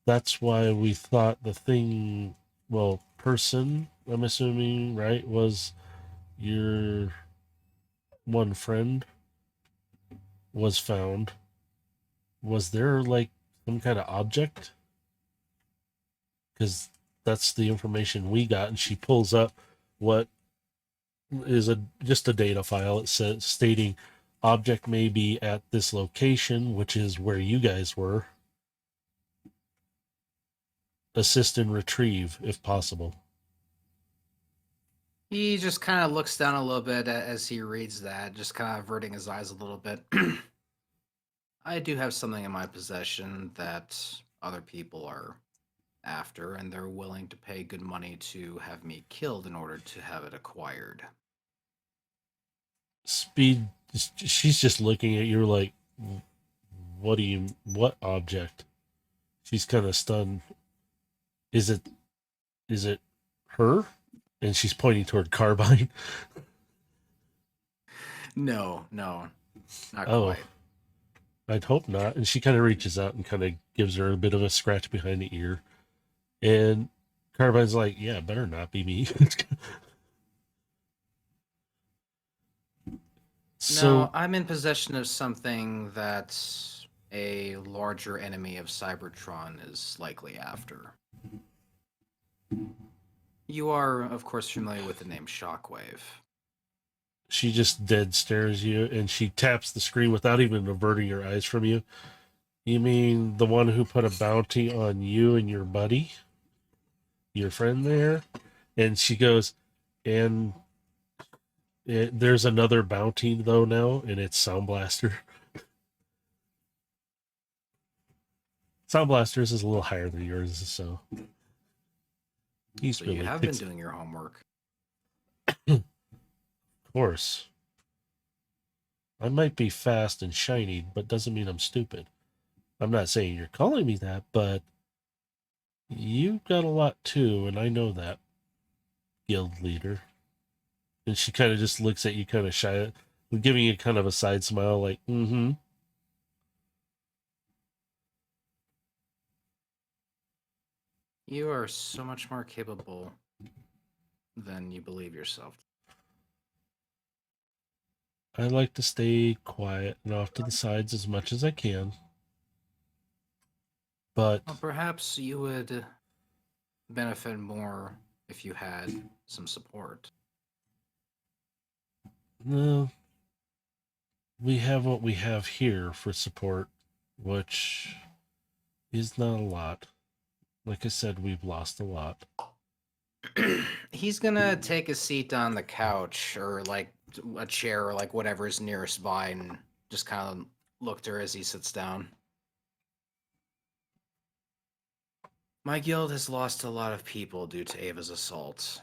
That's why we thought the thing, well, person, I'm assuming, right, was your one friend was found. Was there like some kind of object? Because that's the information we got, and she pulls up what is just a data file. It says stating object may be at this location, which is where you guys were. Assist and retrieve if possible. He just kind of looks down a little bit as he reads that, just kind of averting his eyes a little bit. I do have something in my possession that other people are after, and they're willing to pay good money to have me killed in order to have it acquired. Speed, she's just looking at you like, what object? She's kind of stunned. Is it her? And she's pointing toward Carbine. No, not Oh, quite. I'd hope not. And she kind of reaches out and kind of gives her a bit of a scratch behind the ear. And Carbine's like, yeah, better not be me. No, I'm in possession of something that a larger enemy of Cybertron is likely after. You are, of course, familiar with the name Shockwave. She just dead stares you, and she taps the screen without even averting her eyes from you. You mean the one who put a bounty on you and your buddy? Your friend there? And she goes, and There's another bounty though now, and it's Sound Blaster. Sound Blaster's is a little higher than yours, so he's So really you have been doing your homework. Of course. I might be fast and shiny, but doesn't mean I'm stupid. I'm not saying you're calling me that, but you've got a lot too, and I know that, guild leader. And she kind of just looks at you kind of shy, giving you kind of a side smile, like, mm-hmm. You are so much more capable than you believe yourself. I like to stay quiet and off to the sides as much as I can. But Well, perhaps you would benefit more if you had some support. no, we have what we have here for support, which is not a lot. Like I said, we've lost a lot. He's gonna take a seat on the couch or like a chair or like whatever's nearest by and just kind of look at her as he sits down. My guild has lost a lot of people due to Ava's assault.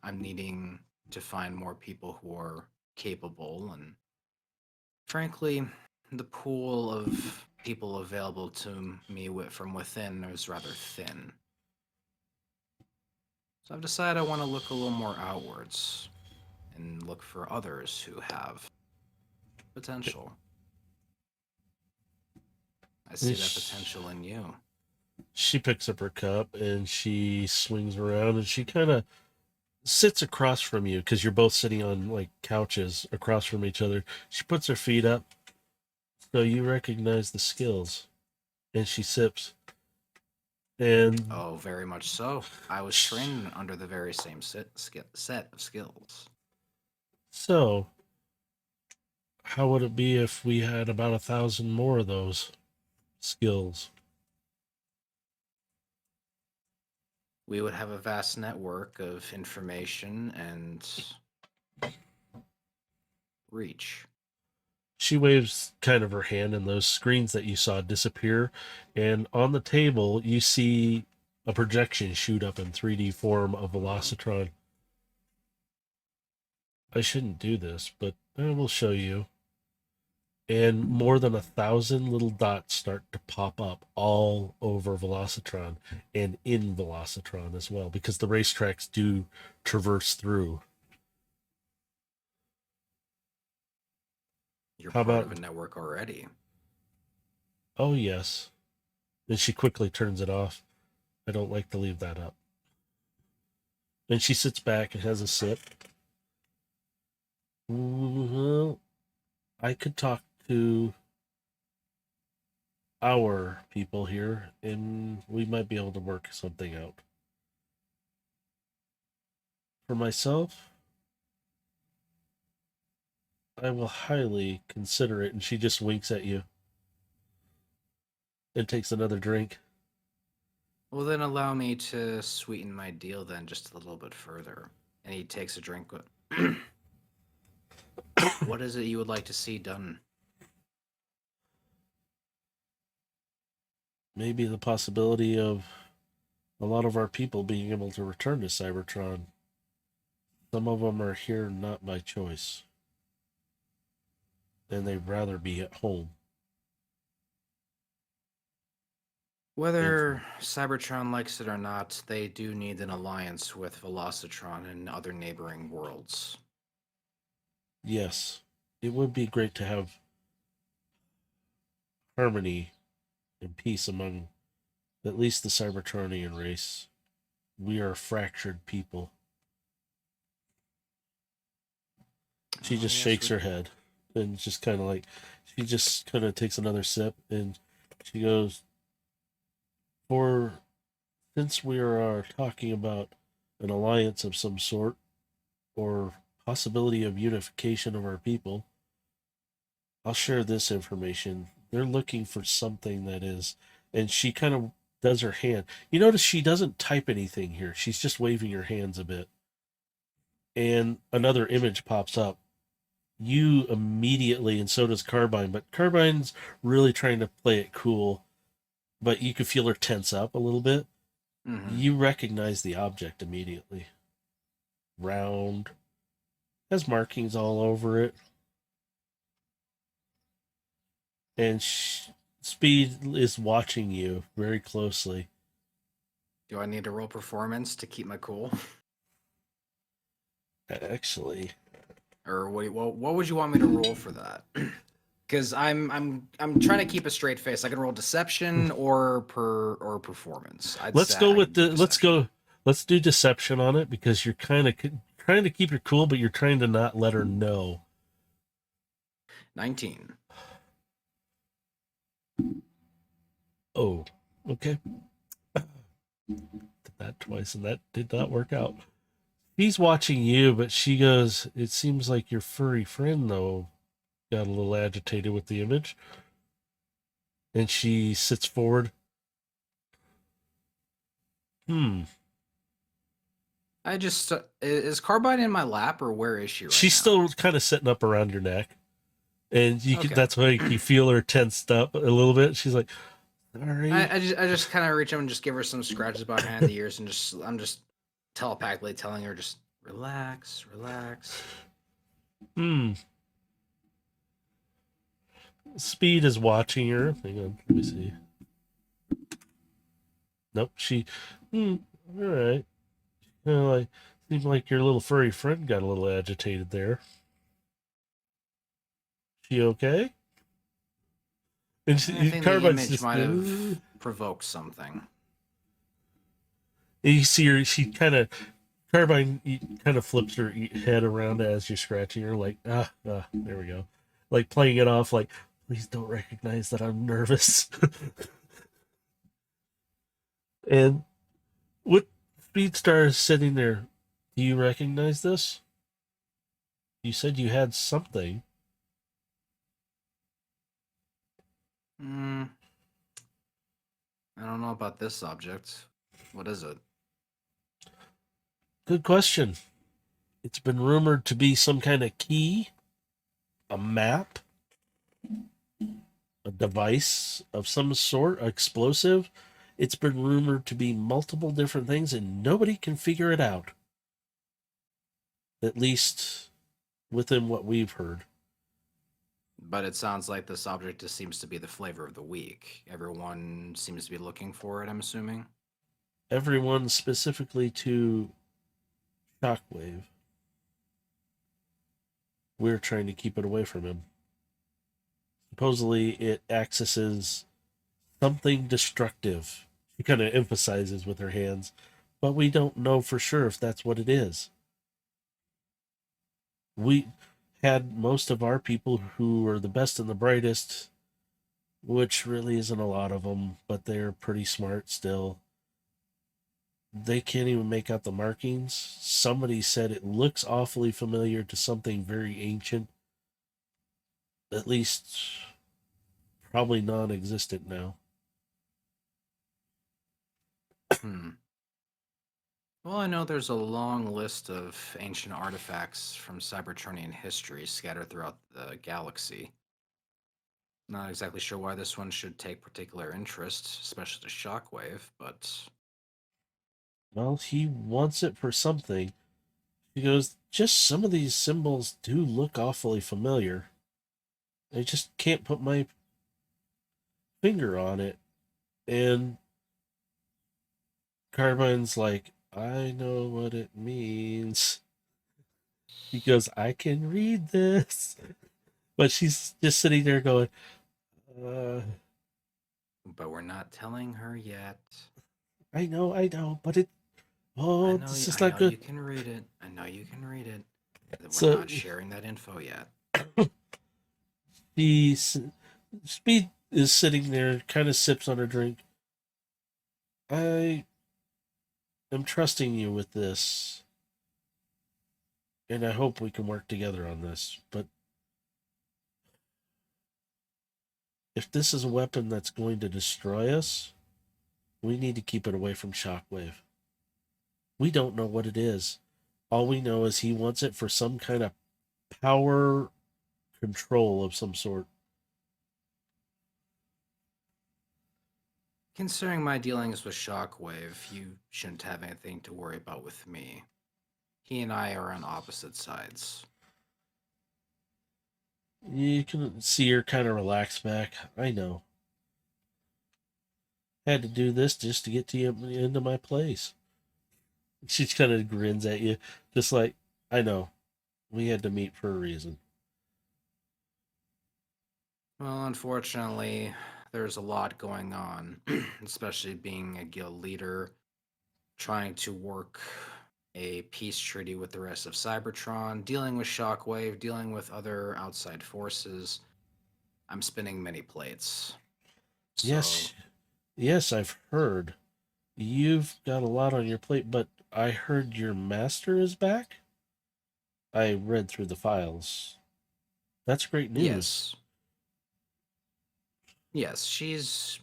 I'm needing to find more people who are capable, and frankly, the pool of people available to me from within is rather thin. So I've decided I want to look a little more outwards and look for others who have potential. I see that potential in you. She picks up her cup and she swings around and she kind of sits across from you because you're both sitting on like couches across from each other. She puts her feet up so you recognize the skills, and she sips. And Oh, very much so. I was trained under the very same set of skills. so, how would it be if we had about 1,000 more of those skills? We would have a vast network of information and reach. She waves kind of her hand, and those screens that you saw disappear. And on the table, you see a projection shoot up in 3D form of Velocitron. I shouldn't do this, but I will show you. And more than 1,000 little dots start to pop up all over Velocitron and in Velocitron as well, because the racetracks do traverse through. You're How part about- of a network already. Oh, yes. And she quickly turns it off. I don't like to leave that up. And she sits back and has a sip. Well, I could talk to our people here, and we might be able to work something out. For myself, I will highly consider it. And she just winks at you and takes another drink. Well, then allow me to sweeten my deal then just a little bit further. And he takes a drink. What is it you would like to see done? Maybe the possibility of a lot of our people being able to return to Cybertron. Some of them are here not by choice, and they'd rather be at home. Whether Cybertron likes it or not, they do need an alliance with Velocitron and other neighboring worlds. Yes, it would be great to have harmony and peace among at least the Cybertronian race. We are fractured people. She just shakes her head and just kind of like, she just kind of takes another sip and she goes, since we are talking about an alliance of some sort or possibility of unification of our people, I'll share this information. They're looking for something that is, and she kind of does her hand. You notice she doesn't type anything here. She's just waving her hands a bit. and another image pops up, you immediately, and so does Carbine, but Carbine's really trying to play it cool, but you could feel her tense up a little bit. Mhm. You recognize the object immediately. Round, has markings all over it, and Speed is watching you very closely. Do I need to roll performance to keep my cool? Actually, Or what would you want me to roll for that? Because I'm trying to keep a straight face. I can roll deception or performance. let's go with let's do deception on it, because you're kind of trying to keep her cool, but you're trying to not let her know. 19. Oh, okay. Did that twice, and that did not work out. He's watching you, but she goes, "It seems like your furry friend, though, got a little agitated with the image." And she sits forward. I just is Carbine in my lap or where is she right She's now? still kind of sitting up around your neck, and you can, Okay. that's why you feel her tensed up a little bit. She's like, "Sorry." I just kind of reach up and just give her some scratches behind the ears and I'm just telepathically telling her just relax, relax. Speed is watching her. Hang on, let me see. Nope, she. All right. Like, seems like your little furry friend got a little agitated there. She okay? And I think the Carbine's image just, might have provoked something. and you see her. She kind of Carbine kind of flips her head around as you're scratching her, like there we go, like playing it off, like, please don't recognize that I'm nervous. And with Speedstar is sitting there, do you recognize this? You said you had something. I don't know about this object. What is it? Good question. It's been rumored to be some kind of key, a map, a device of some sort, explosive. It's been rumored to be multiple different things, and nobody can figure it out. At least within what we've heard. But it sounds like this object just seems to be the flavor of the week. Everyone seems to be looking for it, I'm assuming. Everyone specifically to Shockwave. We're trying to keep it away from him. Supposedly it accesses something destructive. She kind of emphasizes with her hands, but we don't know for sure if that's what it is. We had most of our people who are the best and the brightest, which really isn't a lot of them, but they're pretty smart still. They can't even make out the markings. Somebody said it looks awfully familiar to something very ancient. At least probably non-existent now. Well, I know there's a long list of ancient artifacts from Cybertronian history scattered throughout the galaxy. Not exactly sure why this one should take particular interest, especially to Shockwave, but Well, he wants it for something. He goes, just some of these symbols do look awfully familiar. I just can't put my finger on it. And Carbine's like, I know what it means. He goes, I can read this. But she's just sitting there going, but we're not telling her yet. I know, but this is not good. You can read it. I know you can read it. We're So not sharing that info yet. Speed is sitting there, kind of sips on her drink. I am trusting you with this, and I hope we can work together on this. But if this is a weapon that's going to destroy us, we need to keep it away from Shockwave. We don't know what it is. All we know is he wants it for some kind of power control of some sort. Considering my dealings with Shockwave, you shouldn't have anything to worry about with me. He and I are on opposite sides. You can see her kind of relax back. I know. Had to do this just to get to you into my place. She kind of grins at you, just like, I know. We had to meet for a reason. Well, unfortunately, there's a lot going on, especially being a guild leader, trying to work a peace treaty with the rest of Cybertron, dealing with Shockwave, dealing with other outside forces. I'm spinning many plates. So, Yes, yes, I've heard. You've got a lot on your plate, but I heard your master is back? I read through the files. That's great news. yes. Yes, she is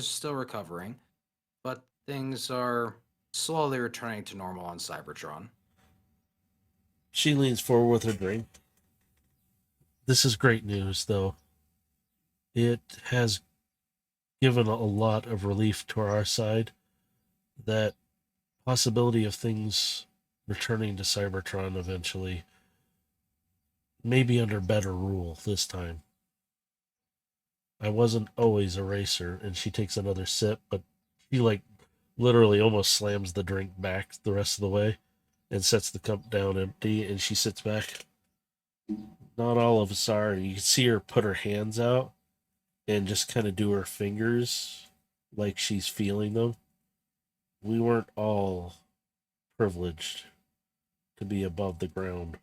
still recovering, but things are slowly returning to normal on Cybertron. She leans forward with her drink. This is great news, though. It has given a lot of relief to our side. That possibility of things returning to Cybertron eventually, maybe under better rule this time. I wasn't always a racer, and she takes another sip, but she like literally almost slams the drink back the rest of the way and sets the cup down empty, and she sits back. Not all of us are. You can see her put her hands out and just kind of do her fingers like she's feeling them. We weren't all privileged to be above the ground.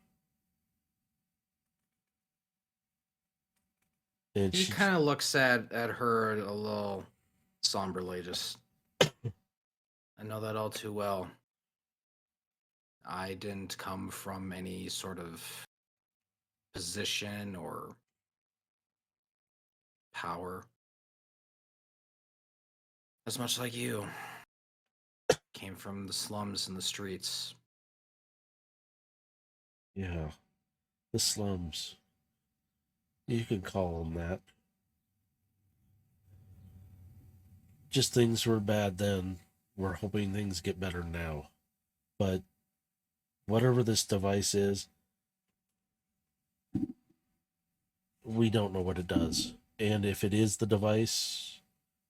And He she kind of looks at her a little somberly, just I know that all too well. I didn't come from any sort of position or power. As much like you. Came from the slums and the streets. yeah, the slums. You can call them that. Just things were bad then. We're hoping things get better now. But whatever this device is, we don't know what it does. And if it is the device,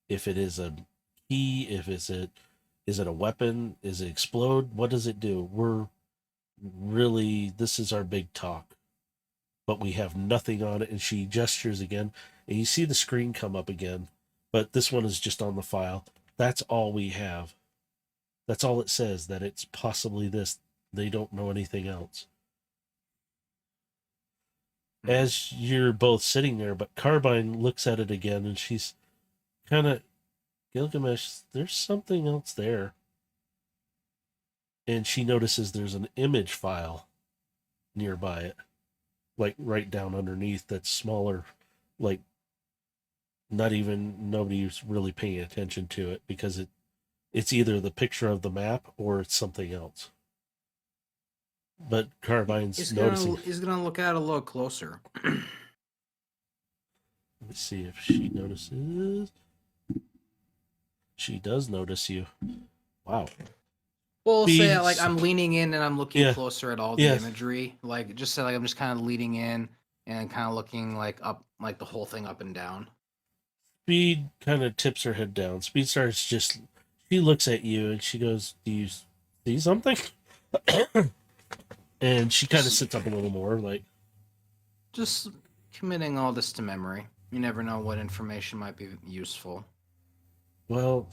if it is a key, if it's a is it a weapon? Is it explode? What does it do? We're really this is our big talk. But we have nothing on it, and she gestures again, and you see the screen come up again. But this one is just on the file. That's all we have. That's all it says, that it's possibly this. They don't know anything else. As you're both sitting there, but Carbine looks at it again, and she's kind of, Gilgamesh, there's something else there. And she notices there's an image file nearby it, like right down underneath that's smaller, like not even nobody's really paying attention to it because it's either the picture of the map or it's something else. But Carbine's noticing. He's gonna look at it a little closer. Let me see if she notices. She does notice you. Wow. We'll say Speeds. like I'm leaning in and I'm looking Yeah. closer at all the Yes. imagery. Like just say like I'm just kind of leaning in and kind of looking like up, like the whole thing up and down. Speed kind of tips her head down. Speed starts just. She looks at you and she goes, "Do you see something?" And she kind of sits up a little more, like, Just committing all this to memory. You never know what information might be useful. well,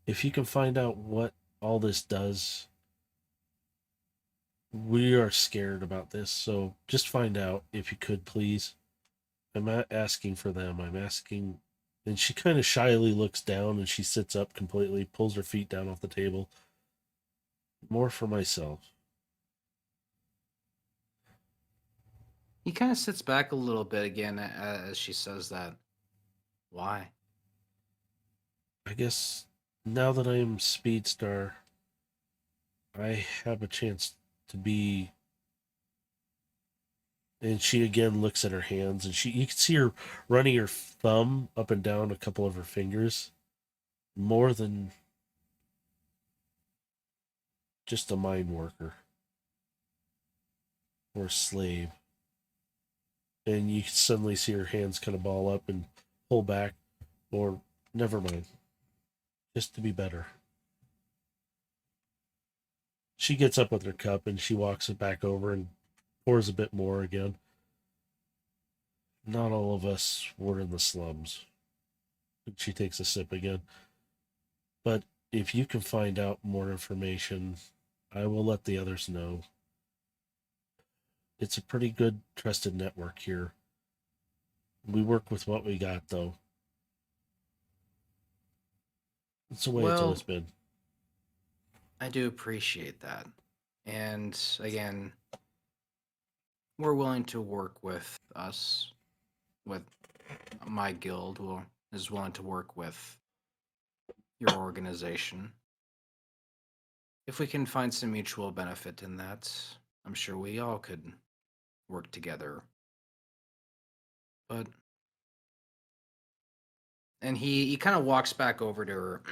if you can find out what all this does, we are scared about this. So just find out if you could, please. I'm not asking for them. I'm asking. And she kind of shyly looks down and she sits up completely, pulls her feet down off the table. More for myself. He kind of sits back a little bit again as she says that. Why? I guess now that I'm Speedstar, I have a chance to be. And she again looks at her hands, and you can see her running her thumb up and down a couple of her fingers, more than just a mine worker or a slave. And you can suddenly see her hands kind of ball up and pull back, or never mind, just to be better. She gets up with her cup and she walks it back over and pours a bit more again. Not all of us were in the slums. And she takes a sip again. But if you can find out more information, I will let the others know. It's a pretty good, trusted network here. We work with what we got, though. It's the way it's Well, always been. I do appreciate that. And again, we're willing to work with us, with my guild, who is willing to work with your organization. If we can find some mutual benefit in that, I'm sure we all could work together. But and he kind of walks back over to her.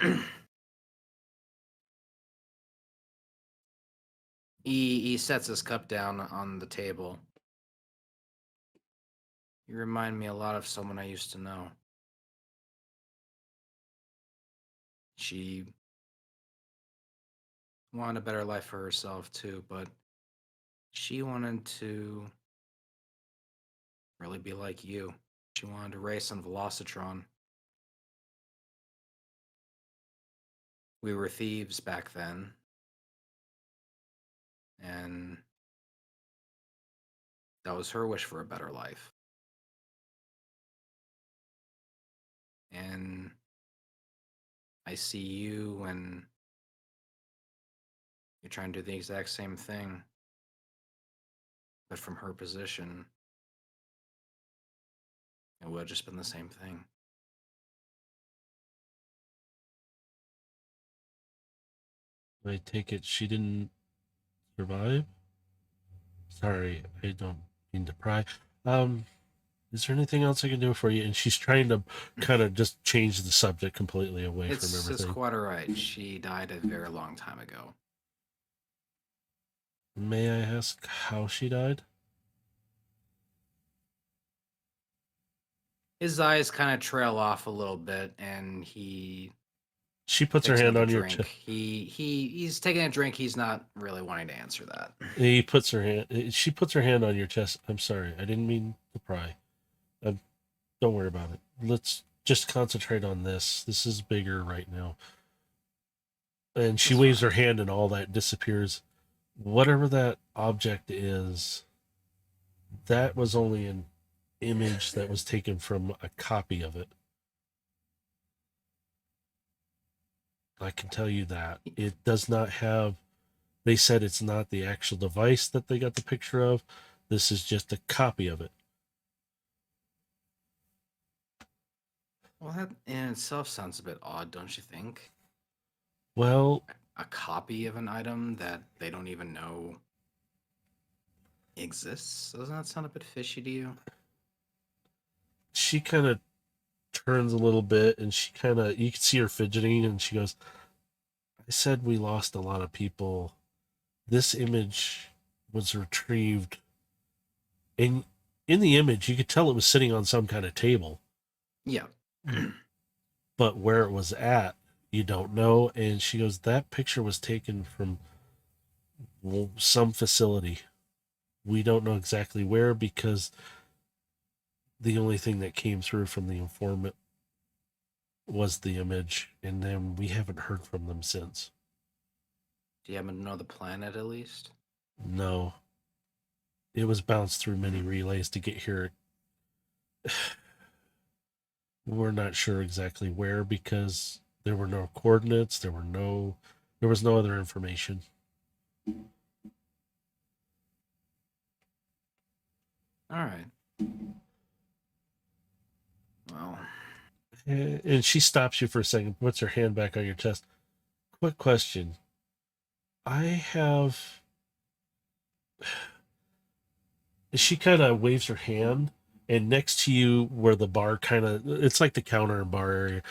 he sets his cup down on the table. You remind me a lot of someone I used to know. She wanted a better life for herself too, but she wanted to really be like you. She wanted to race on Velocitron. We were thieves back then. And that was her wish for a better life. And I see you and you're trying to do the exact same thing, but from her position, it would have just been the same thing. I take it she didn't survive? Sorry, I don't mean to pry. Is there anything else I can do for you? And she's trying to kind of just change the subject completely away from It's everything. quite alright. She died a very long time ago. May I ask how she died? His eyes kind of trail off a little bit, and he She puts her takes hand another on your drink. chest. He's taking a drink. He's not really wanting to answer that. He puts her hand. She puts her hand on your chest. I'm sorry, I didn't mean to pry. Don't worry about it. Let's just concentrate on this. This is bigger right now. And she That's waves fine. her hand, and all that disappears. Whatever that object is, that was only an image that was taken from a copy of it. I can tell you that. It does not have. They said it's not the actual device that they got the picture of. This is just a copy of it. Well, that in itself sounds a bit odd, don't you think? Well, A copy of an item that they don't even know exists? Doesn't that sound a bit fishy to you? she kind of turns a little bit, and she kind of, you can see her fidgeting, and she goes, I said we lost a lot of people. This image was retrieved, and in the image you could tell it was sitting on some kind of table, Yeah. but where it was at you don't know. And she goes, that picture was taken from some facility. We don't know exactly where, because the only thing that came through from the informant was the image, and then we haven't heard from them since. Do you happen to know the planet at least? No. It was bounced through many relays to get here. We're not sure exactly where, because there were no coordinates, there was no other information. All right. Well, And she stops you for a second, puts her hand back on your chest. Quick question. I have. She kind of waves her hand, and next to you, where the bar kind of, it's like the counter and bar area,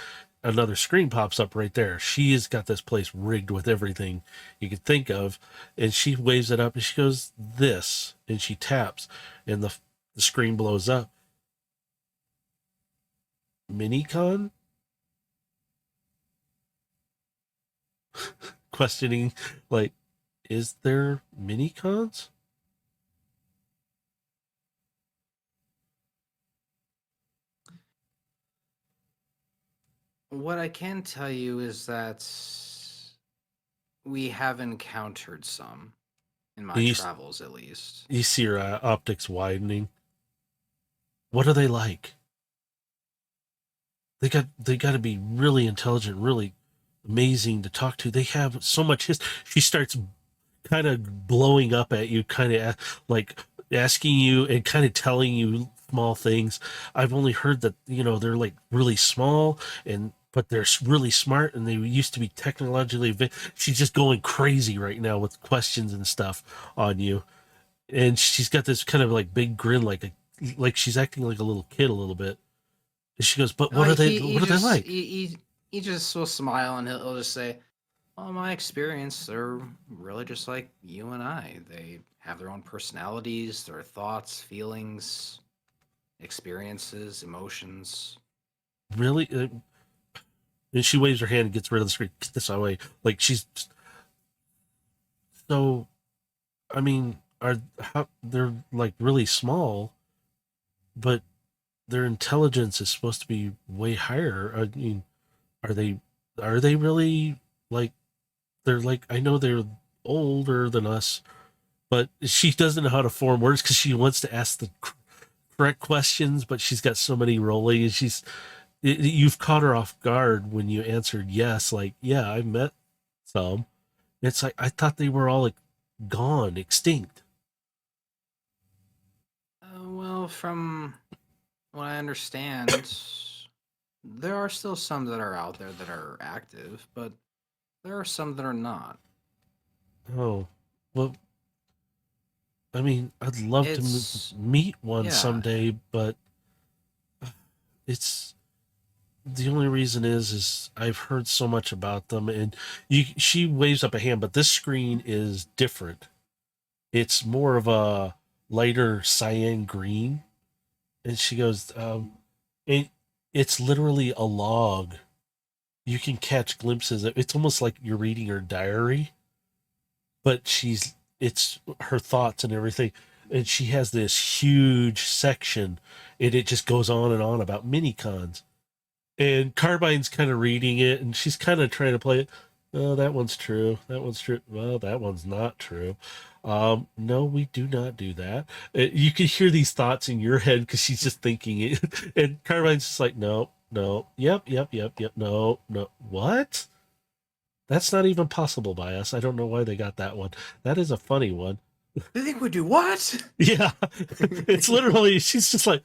another screen pops up right there. She has got this place rigged with everything you could think of, and she waves it up, and she goes, "This," and she taps, and the screen blows up. Minicon? Questioning, like, is there minicons? What I can tell you is that we have encountered some in my You, travels, at least. you see her optics widening. What are they like? They got to be really intelligent, really amazing to talk to. They have so much history. She starts kind of blowing up at you, kind of like asking you and kind of telling you small things. I've only heard that, they're like really small, and but they're really smart, and they used to be technologically she's just going crazy right now with questions and stuff on you. And she's got this kind of like big grin, like she's acting like a little kid a little bit. And she goes, "But what are they? He What are they just like?" he just will smile and he'll just say, "Oh, my experience, they're really just like you and I. They have their own personalities, their thoughts, feelings, experiences, emotions." Really? And she waves her hand and gets rid of the screen. Get this away. Like she's so. I mean, they're like really small, but their intelligence is supposed to be way higher. I mean, are they? Are they really like? They're like. I know they're older than us, but she doesn't know how to form words because she wants to ask the correct questions, but she's got so many rolling, and you've caught her off guard when you answered yes, like, yeah, I met some. It's like, I thought they were all like gone, extinct. Well, from what I understand, there are still some that are out there that are active, but there are some that are not. Oh, well, I mean, I'd love to It's meet one yeah. someday, but it's the only reason is I've heard so much about them, and she waves up a hand, but this screen is different. It's more of a lighter cyan green, and she goes, it it's literally a log. You can catch glimpses of it's almost like you're reading her diary, but it's her thoughts and everything. And she has this huge section, and it just goes on and on about mini cons. And Carbine's kind of reading it, and she's kind of trying to play it. Oh, that one's true. That one's true. Well, that one's not true. No, we do not do that. You can hear these thoughts in your head because she's just thinking it. And Carbine's just like, no, no, yep, yep, yep, yep, no, no. What? That's not even possible by us. I don't know why they got that one. That is a funny one. They think we do what? Yeah. It's literally, she's just like,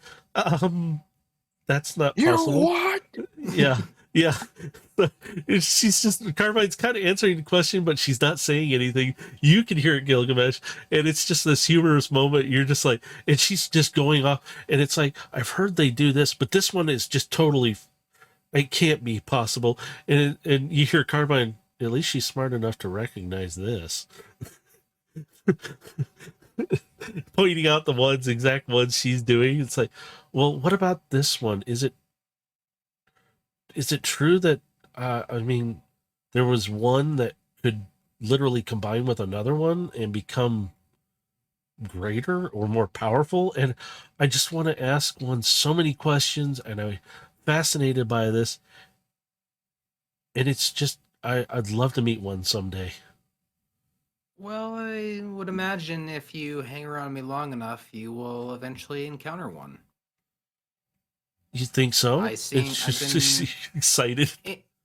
that's not You possible. what? Yeah, yeah. She's just Carbine's kind of answering the question, but she's not saying anything. You can hear it, Gilgamesh, and it's just this humorous moment. You're just like, and she's just going off, and it's like, I've heard they do this, but this one is just totally, it can't be possible. And you hear Carbine. At least she's smart enough to recognize this. Pointing out the exact ones she's doing. It's like, well, what about this one? Is it true that I mean there was one that could literally combine with another one and become greater or more powerful? And I just want to ask one so many questions, and I'm fascinated by this, and it's just I'd love to meet one someday. Well, I would imagine if you hang around me long enough, you will eventually encounter one. You think so? It's I've just been excited.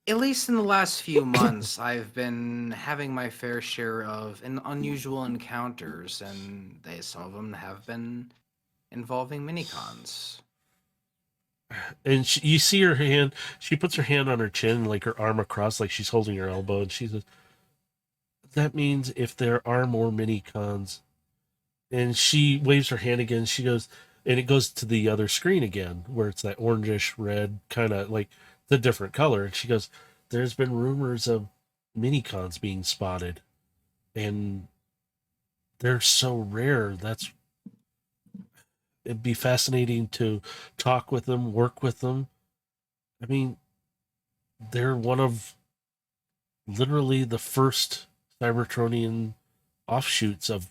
at least in the last few months, I've been having my fair share of unusual encounters, and some of them have been involving minicons. And you see her hand. She puts her hand on her chin, like her arm across, like she's holding her elbow, and she says, that means if there are more mini cons, and she waves her hand again, she goes, and it goes to the other screen again, where it's that orangish red, kind of like the different color. And she goes, there's been rumors of mini cons being spotted, and they're so rare. It'd be fascinating to talk with them, work with them. I mean, they're one of literally the first Cybertronian offshoots of,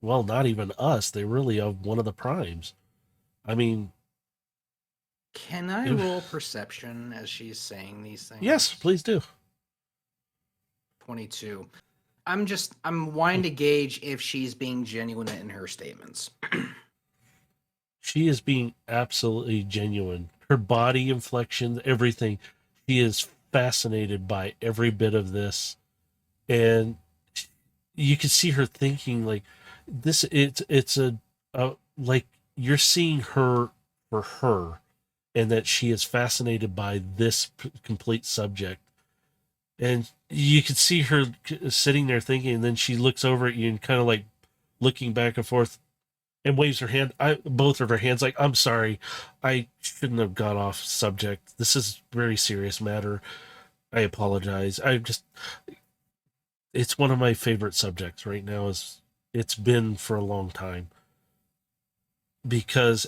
well, not even us. They really of one of the primes. I mean, Can I roll perception as she's saying these things? yes, please do. 22. I'm wanting to gauge if she's being genuine in her statements. She is being absolutely genuine. Her body inflections, everything. She is fascinated by every bit of this. And you can see her thinking like this, it's a like you're seeing her for her, and that she is fascinated by this complete subject. And you could see her sitting there thinking, and then she looks over at you and kind of like looking back and forth, and waves her hand, both of her hands, like, I'm sorry, I shouldn't have got off subject. This is a very serious matter. I apologize. It's one of my favorite subjects right now. It's been for a long time.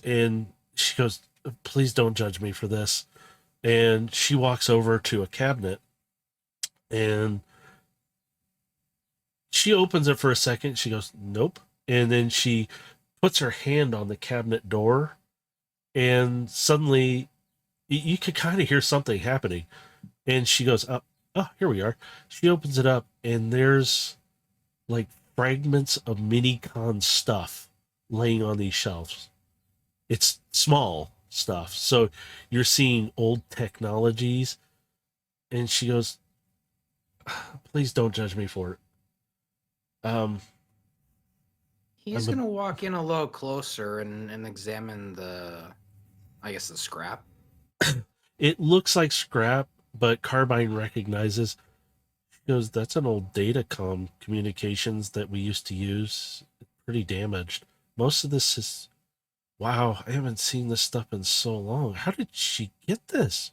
And she goes, please don't judge me for this. And she walks over to a cabinet, and she opens it for a second. She goes, nope. And then she puts her hand on the cabinet door, and suddenly you could kind of hear something happening. And she goes, oh, here we are. She opens it up, and there's like fragments of mini-con stuff laying on these shelves. It's small stuff. So you're seeing old technologies. And she goes, please don't judge me for it. He's going to walk in a little closer and examine the scrap. It looks like scrap, but Carbine recognizes. She goes, that's an old datacom communications that we used to use. Pretty damaged. Most of this is, wow, I haven't seen this stuff in so long. How did she get this?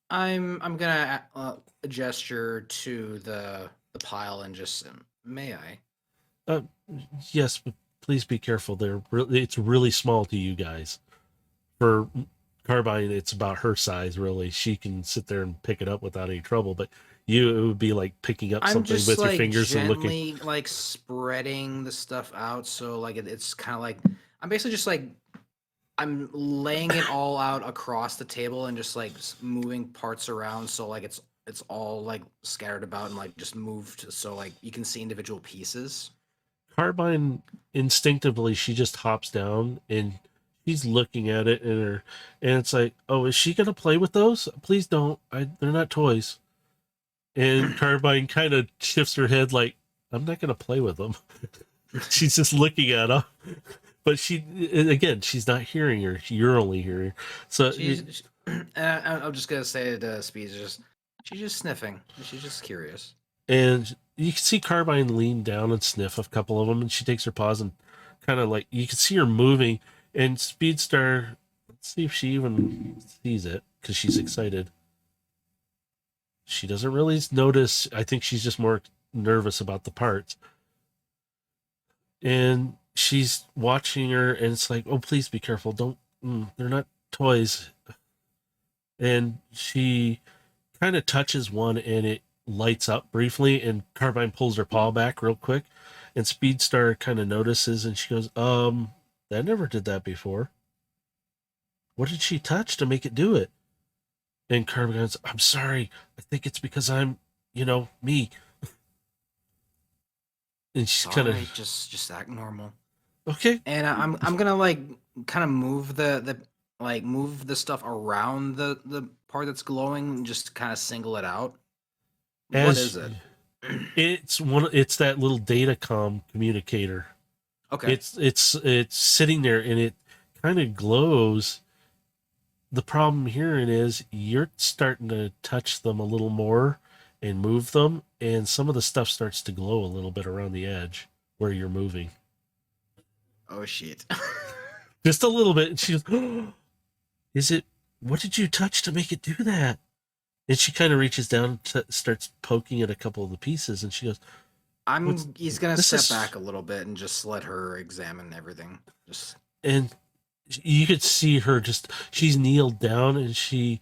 I'm gonna gesture to the pile and just may I? Yes, but please be careful. It's really small to you guys. For Carbine, it's about her size. Really, she can sit there and pick it up without any trouble. But it would be like picking up something with your fingers and looking. Gently like spreading the stuff out, so like it's kind of like I'm basically just like I'm laying it all out across the table and just like moving parts around, so like it's all like scattered about and like just moved, so like you can see individual pieces. Carbine, instinctively, she just hops down and she's looking at it, and it's like, oh, is she gonna play with those? Please don't. They're not toys. And Carbine kind of shifts her head like, I'm not gonna play with them. She's just looking at them. But she's not hearing her. You're only hearing her. So I'm just gonna say to Speed, she's just sniffing. She's just curious. And you can see Carbine lean down and sniff a couple of them, and she takes her paws and kind of like, you can see her moving. And Speedstar, let's see if she even sees it, because she's excited. She doesn't really notice. I think she's just more nervous about the parts. And she's watching her, and it's like, oh, please be careful. Don't, they're not toys. And she kind of touches one, and it lights up briefly, and Carbine pulls her paw back real quick, and Speedstar kind of notices, and she goes, that never did that before. What did she touch to make it do it? And Carbine goes, I'm sorry. I think it's because I'm, me. And she's kind of just act normal. Okay. And I'm gonna like kind of move move the stuff around the part that's glowing and just kind of single it out. What is it? It's that little datacom communicator. Okay. It's sitting there, and it kind of glows. The problem here is you're starting to touch them a little more, and move them, and some of the stuff starts to glow a little bit around the edge where you're moving. Oh shit. Just a little bit. And she goes, oh, is it, what did you touch to make it do that? And she kind of reaches down to starts poking at a couple of the pieces, and she goes, He's gonna this step is- back a little bit and just let her examine everything. Just and you could see her just, she's kneeled down, and she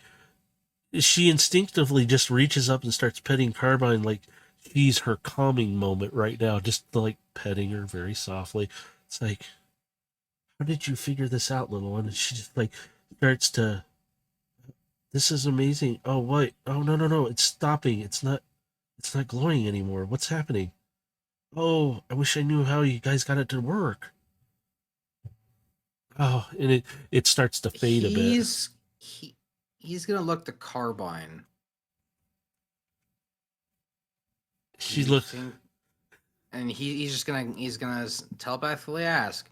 instinctively just reaches up and starts petting Carbine like she's her calming moment right now, just like petting her very softly. It's like, how did you figure this out, little one? And she just like starts to, this is amazing. Oh, wait. Oh, no. It's stopping. It's not glowing anymore. What's happening? Oh, I wish I knew how you guys got it to work. Oh, and it starts to fade a bit. He's gonna look to Carbine. She You looks. think- and he's gonna telepathically ask,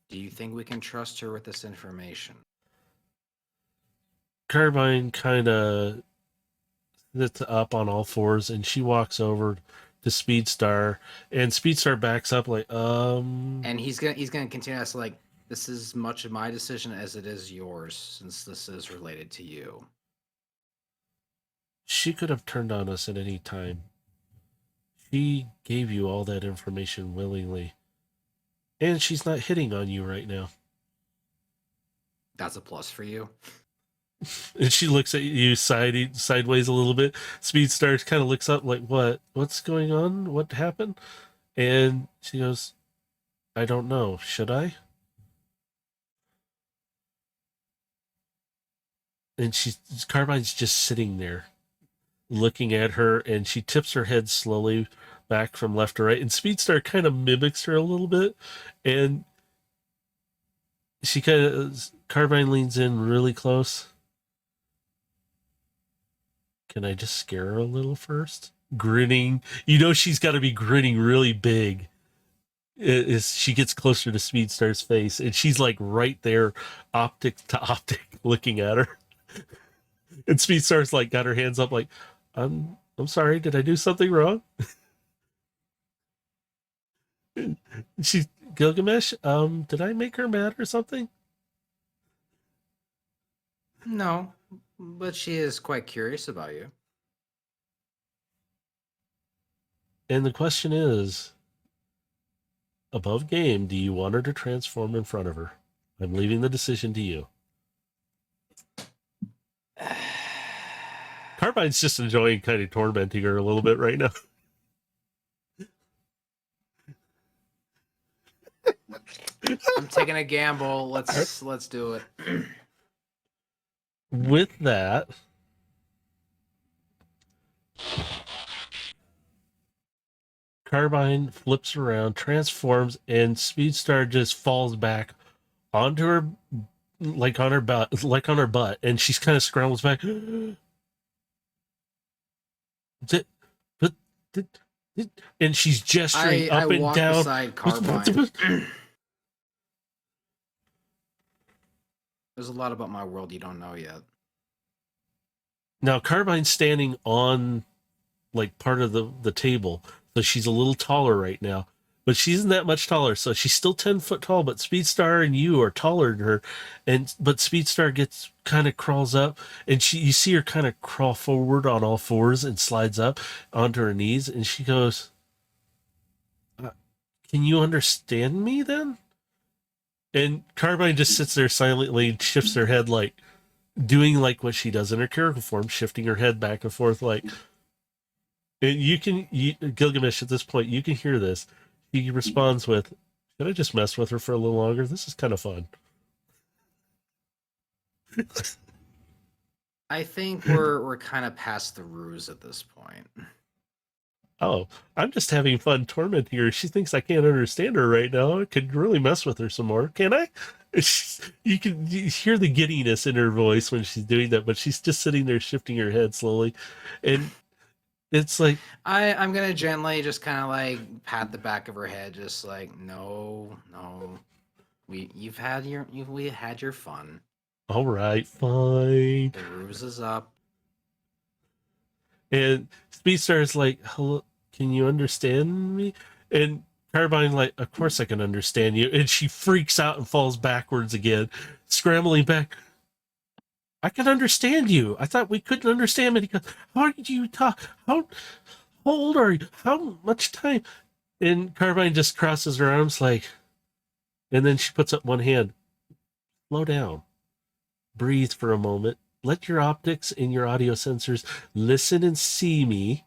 "Do you think we can trust her with this information?" Carbine kind of sits up on all fours, and she walks over to Speedstar, and Speedstar backs up like, And he's gonna continue to ask, like, "This is much of my decision as it is yours, since this is related to you." She could have turned on us at any time. She gave you all that information willingly. And she's not hitting on you right now. That's a plus for you. And she looks at you sideways a little bit. Speedstar kind of looks up like, what? What's going on? What happened? And she goes, I don't know. Should I? And Carbine's just sitting there looking at her, and she tips her head slowly back from left to right, and Speedstar kind of mimics her a little bit, and she kind of, Carbine leans in really close. Can I just scare her a little first? Grinning. You know she's got to be grinning really big as she gets closer to Speedstar's face, and she's like right there, optic to optic, looking at her. And Speedstar's like got her hands up like, I'm sorry, did I do something wrong? She's Gilgamesh, did I make her mad or something? No, but she is quite curious about you. And the question is, above game, do you want her to transform in front of her? I'm leaving the decision to you. Carbine's just enjoying kind of tormenting her a little bit right now. I'm taking a gamble. Let's do it. With that, Carbine flips around, transforms, and Speedstar just falls back onto her, like on her butt, and she's kind of scrambles back. And she's gesturing up and walk down. beside Carbine. There's a lot about my world you don't know yet. Now Carbine's standing on like part of the table, so she's a little taller right now, but she isn't that much taller, so she's still 10 foot tall. But Speedstar and you are taller than her, but Speedstar gets kind of crawls up, and you see her kind of crawl forward on all fours and slides up onto her knees, and she goes, "Can you understand me then?" And Carbine just sits there silently and shifts her head, like doing like what she does in her character form, shifting her head back and forth, like. And Gilgamesh, at this point, you can hear this. He responds with, "Should I just mess with her for a little longer? This is kind of fun." I think we're kind of past the ruse at this point. Oh, I'm just having fun tormenting her. She thinks I can't understand her right now. I could really mess with her some more. Can I? You hear the giddiness in her voice when she's doing that, but she's just sitting there shifting her head slowly. And it's like, I'm gonna gently just kind of like pat the back of her head, just like, no, we had your fun. all right, fine. The ruse is up. And Speedstar's like, hello, can you understand me? And Carbine like, of course I can understand you. And she freaks out and falls backwards again, scrambling back. I can understand you. I thought we couldn't understand me. He goes, how did you talk? How old are you? How much time? And Carbine just crosses her arms like, and then she puts up one hand. Slow down. Breathe for a moment. Let your optics and your audio sensors listen and see me.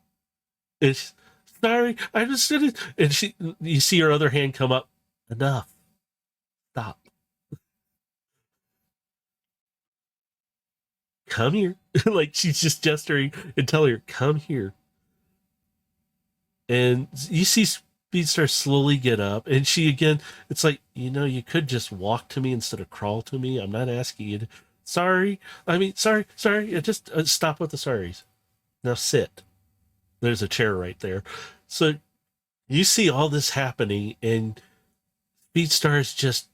It's sorry, I just did it. And you see her other hand come up. Enough. Stop. Come here. Like she's just gesturing and telling her, come here. And you see Speedstar slowly get up, and she again, it's like, you could just walk to me instead of crawl to me. I'm not asking you to. Sorry. Sorry. Just stop with the sorries. Now sit. There's a chair right there. So you see all this happening, and Speedstar is just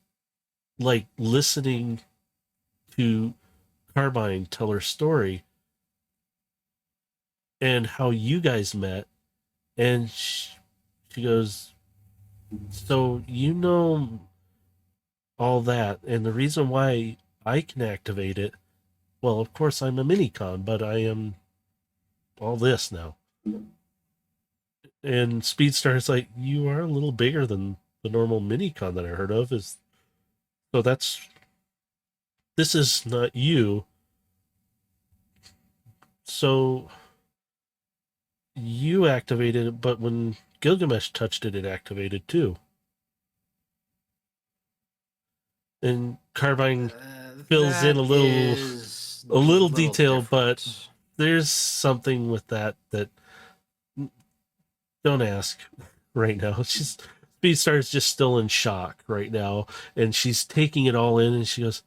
like listening to Carbine tell her story and how you guys met. And she goes, so all that, and the reason why I can activate it, well, of course I'm a minicon, but I am all this now. And Speedstar is like, you are a little bigger than the normal minicon that I heard of. This is not you. So you activated it, but when Gilgamesh touched it, it activated too. And Carbine fills in a little detail, different. but there's something with that don't ask right now. Speedstar is just still in shock right now, and she's taking it all in, and she goes,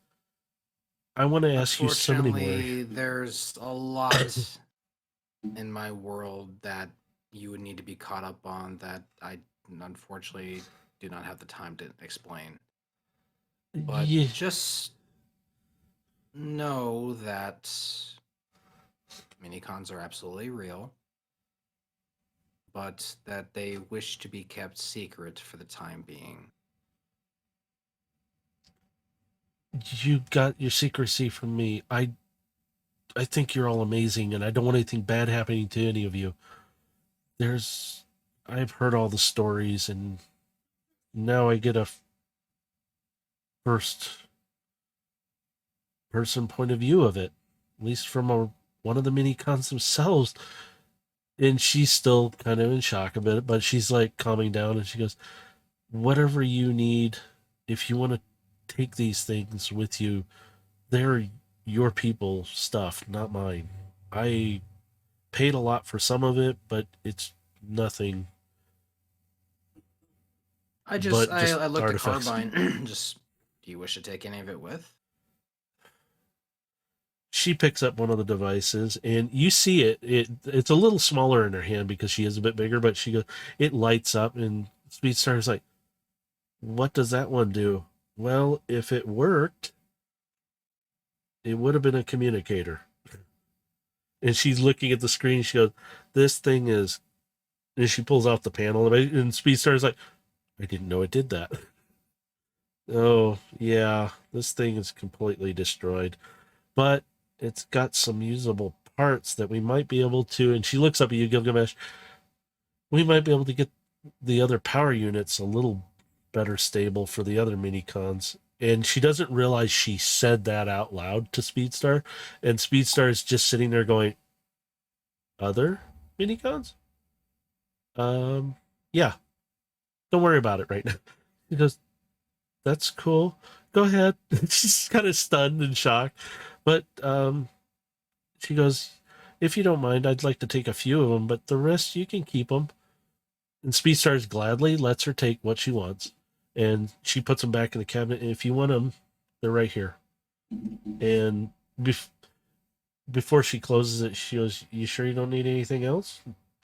I want to ask you so many more. Unfortunately, there's a lot in my world that you would need to be caught up on that I unfortunately do not have the time to explain. But Yeah. just know that minicons are absolutely real, but that they wish to be kept secret for the time being. You got your secrecy from me. I think you're all amazing, and I don't want anything bad happening to any of you. I've heard all the stories, and now I get a first person point of view of it, at least from one of the minicons themselves. And she's still kind of in shock a bit, but she's like calming down, and she goes, whatever you need, if you want to take these things with you, they're your people stuff, not mine. I paid a lot for some of it, but it's nothing. I looked at Carbine. Just, do you wish to take any of it with? She picks up one of the devices, and you see it's a little smaller in her hand because she is a bit bigger, but she goes, it lights up, and Speedstar's like, what does that one do? Well, if it worked, it would have been a communicator. And she's looking at the screen. She goes, this thing is, and she pulls out the panel, and Speedstar's like, I didn't know it did that. Oh, yeah, this thing is completely destroyed. But it's got some usable parts that we might be able to, and she looks up at you, Gilgamesh, we might be able to get the other power units a little better stable for the other minicons. And she doesn't realize she said that out loud to Speedstar, and Speedstar is just sitting there going, other minicons? Yeah. Don't worry about it right now. He goes, that's cool. Go ahead. She's kind of stunned and shocked. But she goes, if you don't mind, I'd like to take a few of them, but the rest you can keep them. And Speedstar gladly lets her take what she wants. And she puts them back in the cabinet. And if you want them, they're right here. And before she closes it, she goes, you sure you don't need anything else?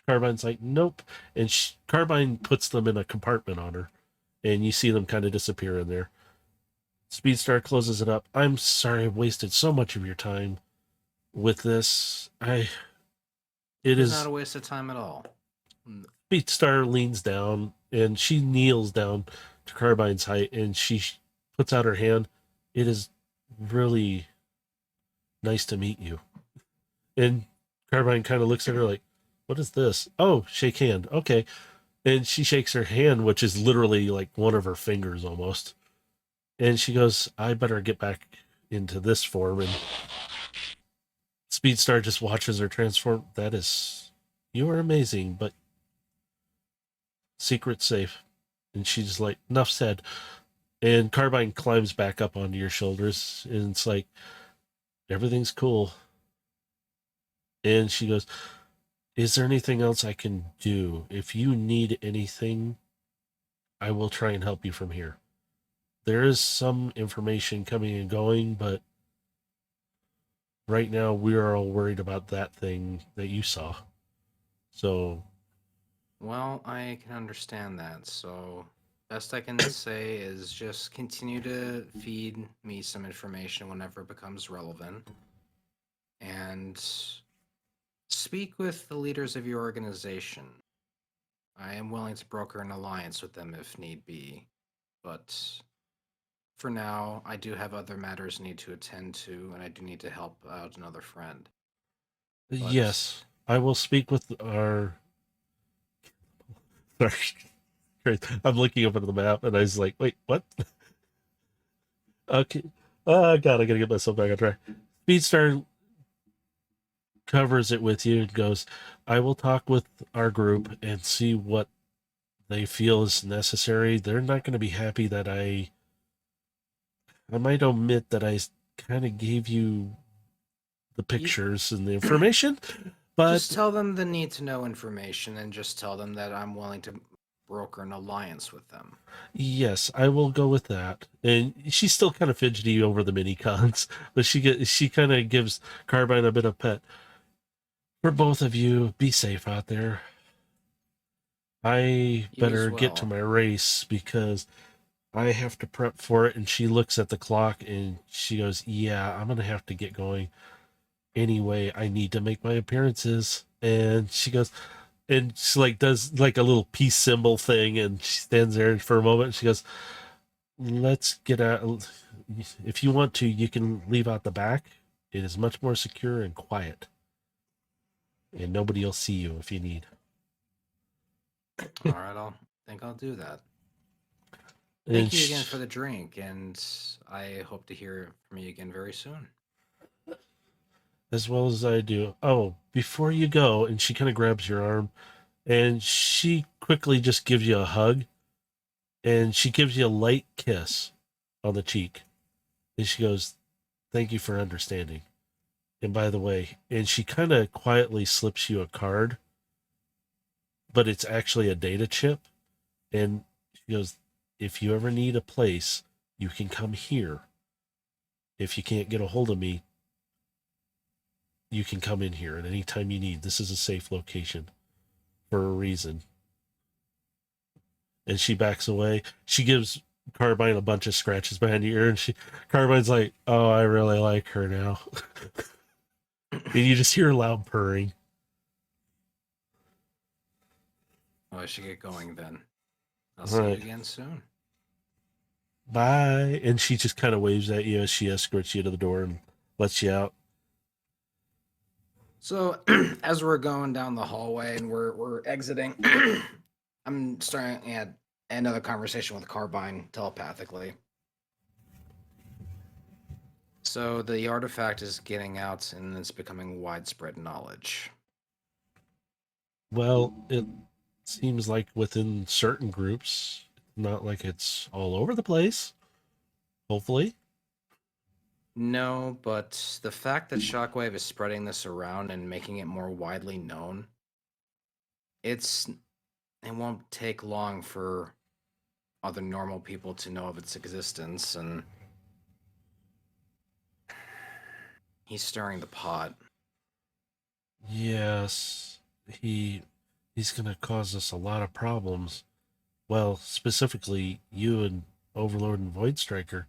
Carbine's like, nope. And Carbine puts them in a compartment on her. And you see them kind of disappear in there. Speedstar closes it up. I'm sorry I've wasted so much of your time with this. It It's is. not a waste of time at all. Beatstar leans down and she kneels down to Carbine's height and she puts out her hand. It is really nice to meet you. And Carbine kind of looks at her like, what is this? Oh, shake hand. Okay. And she shakes her hand, which is literally like one of her fingers almost. And she goes, I better get back into this form. And Speedstar just watches her transform. That is, you are amazing, but secret safe. And she's like, enough said. And Carbine climbs back up onto your shoulders. And it's like, everything's cool. And she goes, is there anything else I can do? If you need anything, I will try and help you from here. There is some information coming and going, but right now we are all worried about that thing that you saw. So, Well, I can understand that. So, best I can say is just continue to feed me some information whenever it becomes relevant, and speak with the leaders of your organization. I am willing to broker an alliance with them if need be, but for now, I do have other matters I need to attend to, and I do need to help out another friend. yes, I will speak with our. Sorry, great. I'm looking up at the map and I was like, wait, what? Okay. God, I gotta get myself back on track. Speedstar covers it with you and goes, I will talk with our group and see what they feel is necessary. They're not going to be happy that I might omit that I kind of gave you the pictures and the information, but just tell them the need to know information and just tell them that I'm willing to broker an alliance with them. yes, I will go with that. And she's still kind of fidgety over the mini cons, but she kind of gives Carbine a bit of pet. For both of you, be safe out there. I You better as get to well. my race because I have to prep for it. And she looks at the clock and she goes, yeah, I'm going to have to get going. Anyway, I need to make my appearances. And she goes, and she like does like a little peace symbol thing. And she stands there for a moment. And she goes, let's get out. If you want to, you can leave out the back. It is much more secure and quiet. And nobody will see you if you need. All right, I'll do that. And Thank you again for the drink, and I hope to hear from you again very soon. as well as I do. Oh, before you go, and she kind of grabs your arm, and she quickly just gives you a hug, and she gives you a light kiss on the cheek. And she goes, thank you for understanding. And by the way, and she kind of quietly slips you a card, but it's actually a data chip. And she goes, if you ever need a place, you can come here. If you can't get a hold of me, you can come in here at any time you need. This is a safe location for a reason. And she backs away. She gives Carbine a bunch of scratches behind the ear, and Carbine's like, oh, I really like her now. And you just hear loud purring. Oh, I should get going then. I'll All see right. you again soon. Bye. And she just kind of waves at you as she escorts you to the door and lets you out. So, as we're going down the hallway and we're exiting, I'm starting at another conversation with Carbine telepathically. So the artifact is getting out and it's becoming widespread knowledge. Well, it seems like within certain groups, not like it's all over the place. Hopefully. No, but the fact that Shockwave is spreading this around and making it more widely known, it won't take long for other normal people to know of its existence, and he's stirring the pot. Yes, he's going to cause us a lot of problems. Well, specifically you and Overlord and Void Striker.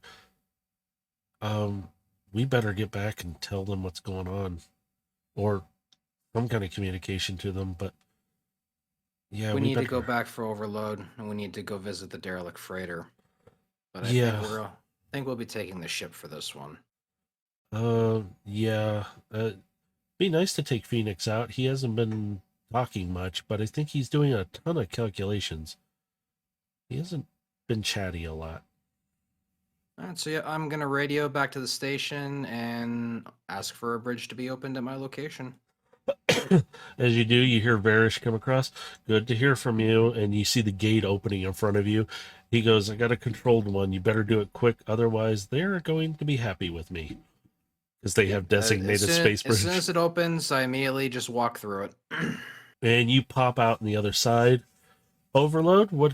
We better get back and tell them what's going on, or some kind of communication to them. But yeah, we need to better... go back for overload, and we need to go visit the derelict freighter. But I think we'll be taking the ship for this one. Yeah. Be nice to take Phoenix out. He hasn't been talking much, but I think he's doing a ton of calculations. He hasn't been chatty a lot. All right, so yeah, I'm gonna radio back to the station and ask for a bridge to be opened at my location. As you do, you hear Varish come across. Good to hear from you. And you see the gate opening in front of you. He goes, I got a controlled one. You better do it quick. Otherwise, they're going to be happy with me. Because they have designated space bridge. As soon as it opens, I immediately just walk through it. And you pop out on the other side. Overload, what...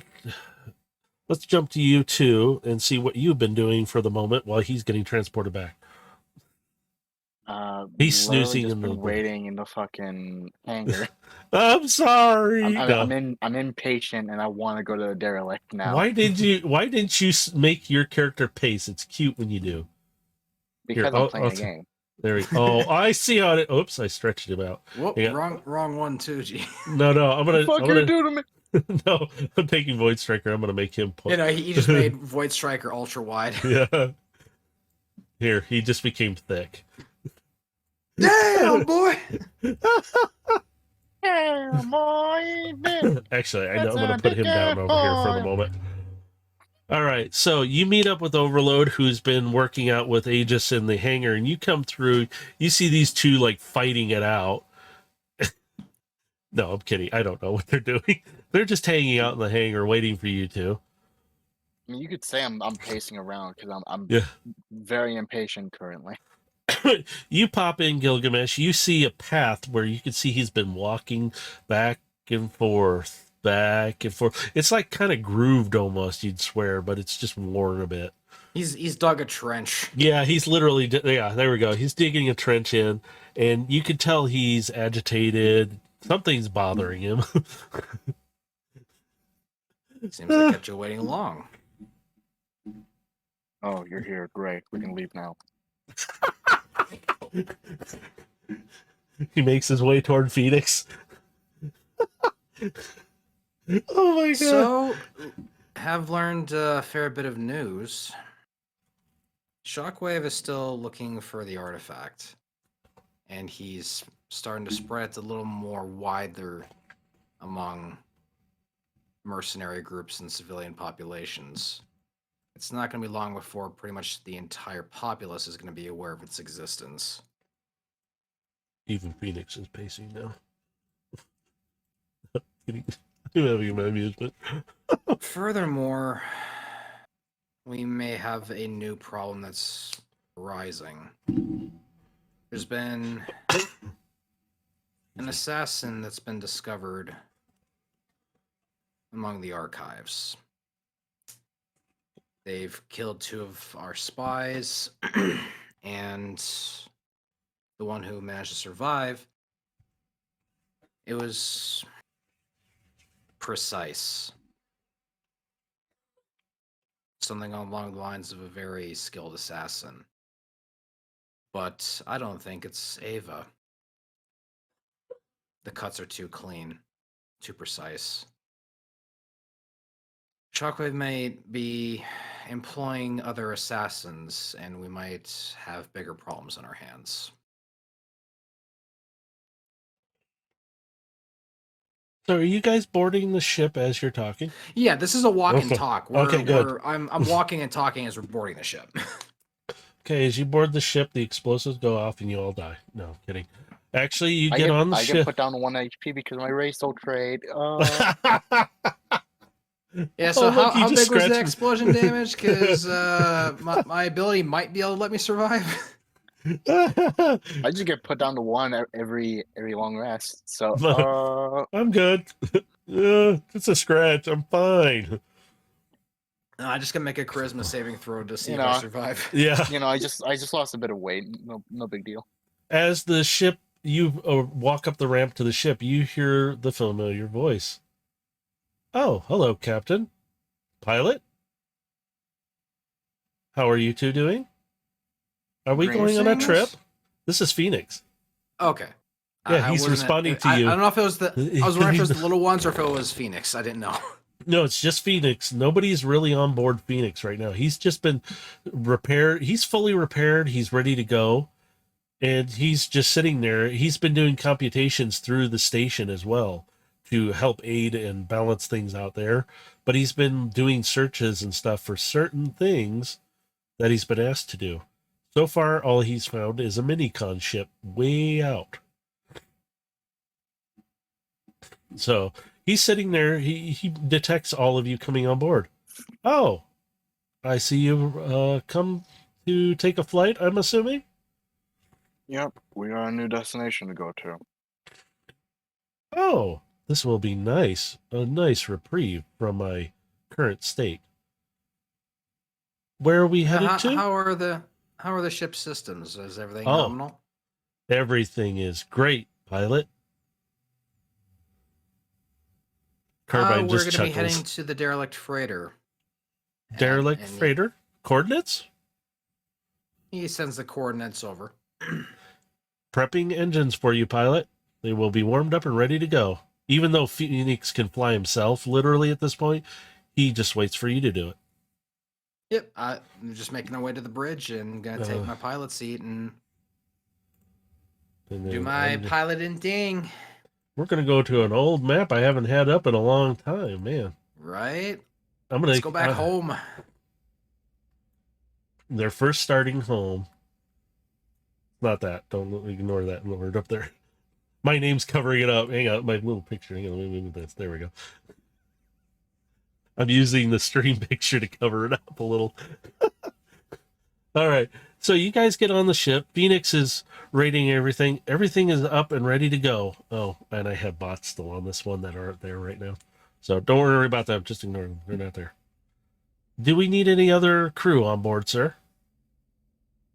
Let's jump to you two and see what you've been doing for the moment while he's getting transported back. He's snoozing in the waiting in the fucking hangar. I'm sorry. I'm impatient and I want to go to the derelict now. Why didn't you make your character pace? It's cute when you do. Because I'm playing a game. There we go. Oh, I see how it. Oops, I stretched it out. Whoop, wrong one too, G. No, I'm gonna. What the fuck are you doing to me? No, I'm taking Void Striker. I'm gonna make him. He just made Void Striker ultra wide. Yeah. Here, he just became thick. Damn, boy. Damn, boy. Actually, I'm gonna put him down over here for the moment. All right, so you meet up with Overload, who's been working out with Aegis in the hangar, and you come through. You see these two like fighting it out. No, I'm kidding. I don't know what they're doing. They're just hanging out in the hangar, waiting for you two. I mean, you could say I'm pacing around because I'm Yeah. very impatient currently. You pop in Gilgamesh. You see a path where you can see he's been walking back and forth. It's like kind of grooved almost, you'd swear, but it's just worn a bit. He's dug a trench. Yeah, he's literally, there we go. He's digging a trench in, and you can tell he's agitated. Something's bothering him. Seems like kept you waiting long. Oh, you're here. Great. We can leave now. He makes his way toward Phoenix. Oh my god. So, have learned a fair bit of news. Shockwave is still looking for the artifact. And he's starting to spread it a little more wider among mercenary groups and civilian populations. It's not going to be long before pretty much the entire populace is going to be aware of its existence. Even Phoenix is pacing now. I'm having my amusement. Furthermore, we may have a new problem that's rising. There's been an assassin that's been discovered among the archives. They've killed 2 of our spies, and the one who managed to survive, it was precise. Something along the lines of a very skilled assassin. But I don't think it's Ava. The cuts are too clean, too precise. Shockwave may be employing other assassins, and we might have bigger problems on our hands. So are you guys boarding the ship as you're talking? Yeah, this is a walk and talk. Good. I'm walking and talking as we're boarding the ship. Okay, as you board the ship, the explosives go off and you all die. No, I'm kidding. Actually, you get on the ship. I get put down to 1 HP because my race sold trade. Yeah, so how big was the explosion damage? Because my ability might be able to let me survive. I just get put down to 1 every long rest. So I'm good. It's a scratch. I'm fine. No, I just gotta make a charisma saving throw to see if I survive. Yeah. I just lost a bit of weight. No big deal. As the ship, you walk up the ramp to the ship, you hear the familiar voice. Oh, hello, Captain. Pilot? How are you two doing? Are we going on a trip? This is Phoenix. Okay. Yeah, I he's wasn't. responding to I you. don't know if it was the. I was wondering if it was the little ones or if it was Phoenix. I didn't know. No, it's just Phoenix. Nobody's really on board Phoenix right now. He's just been repaired. He's fully repaired. He's ready to go. And he's just sitting there. He's been doing computations through the station as well to help aid and balance things out there. But he's been doing searches and stuff for certain things that he's been asked to do. So far, all he's found is a mini-con ship way out. So he's sitting there. He detects all of you coming on board. Oh, I see you come to take a flight, I'm assuming? Yep, we got a new destination to go to. Oh, this will be nice. A nice reprieve from my current state. Where are we headed to? How are the ship systems? Is everything Oh. nominal? Everything is great, pilot. Carbine We're just going to be chuckles. heading to the derelict freighter. Derelict and freighter? Coordinates? He sends the coordinates over. Prepping engines for you, pilot. They will be warmed up and ready to go. Even though Phoenix can fly himself, literally at this point, he just waits for you to do it. Yep, I'm just making our way to the bridge and gonna take Uh, my pilot seat and And do then my pilot and ding. we're going to go to an old map I haven't had up in a long time, man. Right? I'm going Let's to go back home. They're first starting home. Not that. Don't ignore that word up there. My name's covering it up. Hang on, my little picture. Hang on, let me move this. There we go. I'm using the stream picture to cover it up a little. All right. So you guys get on the ship. Phoenix is rating everything. Everything is up and ready to go. Oh, and I have bots still on this one that aren't there right now. So don't worry about them. Just ignore them. They're not there. Do we need any other crew on board, sir?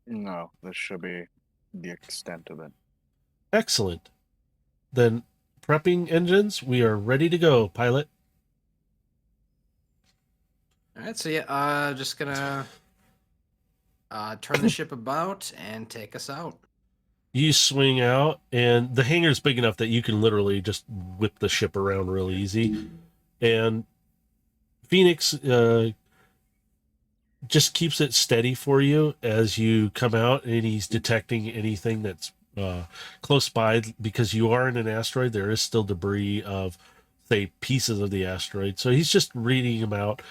No, this should be the extent of it. Excellent. Then prepping engines. We are ready to go, pilot. All right, so yeah, just gonna turn the ship about and take us out. You swing out, and the hangar's big enough that you can literally just whip the ship around real easy. And Phoenix just keeps it steady for you as you come out, and he's detecting anything that's close by, because you are in an asteroid. There is still debris of, say, pieces of the asteroid. So he's just reading them out.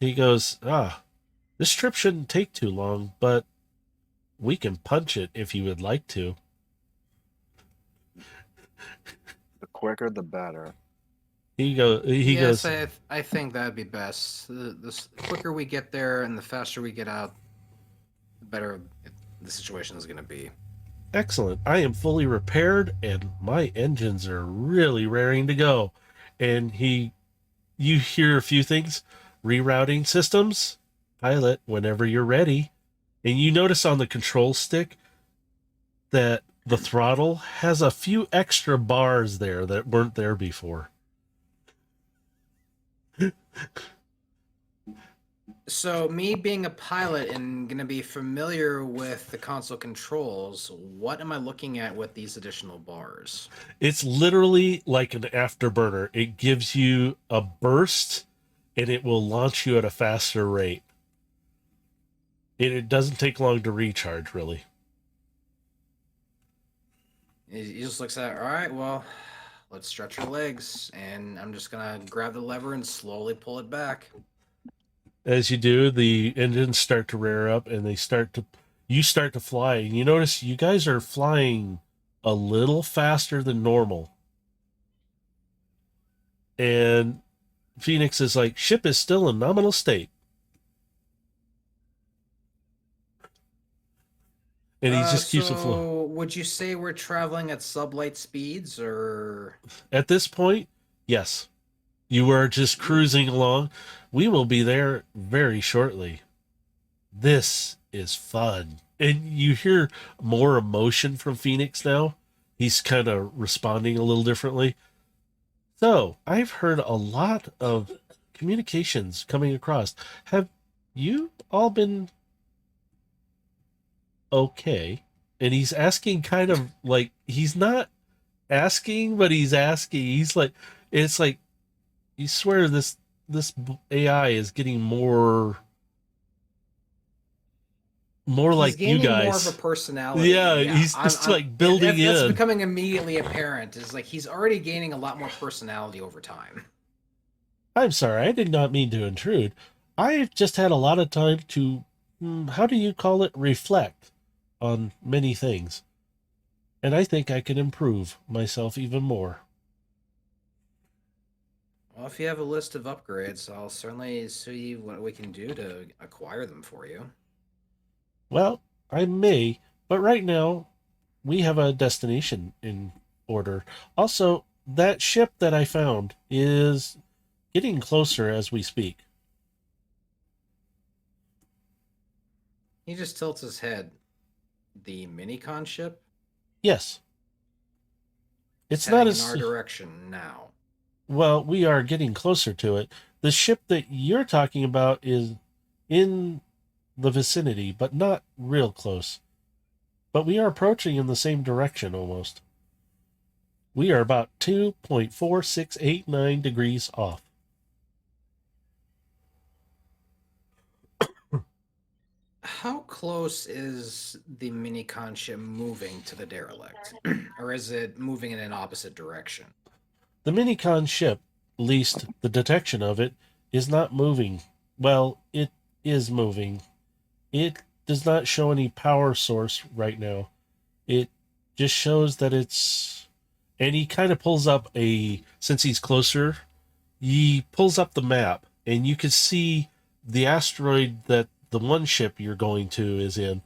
He goes, this trip shouldn't take too long, but we can punch it if you would like to. The quicker, the better. He goes, I think that'd be best. The quicker we get there and the faster we get out, the better the situation is gonna be. excellent. I am fully repaired and my engines are really raring to go. And you hear a few things. Rerouting systems, pilot, whenever you're ready. And you notice on the control stick that the throttle has a few extra bars there that weren't there before. So me being a pilot and gonna be familiar with the console controls, what am I looking at with these additional bars? It's literally like an afterburner. It gives you a burst and it will launch you at a faster rate. It doesn't take long to recharge, really. He just looks at it, all right, well, let's stretch your legs, and I'm just gonna grab the lever and slowly pull it back. As you do, the engines start to rear up and you start to fly. And you notice you guys are flying a little faster than normal. And Phoenix is like, ship is still in nominal state. And he just keeps it flowing. So would you say we're traveling at sublight speeds, or? At this point, yes. You are just cruising along. We will be there very shortly. This is fun. And you hear more emotion from Phoenix now. He's kind of responding a little differently. So, I've heard a lot of communications coming across. Have you all been okay? And he's asking kind of like, he's not asking, but he's asking. He's like, it's like, you swear this AI is getting more He's like you gaining more of guys. a personality. Yeah, he's just like building that's in. becoming immediately apparent. Is like he's already gaining a lot more personality over time. I'm sorry, I did not mean to intrude. I've just had a lot of time to, how do you call it, reflect on many things. And I think I can improve myself even more. Well, if you have a list of upgrades, I'll certainly see what we can do to acquire them for you. Well, I may, but right now we have a destination in order. Also, that ship that I found is getting closer as we speak. He just tilts his head. The minicon ship? Yes. It's Heading not in as our direction now. well, we are getting closer to it. The ship that you're talking about is in the vicinity, but not real close. But we are approaching in the same direction almost. We are about 2.4689 degrees off. How close is the minicon ship moving to the derelict? Or is it moving in an opposite direction? The minicon ship, at least the detection of it, is not moving. Well, it is moving. It does not show any power source right now. It just shows that it's. And he kind of pulls up since he's closer, he pulls up the map, and you can see the asteroid that the one ship you're going to is in.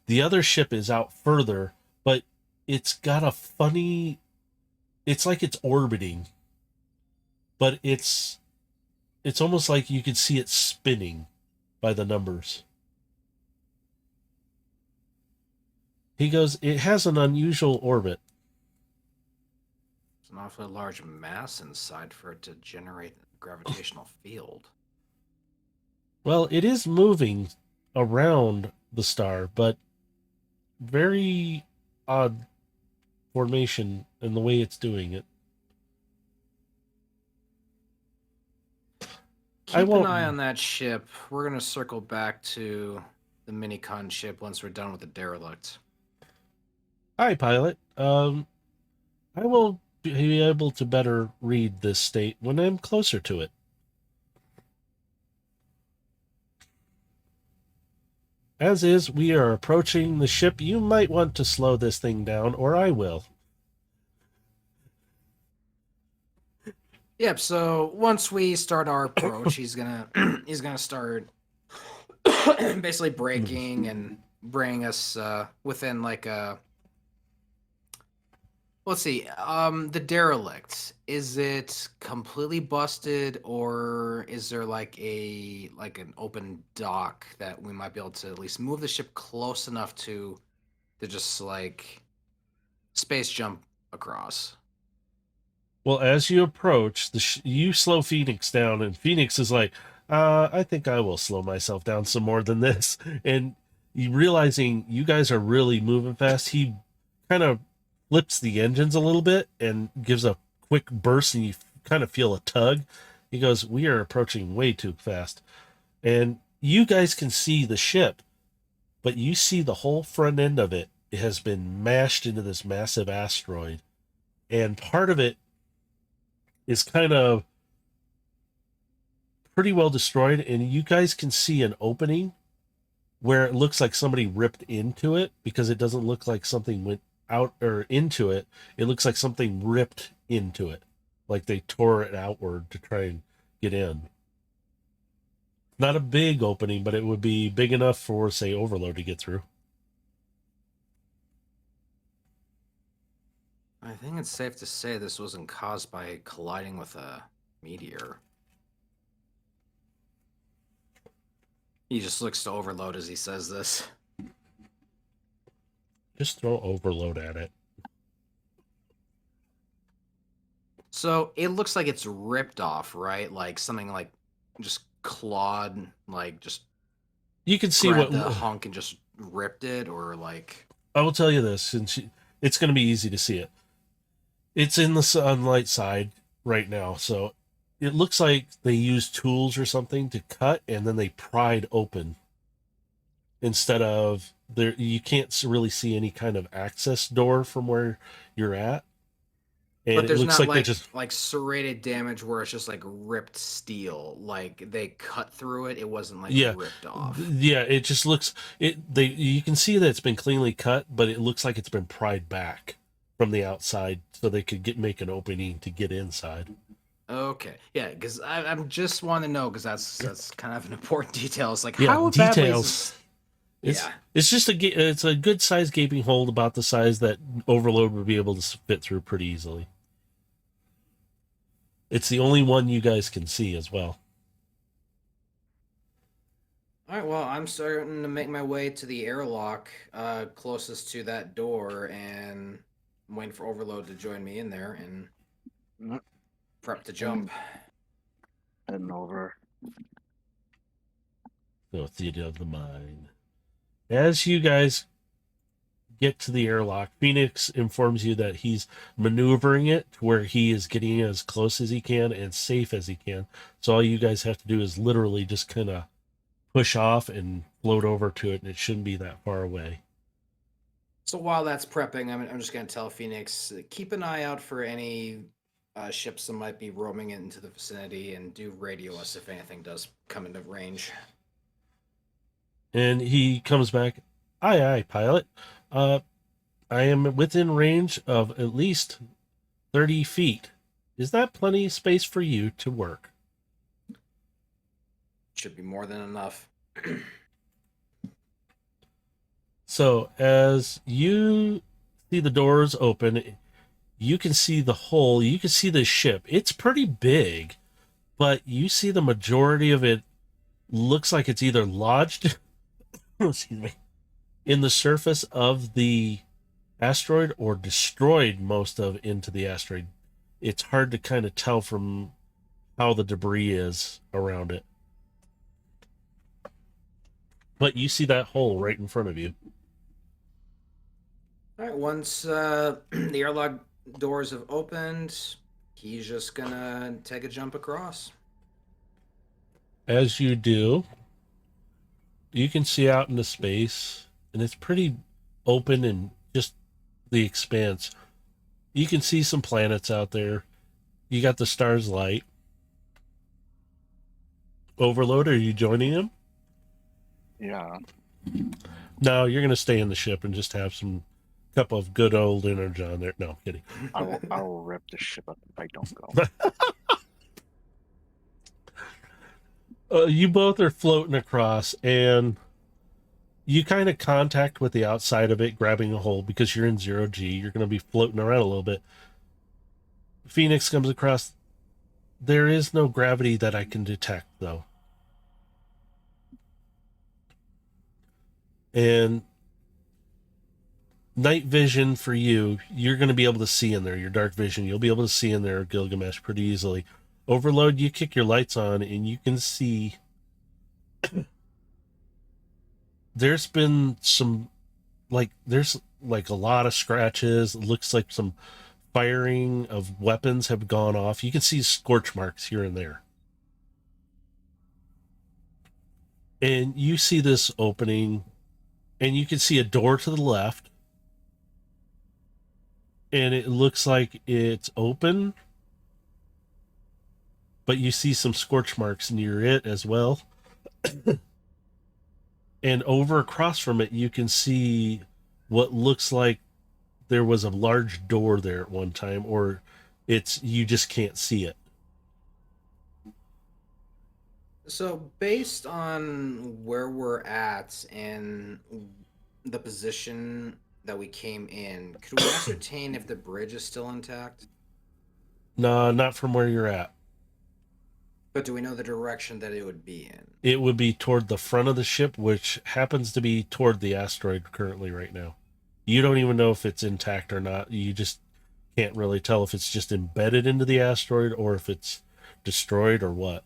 The other ship is out further, but it's got a funny. It's like it's orbiting, but it's almost like you could see it spinning by the numbers. He goes, it has an unusual orbit. It's an awfully large mass inside for it to generate a gravitational field. Well, it is moving around the star, but very odd formation in the way it's doing it. Keep an eye on that ship. We're going to circle back to the minicon ship once we're done with the derelict. Hi, pilot. I will be able to better read this state when I'm closer to it. As is, we are approaching the ship. You might want to slow this thing down, or I will. Yep, so once we start our approach, he's gonna start basically braking and bring us within like a. Let's see. The derelict, is it completely busted, or is there like an open dock that we might be able to at least move the ship close enough to just like space jump across? Well, as you approach, you slow Phoenix down, and Phoenix is like, I think I will slow myself down some more than this. And realizing you guys are really moving fast, he kind of flips the engines a little bit and gives a quick burst, and you kind of feel a tug. He goes, we are approaching way too fast. And you guys can see the ship, but you see the whole front end of it. It has been mashed into this massive asteroid. And part of it is kind of pretty well destroyed, and you guys can see an opening where it looks like somebody ripped into it, because it doesn't look like something went out or into it. It looks like something ripped into it, like they tore it outward to try and get in. Not a big opening, but it would be big enough for, say, Overload to get through. I think it's safe to say this wasn't caused by colliding with a meteor. He just looks to Overload as he says this. Just throw Overload at it. So it looks like it's ripped off, right? Like something like just clawed, like just You can see grabbed what the hunk and just ripped it, or like. I will tell you this, since it's going to be easy to see it. It's in the sunlight side right now, so it looks like they used tools or something to cut, and then they pried open instead of there. You can't really see any kind of access door from where you're at, and But it there's looks not like they just like serrated damage where it's just like ripped steel. Like they cut through it. It wasn't like yeah, ripped off. yeah. It just looks you can see that it's been cleanly cut, but it looks like it's been pried back from the outside so they could make an opening to get inside. Okay, yeah, because I'm just want to know because that's kind of an important detail. It's like Yeah, how badly is details. this? It's Yeah. it's just it's a good size gaping hole, about the size that Overload would be able to fit through pretty easily. It's the only one you guys can see as well. All right, well, I'm starting to make my way to the airlock closest to that door, and I'm waiting for Overload to join me in there and Mm, prep to jump. Heading over. So theater of the mind. As you guys get to the airlock, Phoenix informs you that he's maneuvering it to where he is getting as close as he can and safe as he can. So all you guys have to do is literally just kind of push off and float over to it, and it shouldn't be that far away. So while that's prepping, I'm just going to tell Phoenix, keep an eye out for any ships that might be roaming into the vicinity and do radio us if anything does come into range. And he comes back, aye, aye, pilot. I am within range of at least 30 feet. Is that plenty of space for you to work? Should be more than enough. So as you see the doors open, you can see the hole. You can see the ship. It's pretty big, but you see the majority of it looks like it's either lodged excuse me, in the surface of the asteroid or destroyed most of into the asteroid. It's hard to kind of tell from how the debris is around it. But you see that hole right in front of you. All right, once the airlock doors have opened, he's just gonna take a jump across. As you do, you can see out into space, and it's pretty open and just the expanse. You can see some planets out there. You got the stars light. Overload, are you joining him? Yeah. No, you're going to stay in the ship and just have some couple of good old energon there. No, I'm kidding. I will rip the ship up if I don't go. You both are floating across, and you kind of contact with the outside of it, grabbing a hold because you're in 0G. You're going to be floating around a little bit. Phoenix comes across. There is no gravity that I can detect, though. And night vision for you, you're going to be able to see in there. Your dark vision, you'll be able to see in there, Gilgamesh, pretty easily. Overload, you kick your lights on, and you can see there's been some, there's a lot of scratches. It looks like some firing of weapons have gone off. You can see scorch marks here and there. And you see this opening, and you can see a door to the left, and it looks like it's open, but you see some scorch marks near it as well. And over across from it, you can see what looks like there was a large door there at one time, or you just can't see it. So based on where we're at and the position that we came in, could we ascertain if the bridge is still intact? No, not from where you're at. But do we know the direction that it would be in? It would be toward the front of the ship, which happens to be toward the asteroid currently right now. You don't even know if it's intact or not. You just can't really tell if it's just embedded into the asteroid or if it's destroyed or what.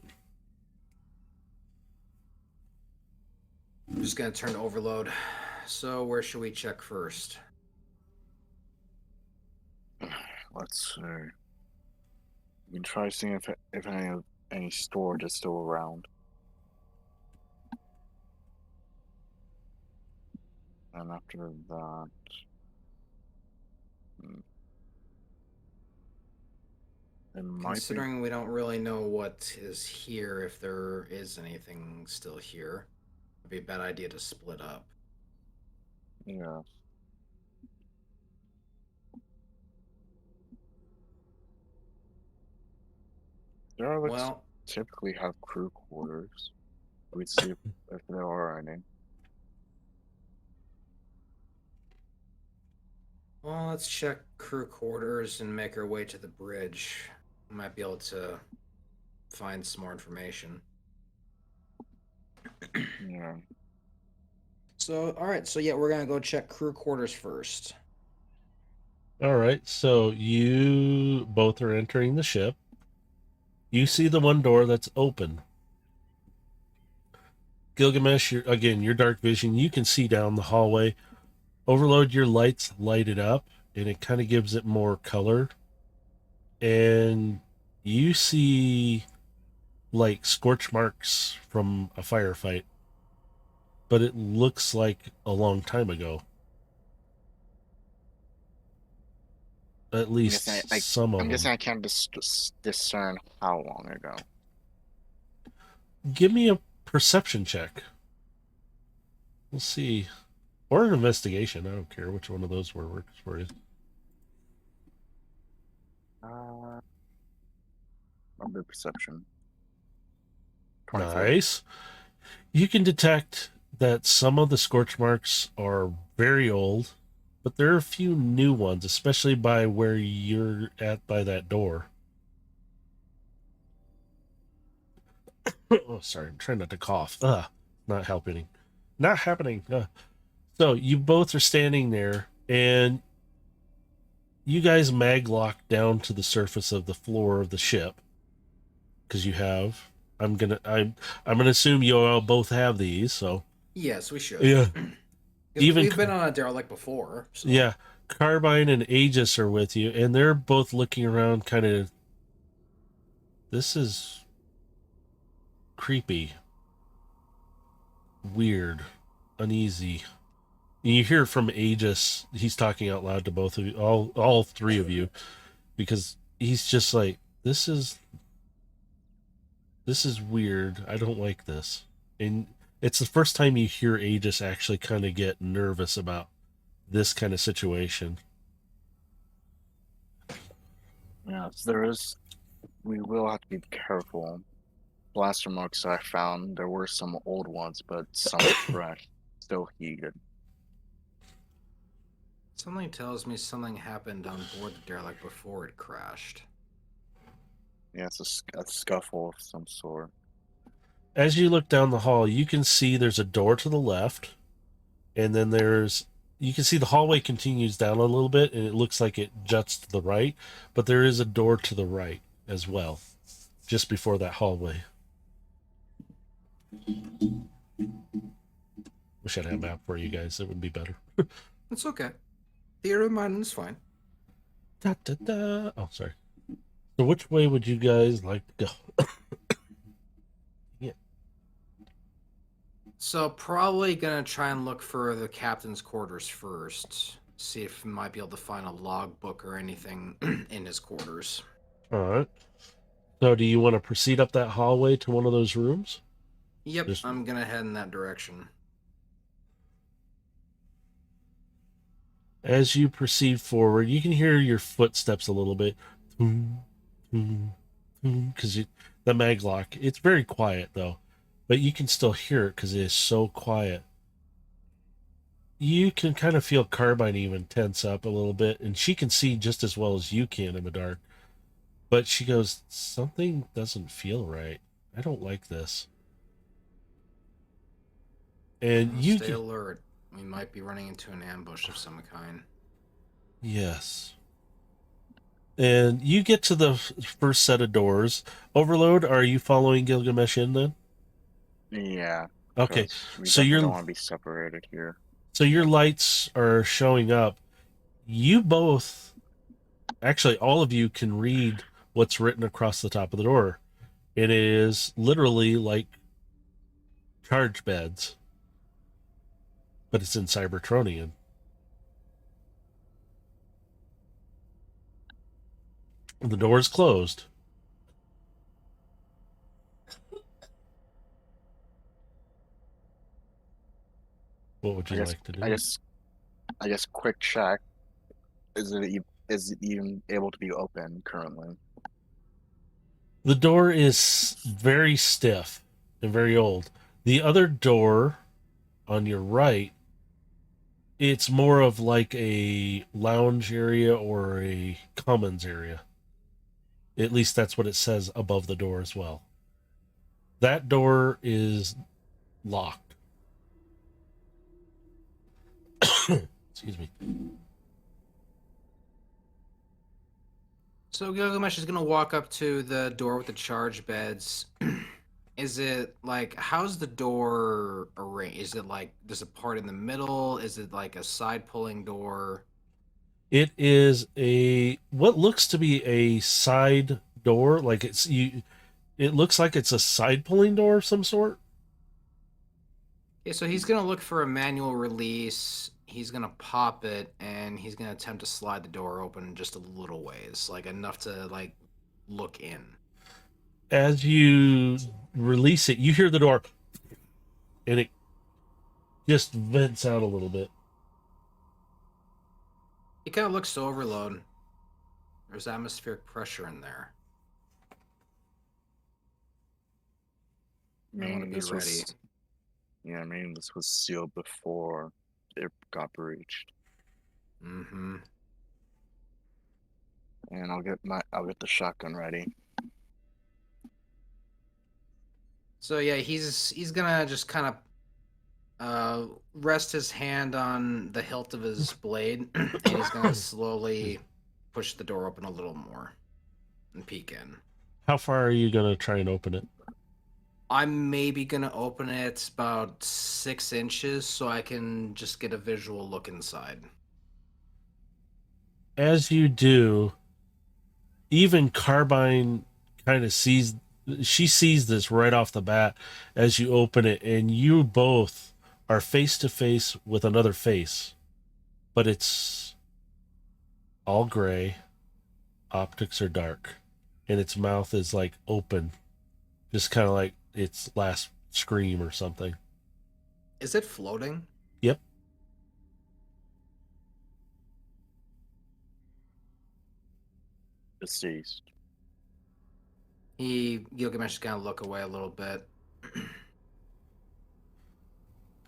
I'm just gonna turn to overload. So where should we check first? Let's see. You can try seeing if any storage is still around. And after that, it might be. Considering we don't really know what is here, if there is anything still here, it'd be a bad idea to split up. Yeah. Derelicts Well, typically have crew quarters. We'd see if there are any. well, let's check crew quarters and make our way to the bridge. We might be able to find some more information. Yeah. So, all right. So yeah, we're gonna go check crew quarters first. All right, so you both are entering the ship. You see the one door that's open. Gilgamesh, your dark vision, you can see down the hallway. Overload, your lights light it up, and it kind of gives it more color. And you see like scorch marks from a firefight, but it looks like a long time ago. At least some of I'm guessing them. I can't discern how long ago. Give me a perception check. We'll see. Or an investigation. I don't care which one of those works for you. A bit perception. 24. Nice. You can detect that some of the scorch marks are very old, but there are a few new ones, especially by where you're at by that door. Oh, sorry. I'm trying not to cough. Not helping. Not happening. So you both are standing there, and you guys maglock down to the surface of the floor of the ship because you have. I'm gonna assume you all both have these. So Yes, we should. yeah. Even we've been on a derelict before. So. Yeah, Carbine and Aegis are with you, and they're both looking around, kind of. This is creepy, weird, uneasy. And you hear from Aegis, he's talking out loud to both of you, all three of you, because he's just like, this is weird. I don't like this. And it's the first time you hear Aegis actually kind of get nervous about this kind of situation. Yes, there is. We will have to be careful. Blaster marks I found, there were some old ones, but some fresh, still heated. Something tells me something happened on board the derelict before it crashed. Yeah, it's a scuffle of some sort. As you look down the hall, you can see there's a door to the left, and then you can see the hallway continues down a little bit, and it looks like it juts to the right, but there is a door to the right as well, just before that hallway. Wish I'd have a map for you guys. That would be better. It's okay. Theater of mind is fine. Da, da, da. Oh, sorry. So which way would you guys like to go? Yeah. So probably gonna try and look for the captain's quarters first. See if we might be able to find a logbook or anything in his quarters. All right. So do you want to proceed up that hallway to one of those rooms? Yep, I'm gonna head in that direction. As you proceed forward, you can hear your footsteps a little bit. Because the maglock, it's very quiet though, but you can still hear it because it is so quiet. You can kind of feel Carbine even tense up a little bit, and she can see just as well as you can in the dark. But she goes, something doesn't feel right. I don't like this. And you stay alert. We might be running into an ambush of some kind. Yes. And you get to the first set of doors. Overload, are you following Gilgamesh in then? Yeah. Okay. We So definitely don't want to be separated here. So your lights are showing up. You both actually, all of you can read what's written across the top of the door. It is literally like charge beds, but it's in Cybertronian. The door is closed. What would you like to do? I guess quick check. Is it even able to be open currently? The door is very stiff and very old. The other door on your right, it's more of like a lounge area or a commons area. At least that's what it says above the door as well. That door is locked. Excuse me. So Gilgamesh is gonna walk up to the door with the charge beds. Is it like, how's the door arranged? Is it like there's a part in the middle? Is it like a side pulling door? It is a what looks to be a side door, like it's you. It looks like it's a side pulling door of some sort. Yeah, so he's gonna look for a manual release. He's gonna pop it, and he's gonna attempt to slide the door open just a little ways, like enough to like look in. As you release it, you hear the door, and it just vents out a little bit. He kind of looks to overload. There's atmospheric pressure in there. I want to be ready. Yeah, I mean, this was sealed before it got breached. Mm-hmm. And I'll get the shotgun ready. So yeah, he's gonna just kind of rest his hand on the hilt of his blade, and he's gonna slowly push the door open a little more and peek in. How far are you gonna try and open it? I'm maybe gonna open it about 6 inches so I can just get a visual look inside. As you do, even Carbine kind of sees. She sees this right off the bat as you open it, and you both are face to face with another face, but it's all gray. Optics are dark, and its mouth is like open, just kind of like its last scream or something. Is it floating? Yep. Deceased. Gilgamesh is gonna look away a little bit.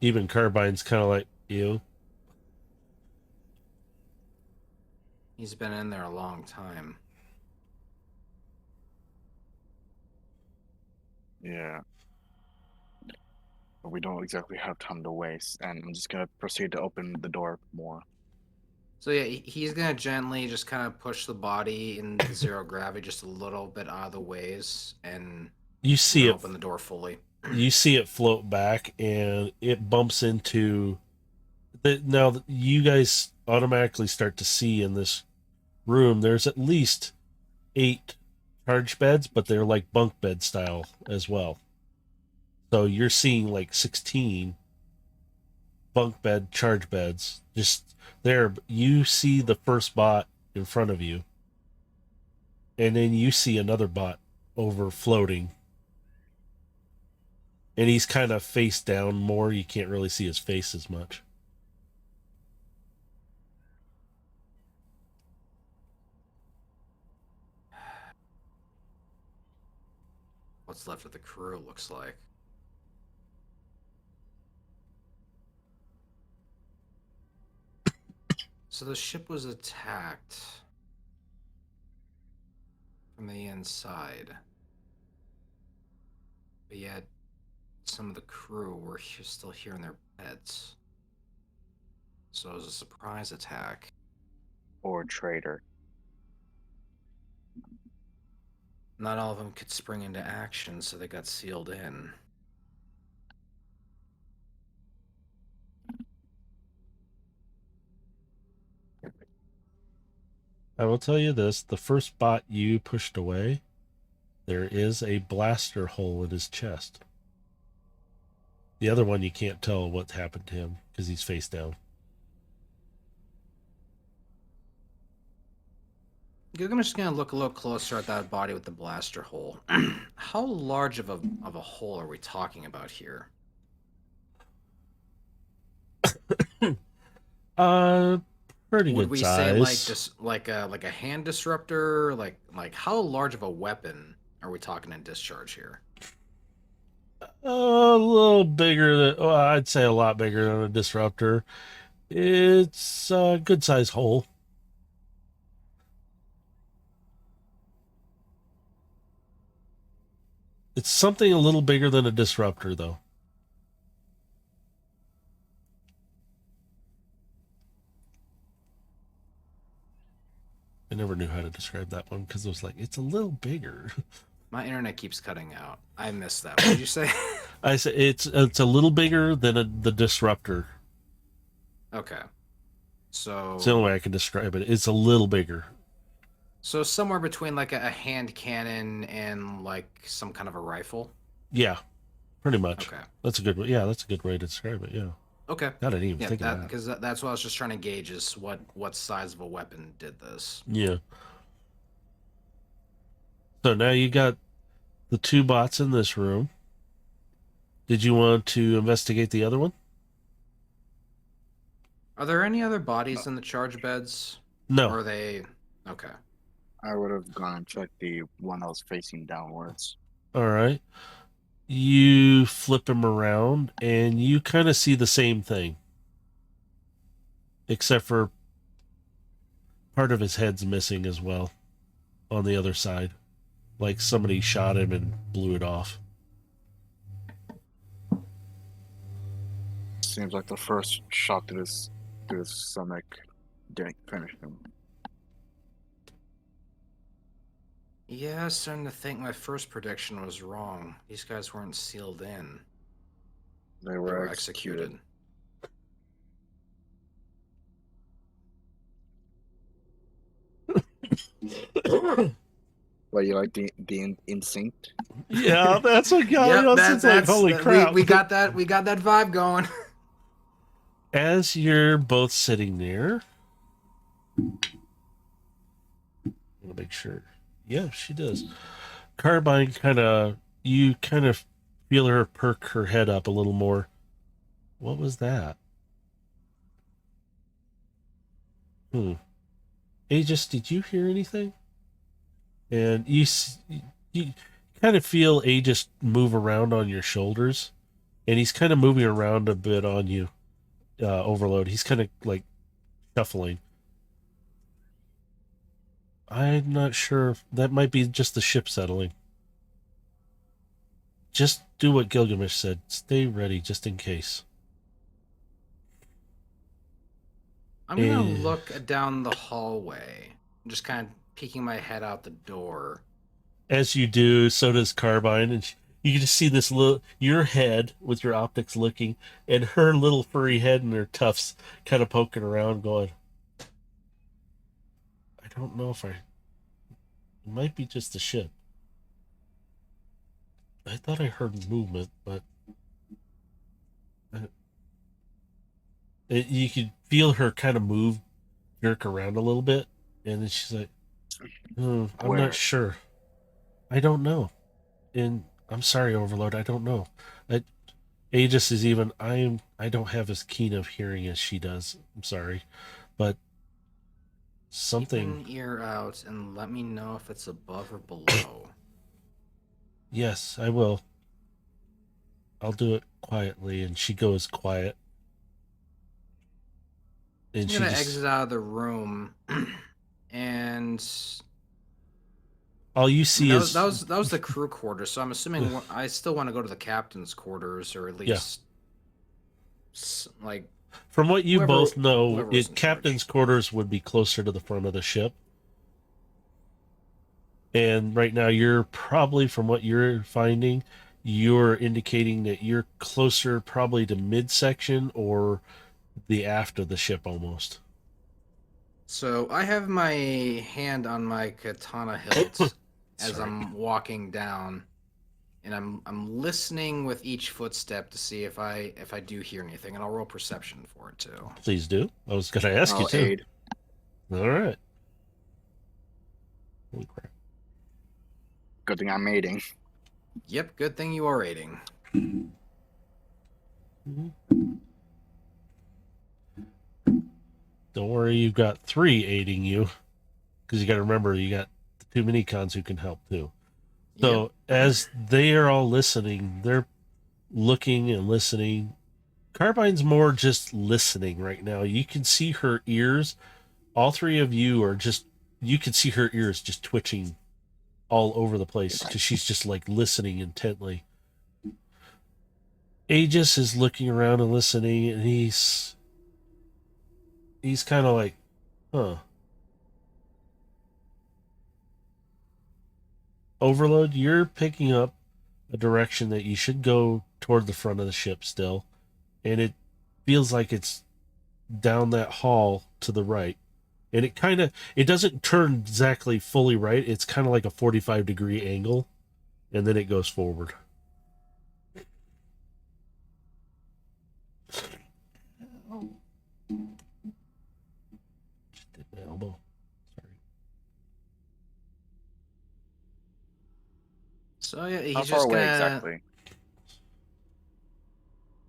Even Carbine's kind of like, ew. He's been in there a long time. Yeah. But we don't exactly have time to waste, and I'm just gonna proceed to open the door more. So yeah, he's gonna gently just kind of push the body in the zero gravity just a little bit out of the ways, and You see it. open the door fully. You see it float back, and it bumps into. Now you guys automatically start to see in this room. There's at least 8 charge beds, but they're like bunk bed style as well. So you're seeing like 16 bunk bed charge beds just there. You see the first bot in front of you, and then you see another bot over floating, and he's kind of face down more. You can't really see his face as much. What's left of the crew looks like. So the ship was attacked from the inside, but yet some of the crew were still here in their beds. So it was a surprise attack. Or traitor. Not all of them could spring into action, so they got sealed in. I will tell you this: the first bot you pushed away, there is a blaster hole in his chest. The other one, you can't tell what happened to him because he's face down. I'm just gonna look a little closer at that body with the blaster hole. How large of a hole are we talking about here? Pretty Would good we size. say like a hand disruptor? Like how large of a weapon are we talking in discharge here? A little bigger than, well, I'd say a lot bigger than a disruptor. It's a good size hole. It's something a little bigger than a disruptor, though. I never knew how to describe that one because it was like, it's a little bigger. My internet keeps cutting out. I missed that. What did you say? I say it's a little bigger than the disruptor. Okay. So It's the only way I can describe it. It's a little bigger. So somewhere between like a hand cannon and like some kind of a rifle. Yeah, pretty much. Okay. That's a good way. Yeah, that's a good way to describe it. Yeah. Okay. I didn't even think of that. Because that's what I was just trying to gauge is what size of a weapon did this. Yeah. So now you got the two bots in this room. Did you want to investigate the other one? Are there any other bodies in the charge beds? No. Or are they okay? I would have gone and checked the one that was facing downwards. All right. You flip him around and you kind of see the same thing. Except for part of his head's missing as well on the other side. Like somebody shot him and blew it off. Seems like the first shot to his stomach didn't finish him. Yeah, I'm starting to think my first prediction was wrong. These guys weren't sealed in. They They were were executed. Well, you like the instinct? Yeah, that's what got Yep, us. It's like, holy crap. We got that vibe going. As you're both sitting there, I'm gonna make sure. Yeah, she does. Carbine you kind of feel her perk her head up a little more. What was that? Aegis, did you hear anything? And you kind of feel Aegis move around on your shoulders, and he's kind of moving around a bit on you. Overload. He's kind of like shuffling. I'm not sure. That might be just the ship settling. Just do what Gilgamesh said. Stay ready just in case. I'm gonna look down the hallway. I'm just kind of peeking my head out the door. As you do, so does Carbine, and you can just see this your head with your optics looking, and her little furry head and her tufts kind of poking around, going, I don't know if it might be just the ship. I thought I heard movement, but you could feel her kind of jerk around a little bit, and then she's like, I'm not sure. I don't know. And I'm sorry, Overlord, I don't know. Aegis is even, I don't have as keen of hearing as she does. I'm sorry. But something... Keep an ear out and let me know if it's above or below. Yes, I will. I'll do it quietly, and she goes quiet. And I'm gonna exit out of the room, and all you see is that was the crew quarters. So I'm assuming I still want to go to the captain's quarters, or at least like from what you both know, captain's charge. quarters would be closer to the front of the ship. And right now, you're probably, from what you're finding, you're indicating that you're closer probably to midsection or the aft of the ship almost. So I have my hand on my katana hilt as Sorry. I'm walking down, and I'm listening with each footstep to see if I do hear anything, and I'll roll perception for it too. Please do. I was going to ask you I'll too. aid. All right. Holy crap. Good thing I'm aiding. Yep, good thing you are aiding. Don't worry, you've got 3 aiding you, because you got to remember you got the 2 mini cons who can help too. So Yep. as they are all listening, they're looking and listening. Carbine's more just listening right now. You can see her ears. All 3 of you are just, you can see her ears just twitching all over the place because she's just like listening intently. Aegis is looking around and listening, and he's kind of like, huh. Overload, you're picking up a direction that you should go toward the front of the ship still, and it feels like it's down that hall to the right. And it doesn't turn exactly fully right. It's kind of like a 45-degree angle, and then it goes forward. Just did my elbow. Sorry. So yeah, he's How just far away gonna.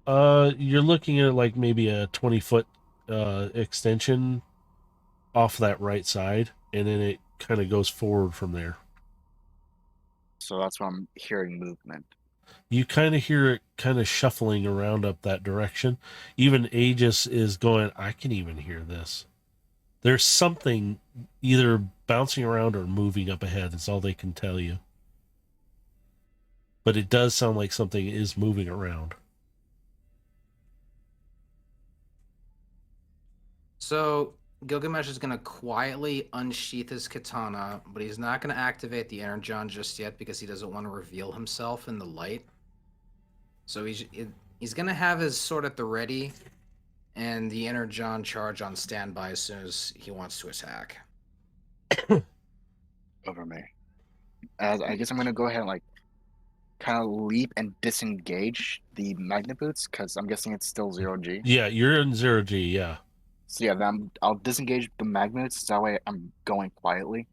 exactly? You're looking at like maybe a 20-foot extension off that right side, and then it kind of goes forward from there. So that's why I'm hearing movement. You kind of hear it kind of shuffling around up that direction. Even Aegis is going, I can even hear this. There's something either bouncing around or moving up ahead. That's all they can tell you. But it does sound like something is moving around. So Gilgamesh is gonna quietly unsheath his katana, but he's not gonna activate the energon just yet because he doesn't want to reveal himself in the light. So he's gonna have his sword at the ready, and the energon charge on standby as soon as he wants to attack. Over me. I guess I'm gonna go ahead and like kind of leap and disengage the magnet boots because I'm guessing it's still 0G. Yeah, you're in 0G, yeah. So yeah, then I'll disengage the magnets. That way I'm going quietly.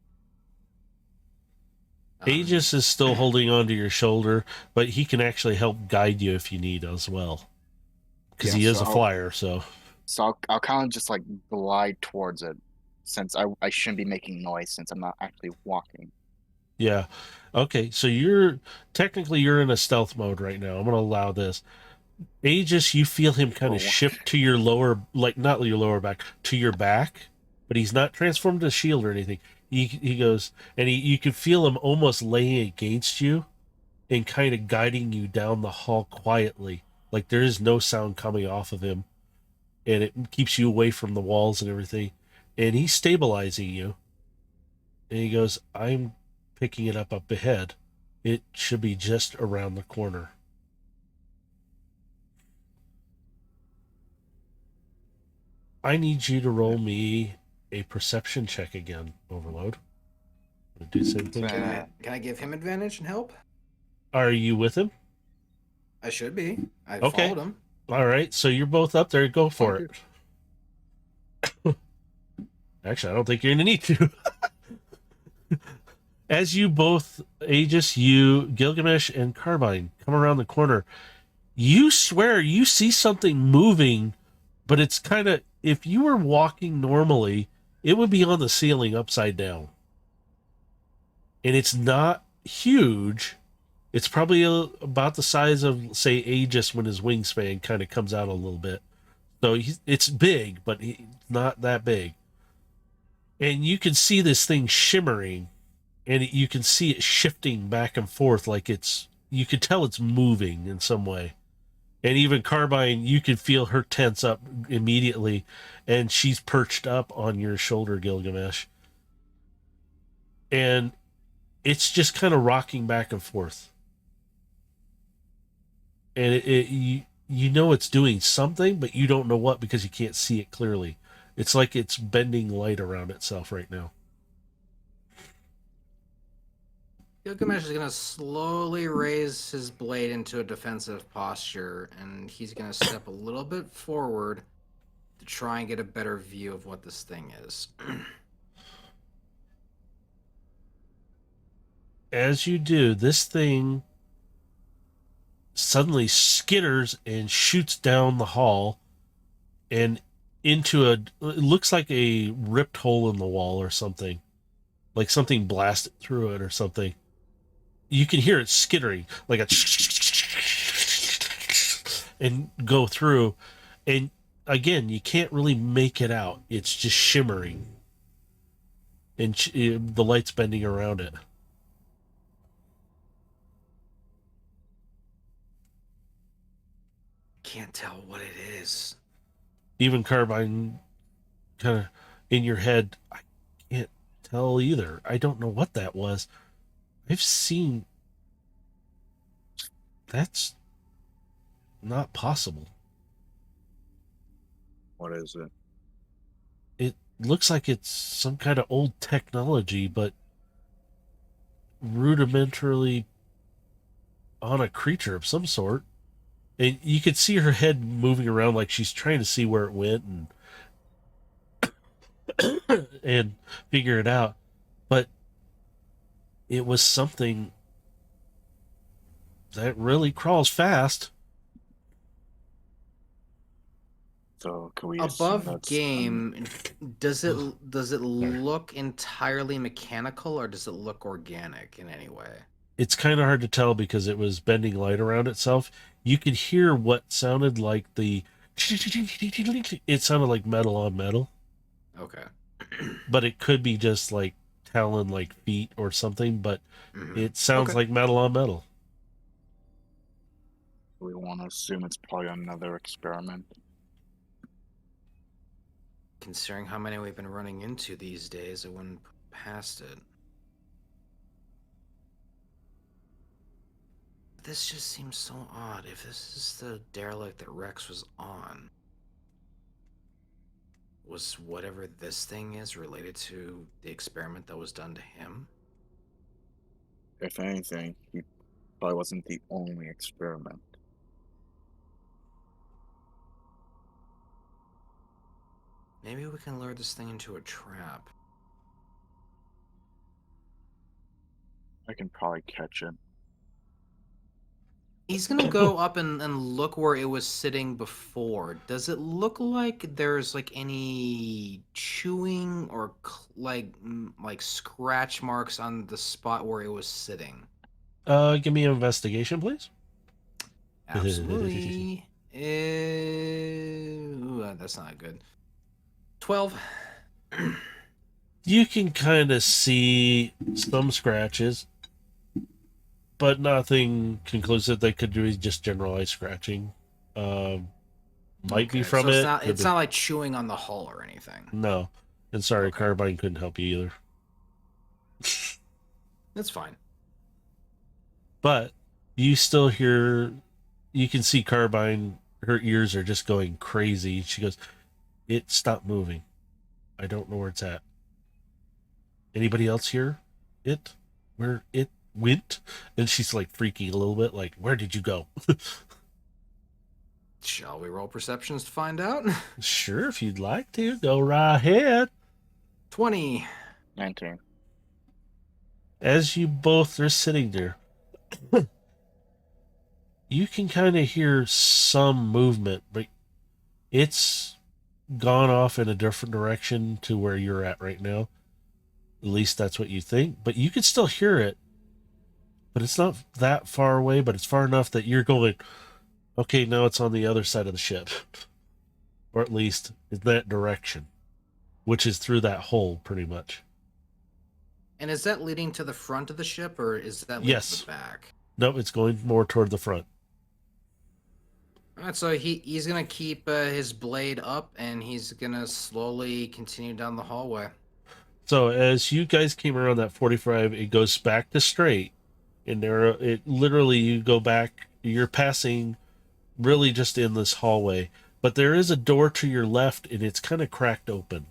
Aegis is still holding onto your shoulder, but he can actually help guide you if you need as well. Because he is a flyer, so. So I'll kind of just like glide towards it since I shouldn't be making noise since I'm not actually walking. Yeah. Okay, so you're in a stealth mode right now. I'm going to allow this. Aegis, you feel him kind of shift to your lower, like not your lower back, to your back, but he's not transformed to a shield or anything. He goes, and you can feel him almost laying against you and kind of guiding you down the hall quietly. Like there is no sound coming off of him, and it keeps you away from the walls and everything. And he's stabilizing you. And he goes, I'm picking it up ahead. It should be just around the corner. I need you to roll me a perception check again, Overload. Do the same thing. Can I give him advantage and help? Are you with him? I should be. I Okay. followed him. All right, so you're both up there. Go for it. Actually, I don't think you're going to need to. As you both, Aegis, you, Gilgamesh, and Carbine, come around the corner, you swear you see something moving, but it's kind of, if you were walking normally, it would be on the ceiling upside down. And it's not huge. It's probably about the size of, say, Aegis when his wingspan kind of comes out a little bit. So it's big, but not that big. And you can see this thing shimmering, and you can see it shifting back and forth like you could tell it's moving in some way. And even Carbine, you can feel her tense up immediately, and she's perched up on your shoulder, Gilgamesh. And it's just kind of rocking back and forth. And you know it's doing something, but you don't know what because you can't see it clearly. It's like it's bending light around itself right now. Gilgamesh is gonna slowly raise his blade into a defensive posture, and he's gonna step a little bit forward to try and get a better view of what this thing is. As you do, this thing suddenly skitters and shoots down the hall and into a, it looks like a ripped hole in the wall or something, like something blasted through it or something. You can hear it skittering like a and go through, and again you can't really make it out. It's just shimmering and the light's bending around it. Can't tell what it is. Even Carbine, kind of in your head, I can't tell either. I don't know what that was. I've seen. That's not possible. What is it? It looks like it's some kind of old technology, but rudimentarily on a creature of some sort. And you could see her head moving around like she's trying to see where it went and figure it out. But it was something that really crawls fast. So can we assume Above that's game, does it look entirely mechanical or does it look organic in any way? It's kind of hard to tell because it was bending light around itself. You could hear what sounded like the. It sounded like metal on metal. Okay. But it could be just like talon like feet or something, but it sounds Okay. like metal on metal. we want to assume it's probably another experiment? Considering how many we've been running into these days, I wouldn't put past it. This just seems so odd. If this is the derelict that Rex was on, was whatever this thing is related to the experiment that was done to him? If anything, he probably wasn't the only experiment. Maybe we can lure this thing into a trap. I can probably catch it. He's gonna go up and look where it was sitting before. Does it look like there's like any chewing or like scratch marks on the spot where it was sitting? Give me an investigation, please. Absolutely. Ooh, that's not good. 12. You can kind of see some scratches, but nothing conclusive. They could be just generalized scratching. Might be from so it. It's not like chewing on the hull or anything. No. And sorry, Okay. Carbine couldn't help you either. That's fine. But you still hear, you can see Carbine, her ears are just going crazy. She goes, "It stopped moving. I don't know where it's at. Anybody else hear it? Where it went?" And she's like freaking a little bit, like, "Where did you go?" Shall we roll perceptions to find out? Sure, if you'd like to. Go right ahead. 20. 19. As you both are sitting there, you can kind of hear some movement, but it's gone off in a different direction to where you're at right now. At least that's what you think. But you can still hear it. But it's not that far away, but it's far enough that you're going, okay, now it's on the other side of the ship. Or at least in that direction, which is through that hole, pretty much. And is that leading to the front of the ship or is that leading Yes. to the back? No, it's going more toward the front. Alright, so he's gonna keep his blade up and he's gonna slowly continue down the hallway. So as you guys came around that 45, it goes back to straight. And there, it literally, you go back, you're passing really just in this hallway. But there is a door to your left, and it's kind of cracked open.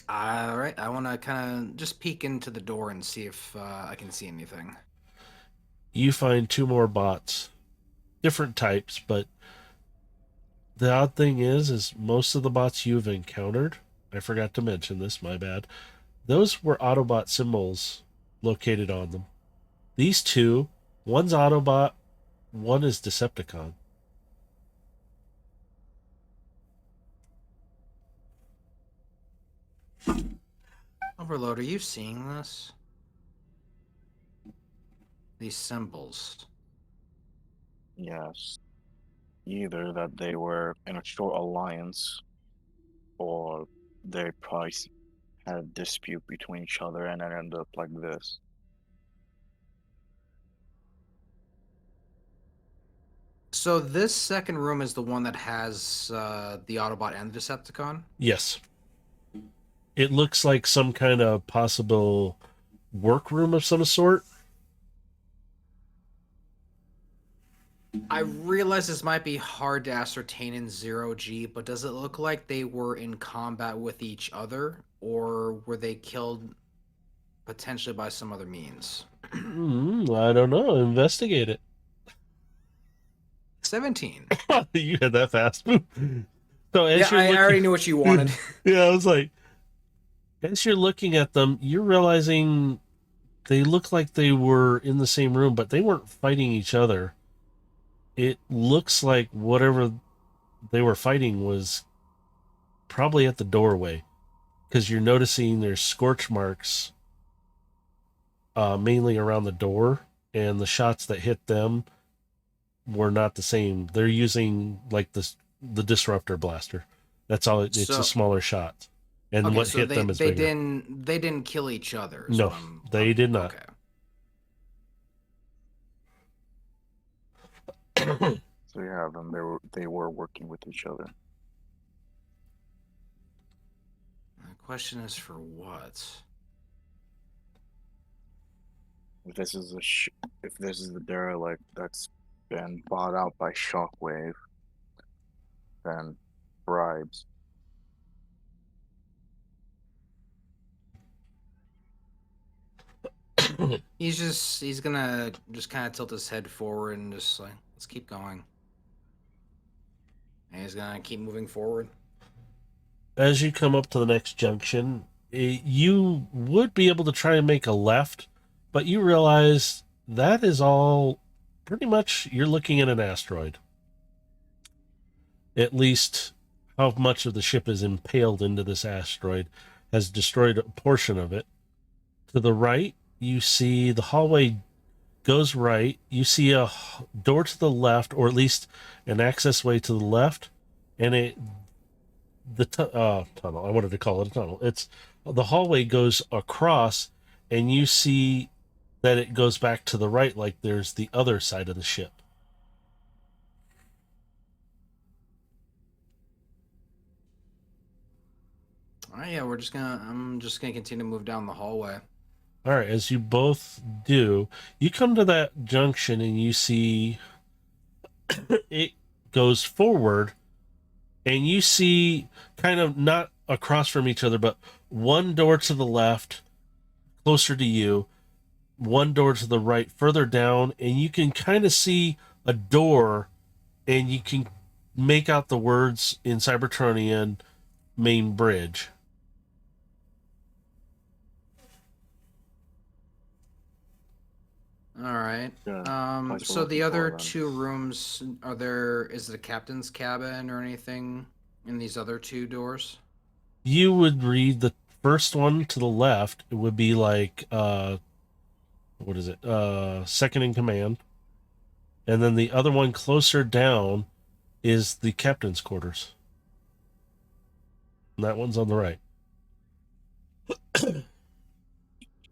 All right, I want to kind of just peek into the door and see if I can see anything. You find 2 more bots, different types, but the odd thing is most of the bots you've encountered, I forgot to mention this, my bad, those were Autobot symbols located on them. These 2, one's Autobot, one is Decepticon. Overlord, are you seeing this? These symbols. Yes. Either that they were in a short alliance, or they probably had a dispute between each other and it ended up like this. So this second room is the one that has the Autobot and the Decepticon? Yes. It looks like some kind of possible workroom of some sort. I realize this might be hard to ascertain in 0G, but does it look like they were in combat with each other, or were they killed potentially by some other means? I don't know. Investigate it. 17. You had that fast. So as Yeah, you're I already knew what you wanted. Yeah, I was like, as you're looking at them, you're realizing they look like they were in the same room, but they weren't fighting each other. It looks like whatever they were fighting was probably at the doorway, because you're noticing there's scorch marks mainly around the door, and the shots that hit them were not the same. They're using like the disruptor blaster. That's all. It's So- a smaller shot, and Okay, what so hit them is bigger. they didn't kill each other. is No, what I'm- they did not. Okay. So yeah, then they were working with each other. The question is for what? If this is if this is the derelict that's been bought out by Shockwave, then bribes. He's gonna just kind of tilt his head forward and just like, let's keep going. And he's gonna keep moving forward. As you come up to the next junction, you would be able to try and make a left, but you realize that is all pretty much you're looking at an asteroid. At least how much of the ship is impaled into this asteroid has destroyed a portion of it. To the right, you see the hallway goes right. You see a door to the left, or at least an access way to the left, and tunnel. I wanted to call it a tunnel. It's the hallway goes across, and you see that it goes back to the right, like there's the other side of the ship. All right, yeah, I'm just gonna continue to move down the hallway. All right, as you both do, you come to that junction and you see it goes forward, and you see kind of not across from each other, but one door to the left, closer to you, one door to the right, further down, and you can kind of see a door, and you can make out the words in Cybertronian main bridge. All right. Yeah, place we're So the looking other for, then. 2 rooms, is it a captain's cabin or anything in these other 2 doors? You would read the first one to the left. It would be like what is it? Second in command. And then the other one closer down is the captain's quarters. And that one's on the right.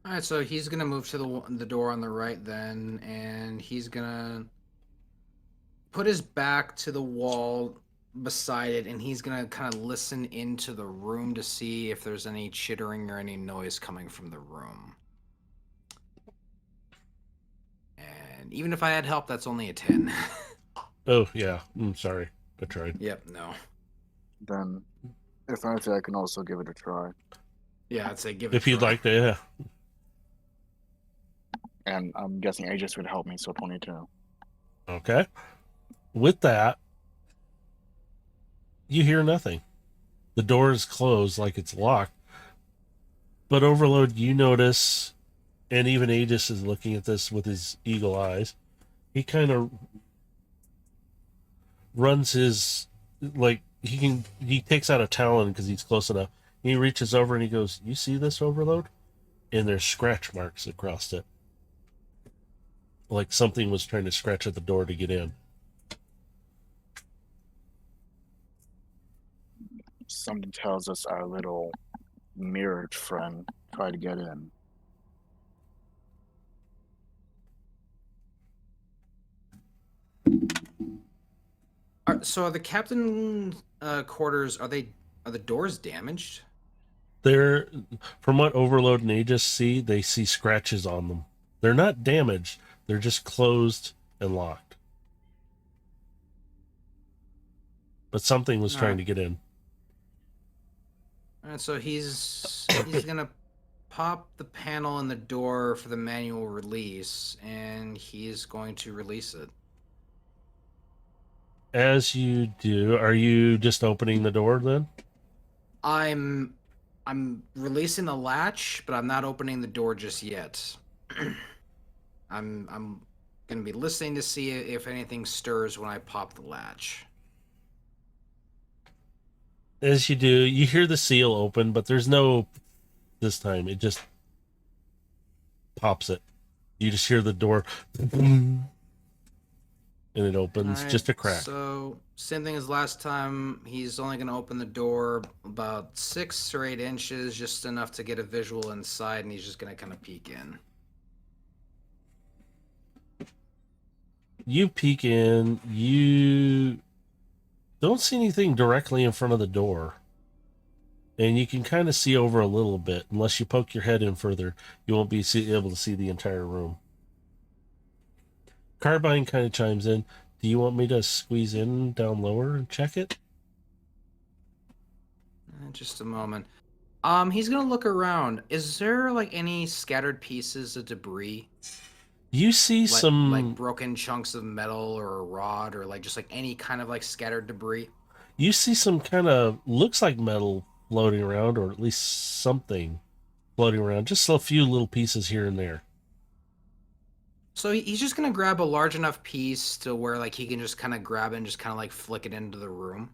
All right, so he's gonna move to the door on the right then, and he's gonna put his back to the wall beside it, and he's gonna kind of listen into the room to see if there's any chittering or any noise coming from the room. And even if I had help, that's only a 10. Oh, yeah. Sorry. I tried. Yep, no. Then, if anything, I can also give it a try. Yeah, I'd say give it If a you'd try. like to, yeah. And I'm guessing Aegis would help me, so 22. Okay. With that, you hear nothing. The door is closed like it's locked. But Overload, you notice, and even Aegis is looking at this with his eagle eyes. He kind of runs his, like, he takes out a talon because he's close enough. He reaches over and he goes, "You see this, Overload?" And there's scratch marks across it. Like something was trying to scratch at the door to get in. Something tells us our little mirrored friend tried to get in. So are the captain quarters, are the doors damaged? They're, from what Overload and Aegis see, they see scratches on them. They're not damaged. They're just closed and locked. But something was trying to get in. Alright, so he's gonna pop the panel in the door for the manual release, and he's going to release it. As you do, are you just opening the door then? I'm releasing the latch, but I'm not opening the door just yet. I'm gonna be listening to see if anything stirs when I pop the latch. As you do, you hear the seal open, but there's no this time. It just pops it. You just hear the door and it opens. Alright, Just a crack. So same thing as last time. He's only gonna open the door about 6 or 8 inches, just enough to get a visual inside, and he's just gonna kind of peek in. You peek in. You don't see anything directly in front of the door. And you can kind of see over a little bit. Unless you poke your head in further, you won't be able to see the entire room. Carbine kind of chimes in. Do you want me to squeeze in down lower and check it? Just a moment. He's gonna look around. Is there like any scattered pieces of debris? You see some like broken chunks of metal or a rod, or like just like any kind of like scattered debris? You see some kind of looks like metal floating around, or at least something floating around. Just a few little pieces here and there. So he's just gonna grab a large enough piece to where like he can just kind of grab it and just kind of like flick it into the room.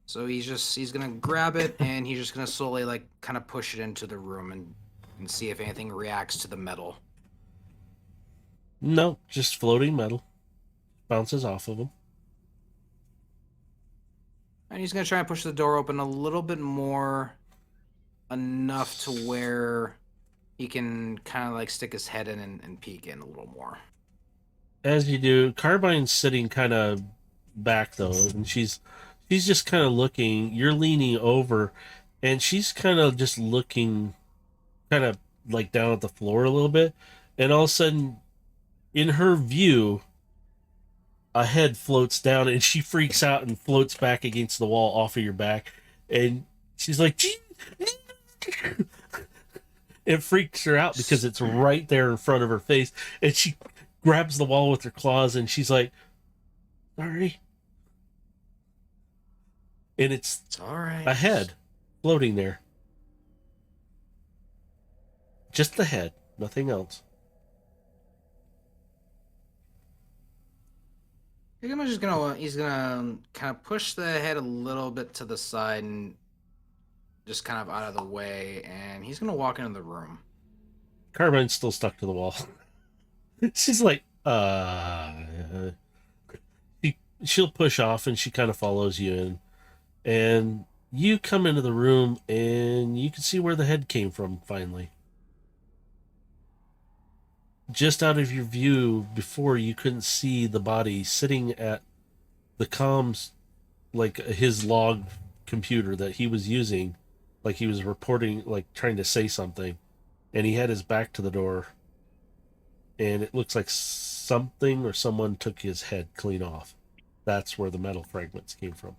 So he's gonna grab it and he's just gonna slowly like kind of push it into the room and see if anything reacts to the metal. No, just floating metal. Bounces off of him. And he's gonna try and push the door open a little bit more, enough to where he can kind of like stick his head in and peek in a little more. As you do, Carbine's sitting kind of back though, and she's just kind of looking. You're leaning over, and she's kind of just looking, kind of like down at the floor a little bit, and all of a sudden, in her view, a head floats down, and she freaks out and floats back against the wall off of your back, and she's like, "Gee!" It freaks her out because it's right there in front of her face, and she grabs the wall with her claws, and she's like, "Sorry." And it's all right. a head floating there. Just the head, nothing else. He's gonna kind of push the head a little bit to the side and just kind of out of the way, and he's gonna walk into the room. Carbine's still stuck to the wall. She's like, she'll push off, and she kind of follows you in. And you come into the room, and you can see where the head came from, finally. Just out of your view, before you couldn't see the body sitting at the comms, like his log computer that he was using, like he was reporting, like trying to say something, and he had his back to the door, and it looks like something or someone took his head clean off. That's where the metal fragments came from.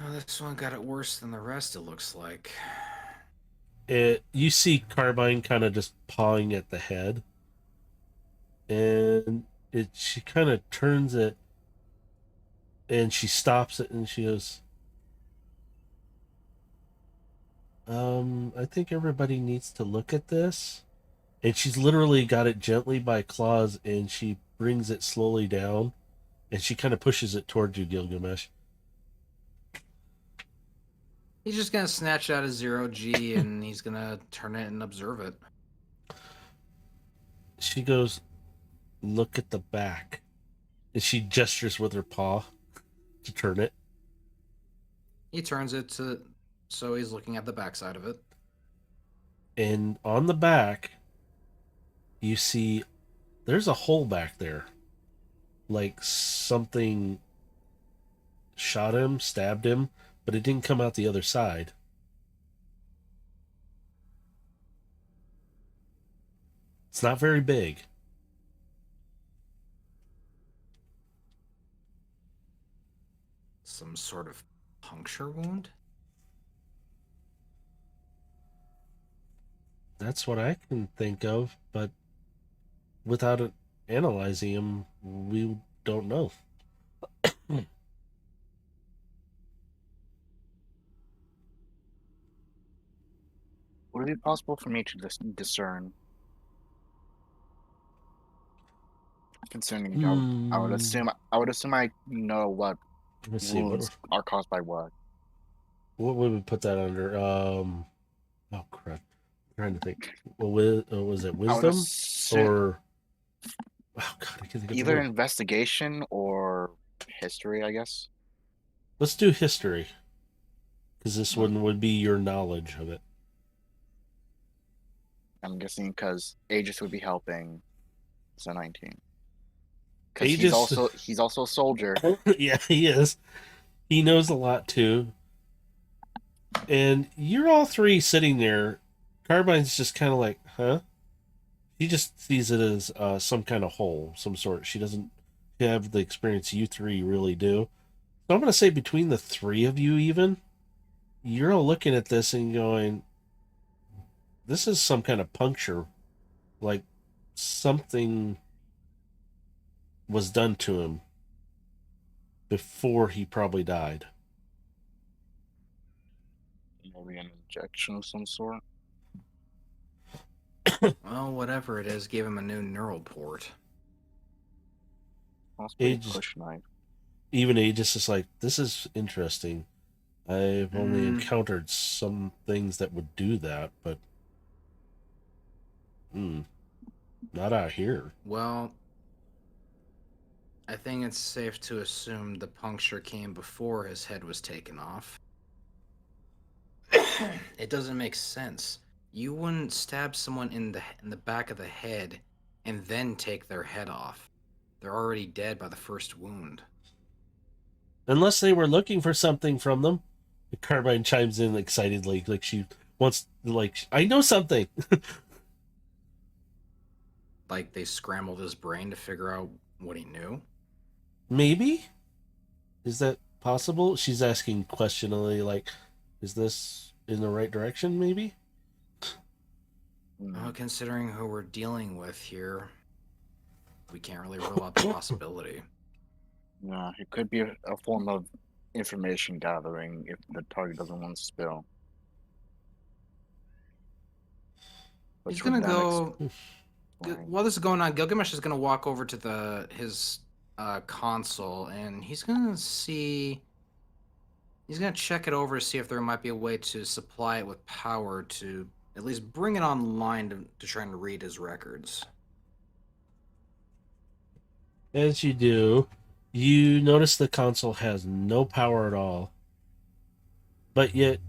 Oh, this one got it worse than the rest, it looks like. You see Carbine kind of just pawing at the head, and she kind of turns it, and she stops it, and she goes, I think everybody needs to look at this. And she's literally got it gently by claws, and she brings it slowly down, and she kind of pushes it towards you, Gilgamesh. He's just gonna snatch out his 0G and he's gonna turn it and observe it. She goes, look at the back. And she gestures with her paw to turn it. He turns it so he's looking at the backside of it. And on the back, you see there's a hole back there. Like something shot him, stabbed him, but it didn't come out the other side. It's not very big. Some sort of puncture wound? That's what I can think of, but without analyzing him, we don't know. Would it be possible for me to discern? Concerning, I would assume I know what Let's see, wounds are caused by what. what would we put that under? Oh crap! I'm trying to think. Well, was it I would wisdom or? Oh god, I can't think of the either word. investigation or history, I guess. Let's do history, because this one would be your knowledge of it. I'm guessing because Aegis would be helping. So 19. Because Aegis, he's also a soldier. yeah, he is. He knows a lot too. And you're all three sitting there. Carbine's just kind of like, huh? She just sees it as some kind of hole, some sort. She doesn't have the experience you three really do. So I'm going to say between the three of you, even, you're all looking at this and going, this is some kind of puncture. Like something was done to him before he probably died. Maybe an injection of some sort. Well, whatever it is, gave him a new neural port. Possibly a Aegis- push knife. Even Aegis is like, this is interesting. I've only encountered some things that would do that, but not out here. Well, I think it's safe to assume the puncture came before his head was taken off. It doesn't make sense. You wouldn't stab someone in the back of the head and then take their head off. They're already dead by the first wound. Unless they were looking for something from them. The Carbine chimes in excitedly, like she wants, like, I know something. Like they scrambled his brain to figure out what he knew. Maybe? Is that possible? She's asking questioningly, like, is this in the right direction, maybe? Considering who we're dealing with here, we can't really rule out the possibility. Yeah, it could be a form of information gathering if the target doesn't want to spill. He's gonna go. While this is going on, Gilgamesh is gonna walk over to his console and he's gonna see. He's gonna check it over to see if there might be a way to supply it with power to at least bring it online to try and read his records. As you do, you notice the console has no power at all. But yet,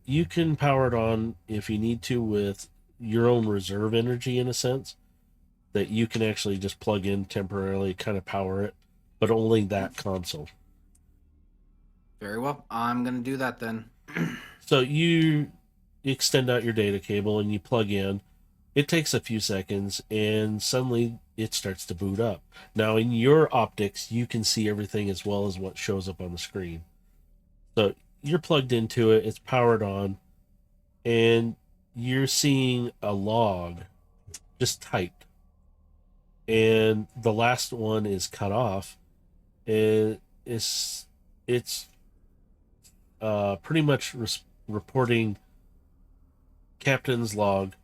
you can power it on if you need to with your own reserve energy, in a sense, that you can actually just plug in temporarily, kind of power it, but only that console. Very well. I'm gonna do that then. So you extend out your data cable and you plug in, It takes a few seconds, and suddenly it starts to boot up. Now, in your optics, you can see everything as well as what shows up on the screen. So you're plugged into it, it's powered on, and you're seeing a log just typed. And the last one is cut off. And it's pretty much reporting captain's log.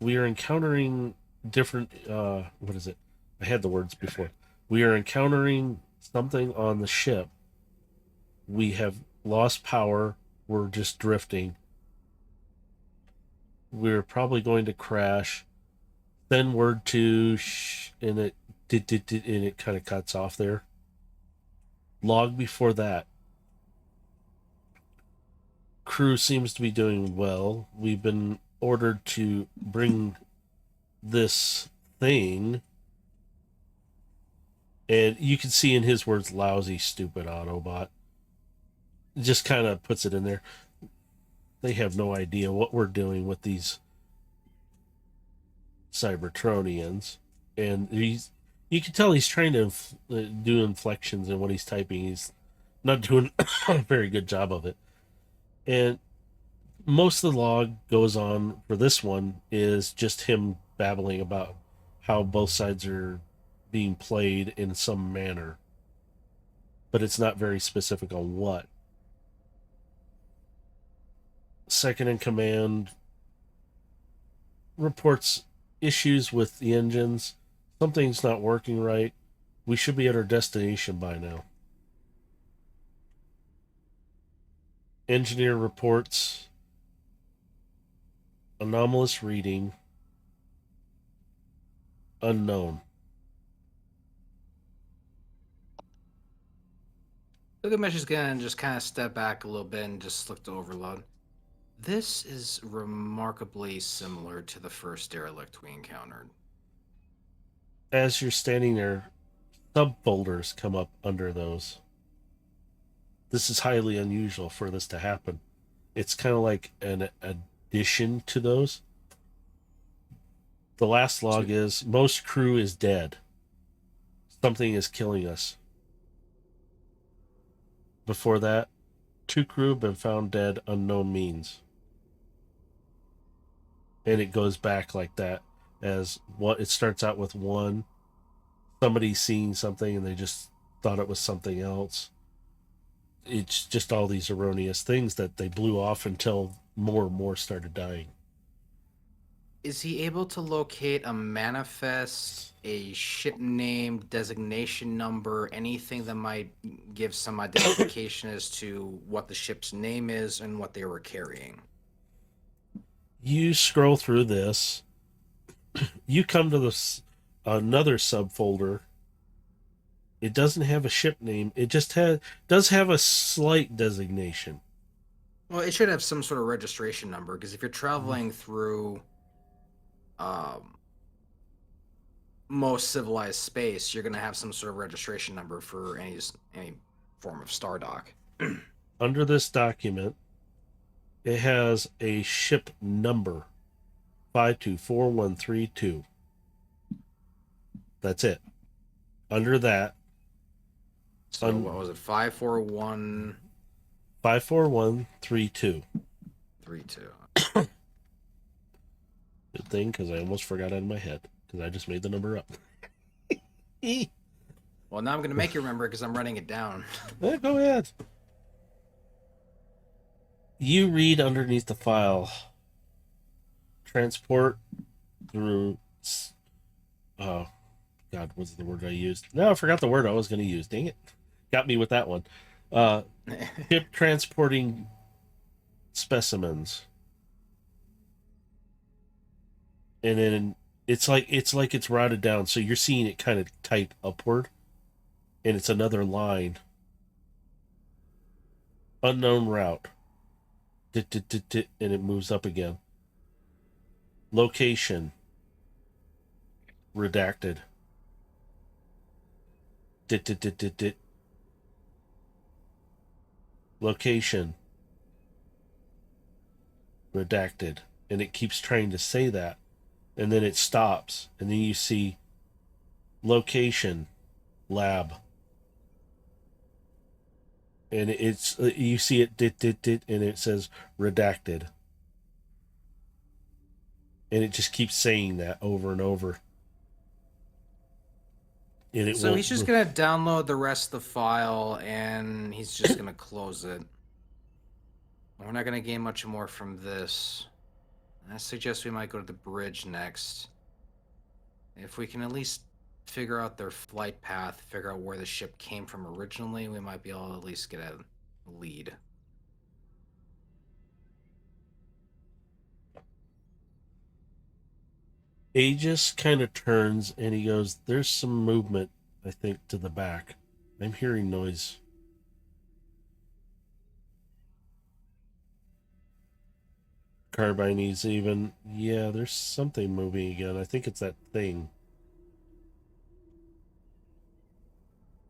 We are encountering different what is it? I had the words before. We are encountering something on the ship. We have lost power. We're just drifting. We're probably going to crash. Then word to and it and it kind of cuts off there. Log before that. Crew seems to be doing well. We've been ordered to bring this thing, and you can see in his words, lousy, stupid Autobot. It just kind of puts it in there. They have no idea what we're doing with these Cybertronians, and you can tell he's trying to do inflections in what he's typing. He's not doing a very good job of it. And most of the log goes on for this one is just him babbling about how both sides are being played in some manner, but it's not very specific on what. Second in command reports issues with the engines. Something's not working right. We should be at our destination by now. Engineer reports anomalous reading, unknown. Gilgamesh is gonna just kind of step back a little bit and just look to Overload. This is remarkably similar to the first derelict we encountered. As you're standing there, subfolders come up under those. This is highly unusual for this to happen. It's kind of like an addition to those. The last log is most crew is dead. Something is killing us. Before that, 2 crew have been found dead, unknown means. And it goes back like that, as what it starts out with 1. Somebody seeing something and they just thought it was something else. It's just all these erroneous things that they blew off until more and more started dying. Is he able to locate a manifest, a ship name, designation number, anything that might give some identification as to what the ship's name is and what they were carrying? You scroll through this. You come to this another subfolder. It doesn't have a ship name. It just does have a slight designation. Well, it should have some sort of registration number, because if you're traveling through most civilized space, you're going to have some sort of registration number for any form of star dock. Under this document, it has a ship number, 524132. That's it. Under that, so what was it? 541 54132. 32. Good thing, because I almost forgot it in my head, because I just made the number up. Well, now I'm going to make you remember because I'm writing it down. Yeah, go ahead. You read underneath the file. Transport through. Oh, God, what's the word I used? No, I forgot the word I was going to use. Dang it. Got me with that one. Ship transporting specimens. And then it's like it's routed down, so you're seeing it kind of type upward, and it's another line. Unknown route. And it moves up again. Location. Redacted. Location. Redacted. and it keeps trying to say that, and then it stops, and then you see location lab, and it's you see it dit, and it says redacted, and it just keeps saying that over and over. And it So won't. he's just gonna download the rest of the file and he's just gonna close it. We're not gonna gain much more from this. I suggest we might go to the bridge next. If we can at least figure out their flight path, figure out where the ship came from originally, we might be able to at least get a lead. Aegis kind of turns and he goes, "There's some movement, I think, to the back. I'm hearing noise." Carbine's even, yeah, there's something moving again. I think it's that thing.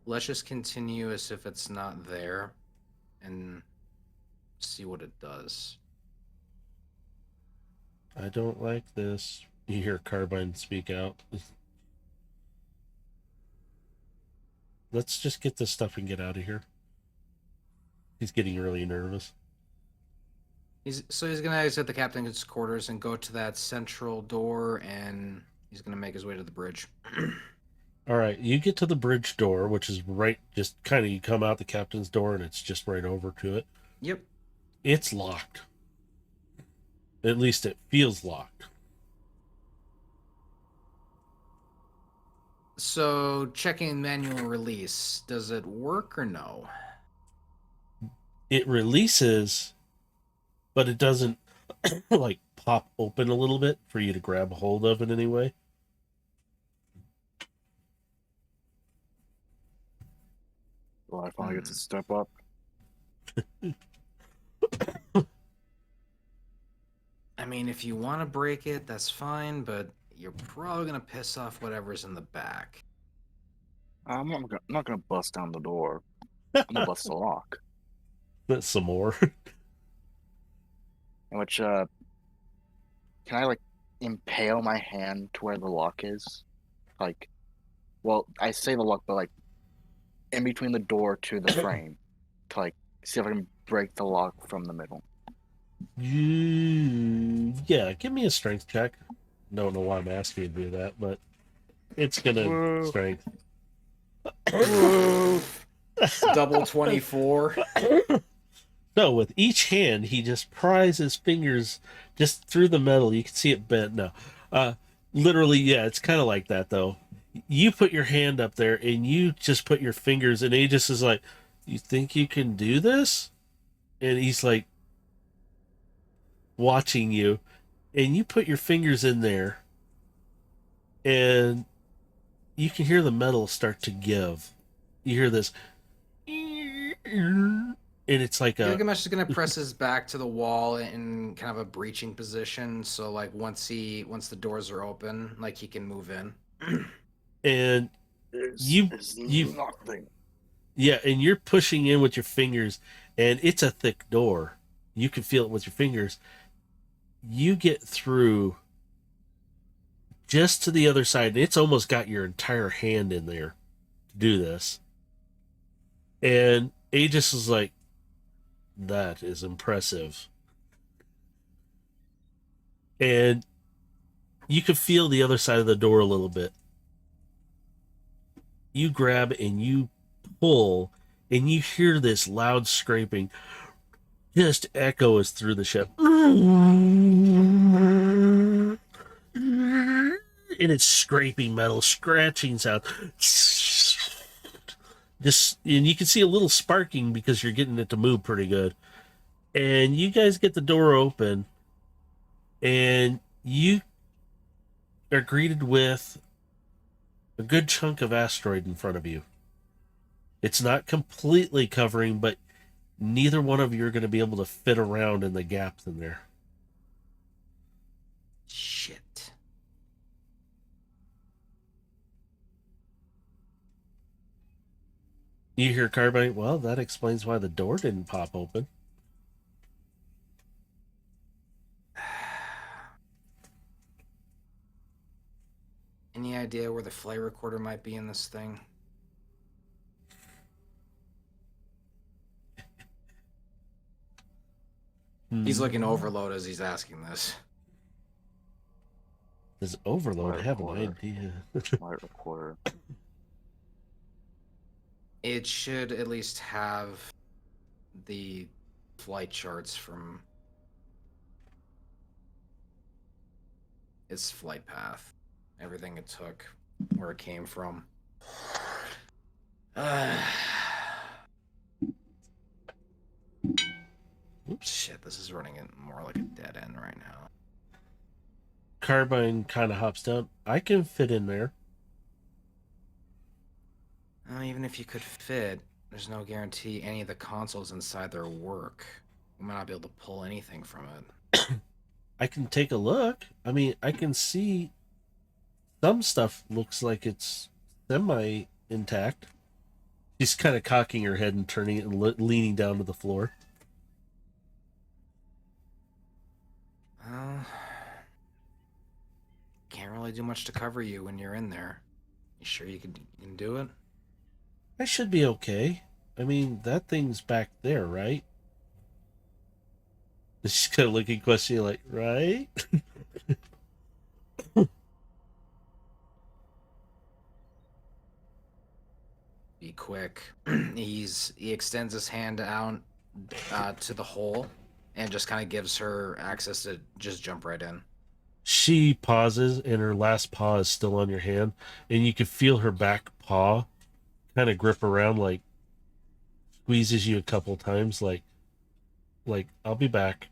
Let's just continue as if it's not there and see what it does. I don't like this. You hear Carbine speak out. Let's just get this stuff and get out of here. He's getting really nervous. He's gonna exit the captain's quarters and go to that central door, and he's gonna make his way to the bridge. All right, you get to the bridge door, which is right, just kind of you come out the captain's door, and it's just right over to it. Yep. It's locked. At least it feels locked. So checking manual release, does it work or no? It releases, but it doesn't like pop open a little bit for you to grab a hold of it anyway. Well, I finally get to step up. I mean, if you want to break it, that's fine, but you're probably gonna piss off whatever's in the back. I'm not gonna bust down the door. I'm gonna bust the lock. That's some more. Which can I like impale my hand to where the lock is? Like, well, I say the lock, but like in between the door to the frame to like see if I can break the lock from the middle. Yeah, give me a strength check. Don't know why I'm asking you to do that, but it's gonna strength. Double 24. So with each hand, he just pries his fingers just through the metal. You can see it bent. No, literally, yeah, it's kind of like that though. You put your hand up there and you just put your fingers, and Aegis is like, "You think you can do this?" And he's like watching you, and you put your fingers in there, and you can hear the metal start to give. You hear this, and it's like a. Gilgamesh is gonna press his back to the wall in kind of a breaching position, so like once the doors are open, like he can move in. And you nothing. yeah, and you're pushing in with your fingers, and it's a thick door. You can feel it with your fingers. You get through just to the other side, and it's almost got your entire hand in there to do this. And Aegis is like, "That is impressive." And you can feel the other side of the door a little bit. You grab and you pull, and you hear this loud scraping just echoes through the ship. And it's scraping metal, scratching sound. Just, and you can see a little sparking because you're getting it to move pretty good. And you guys get the door open, and you are greeted with a good chunk of asteroid in front of you. It's not completely covering, but neither one of you are going to be able to fit around in the gaps in there. Shit. You hear Carbine, "Well, that explains why the door didn't pop open." the flight recorder might be in this thing. He's looking overload as he's asking this. Does Overload Flight have an recorder. idea? Flight recorder. It should at least have the flight charts from its flight path, everything it took, where it came from. Oops, shit, this is running in more like a dead end right now. Carbine kind of hops down. I can fit in there. Even if you could fit, there's no guarantee any of the consoles inside there work. We might not be able to pull anything from it. I can take a look. I mean, I can see some stuff looks like it's semi intact. She's kind of cocking her head and turning it and leaning down to the floor. Well, can't really do much to cover you when you're in there. You sure you can do it? I should be okay. I mean, that thing's back there, right? She's kind of looking questioning, like, right? Be quick. He extends his hand out to the hole and just kind of gives her access to just jump right in. She pauses, and her last paw is still on your hand, and you can feel her back paw kind of grip around, like squeezes you a couple times, like I'll be back,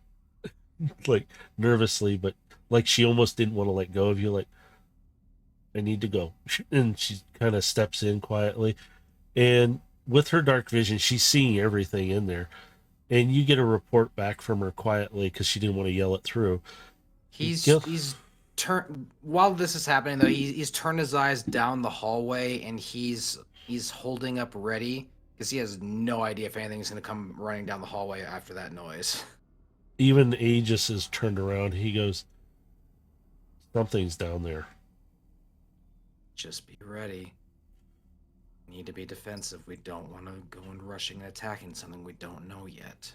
like nervously, but like she almost didn't want to let go of you, like I need to go. And she kind of steps in quietly, and with her dark vision, she's seeing everything in there, and you get a report back from her quietly because she didn't want to yell it through. He's turned while this is happening though. He's turned his eyes down the hallway and he's holding up ready because he has no idea if anything's gonna come running down the hallway after that noise. Even Aegis is turned around. He goes, "Something's down there." Just be ready. Need to be defensive. We don't want to go and rushing and attacking something we don't know yet.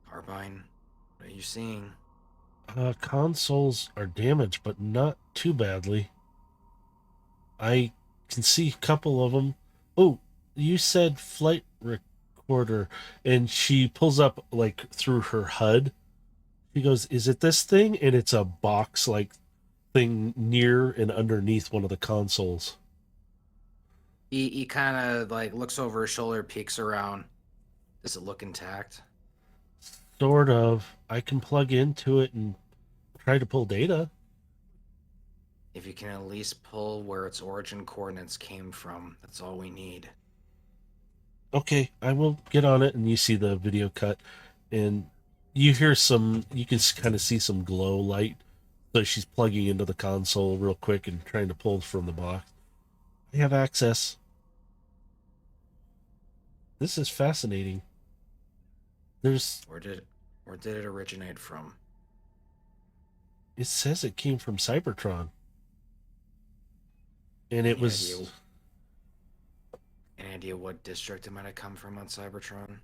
Carbine, what are you seeing? Consoles are damaged, but not too badly. I can see a couple of them. Oh, you said flight recorder, and she pulls up like through her HUD. She goes, "Is it this thing?" And it's a box like thing near and underneath one of the consoles. He kind of like looks over his shoulder, peeks around. Does it look intact? Sort of. I can plug into it and try to pull data. If you can at least pull where its origin coordinates came from, that's all we need. Okay, I will get on it. And you see the video cut, and you hear you can kind of see some glow light. So she's plugging into the console real quick and trying to pull from the box. I have access. This is fascinating. Where did it originate from? It says it came from Cybertron. And it was... Any idea what district it might have come from on Cybertron?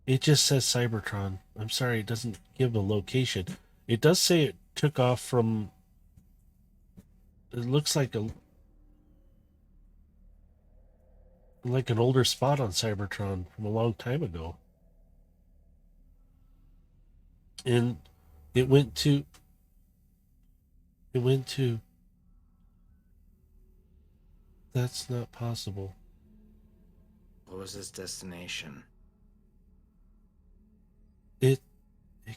It just says Cybertron. I'm sorry, it doesn't give a location. It does say it took off from... It looks like an older spot on Cybertron from a long time ago. And it went to... That's not possible. What was its destination? It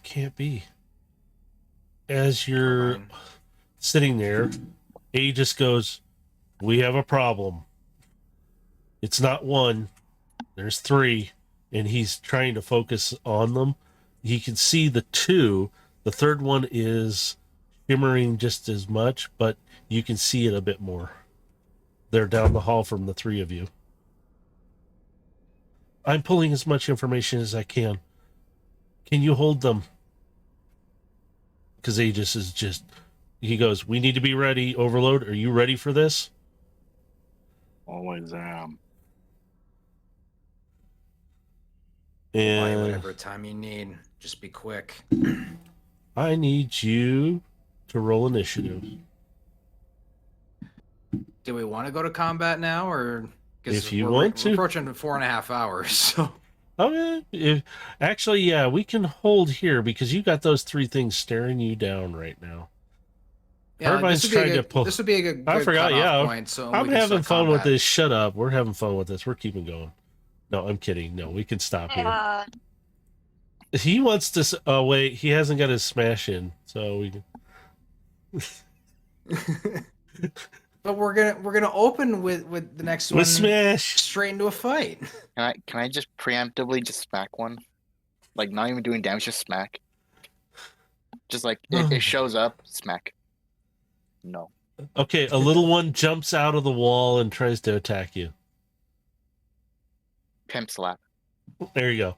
can't be. As you're Carbine. sitting there, Aegis goes, "We have a problem. It's not one. There's three." And he's trying to focus on them. He can see the two. The third one is shimmering just as much, but you can see it a bit more. They're down the hall from the three of you. I'm pulling as much information as I can. Can you hold them? because Aegis is just. He goes, "We need to be ready. Overload, are you ready for this?" Always am. Buy And whatever time you need. Just be quick. I need you to roll initiative. Do we want to go to combat now, or If you we're, want we're to. approaching 4.5 hours? So Okay. Actually, yeah, we can hold here because you got those three things staring you down right now. yeah, Carbine's trying to pull. this would be a good, I forgot. cutoff Yeah, point. So I'm we can having start fun with combat. this. Shut up. We're having fun with this. We're keeping going. No, I'm kidding. No, we can stop here. He wants to. Oh wait, he hasn't got his smash in, so we can. But we're gonna open with the next With one smash. straight into a fight. Can I just preemptively just smack one? Like not even doing damage, just smack. Just like it shows up, smack. No. Okay, a little one jumps out of the wall and tries to attack you. Pimp slap. There you go.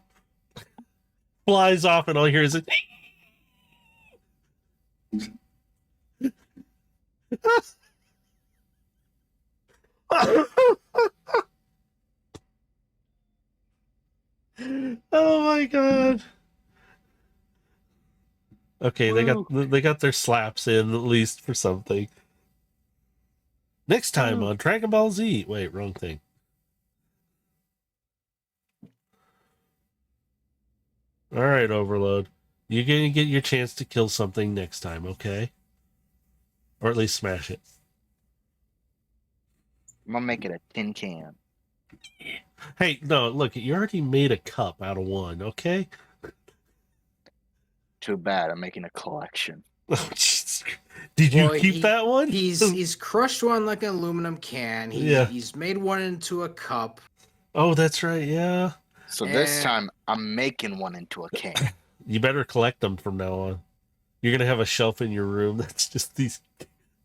Flies off, and all you hear is a. Oh my god. Okay, they got their slaps in at least for something. Next time on Dragon Ball Z. Wait, wrong thing. All right, Overload. You're gonna get your chance to kill something next time, okay? Or at least smash it. I'm gonna make it a tin can. Hey, no, look, you already made a cup out of one, okay? Too bad. I'm making a collection. Oh, jeez. Did you keep that one? He's crushed one like an aluminum can. He's made one into a cup. Oh, that's right, yeah. So this time, I'm making one into a can. You better collect them from now on. You're gonna have a shelf in your room that's just these.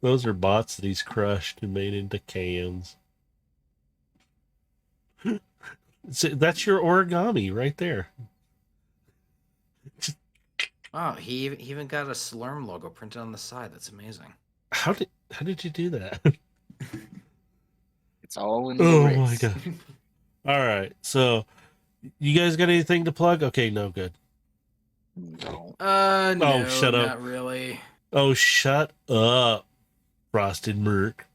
Those are bots that he's crushed and made into cans. That's your origami right there. Oh, he even got a Slurm logo printed on the side. That's amazing. How did you do that? It's all in the Oh race. my god! All right, so you guys got anything to plug? Okay, no good. No. No, shut up. not really. Oh, shut up, Frosted Merc.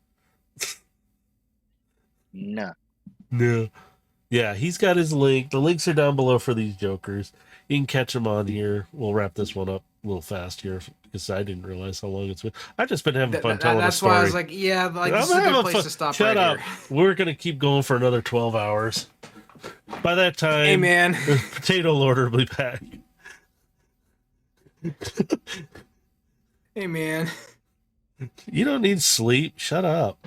No. No. Yeah, he's got his link. The links are down below for these jokers. You can catch them on here. We'll wrap this one up a little fast here because I didn't realize how long it's been. I've just been having fun telling a That's story. why I was like, yeah, like this is a having good place fun. to stop Shut right up. here. We're going to keep going for another 12 hours. By that time, Hey, man. Potato Lord will be back. Hey, man. You don't need sleep. Shut up.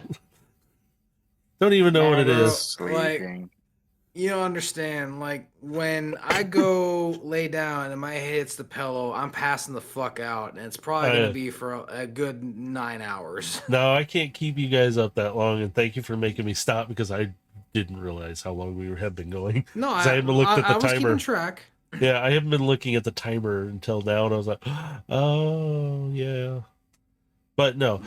Don't even know what it bro. is. Sleeping. You don't understand. Like, when I go lay down and my head hits the pillow, I'm passing the fuck out. And it's probably going to be for a good 9 hours. No, I can't keep you guys up that long. And thank you for making me stop because I didn't realize how long we have been going. No, I haven't looked at the I was timer. keeping track. Yeah, I haven't been looking at the timer until now. And I was like, oh, yeah. But no.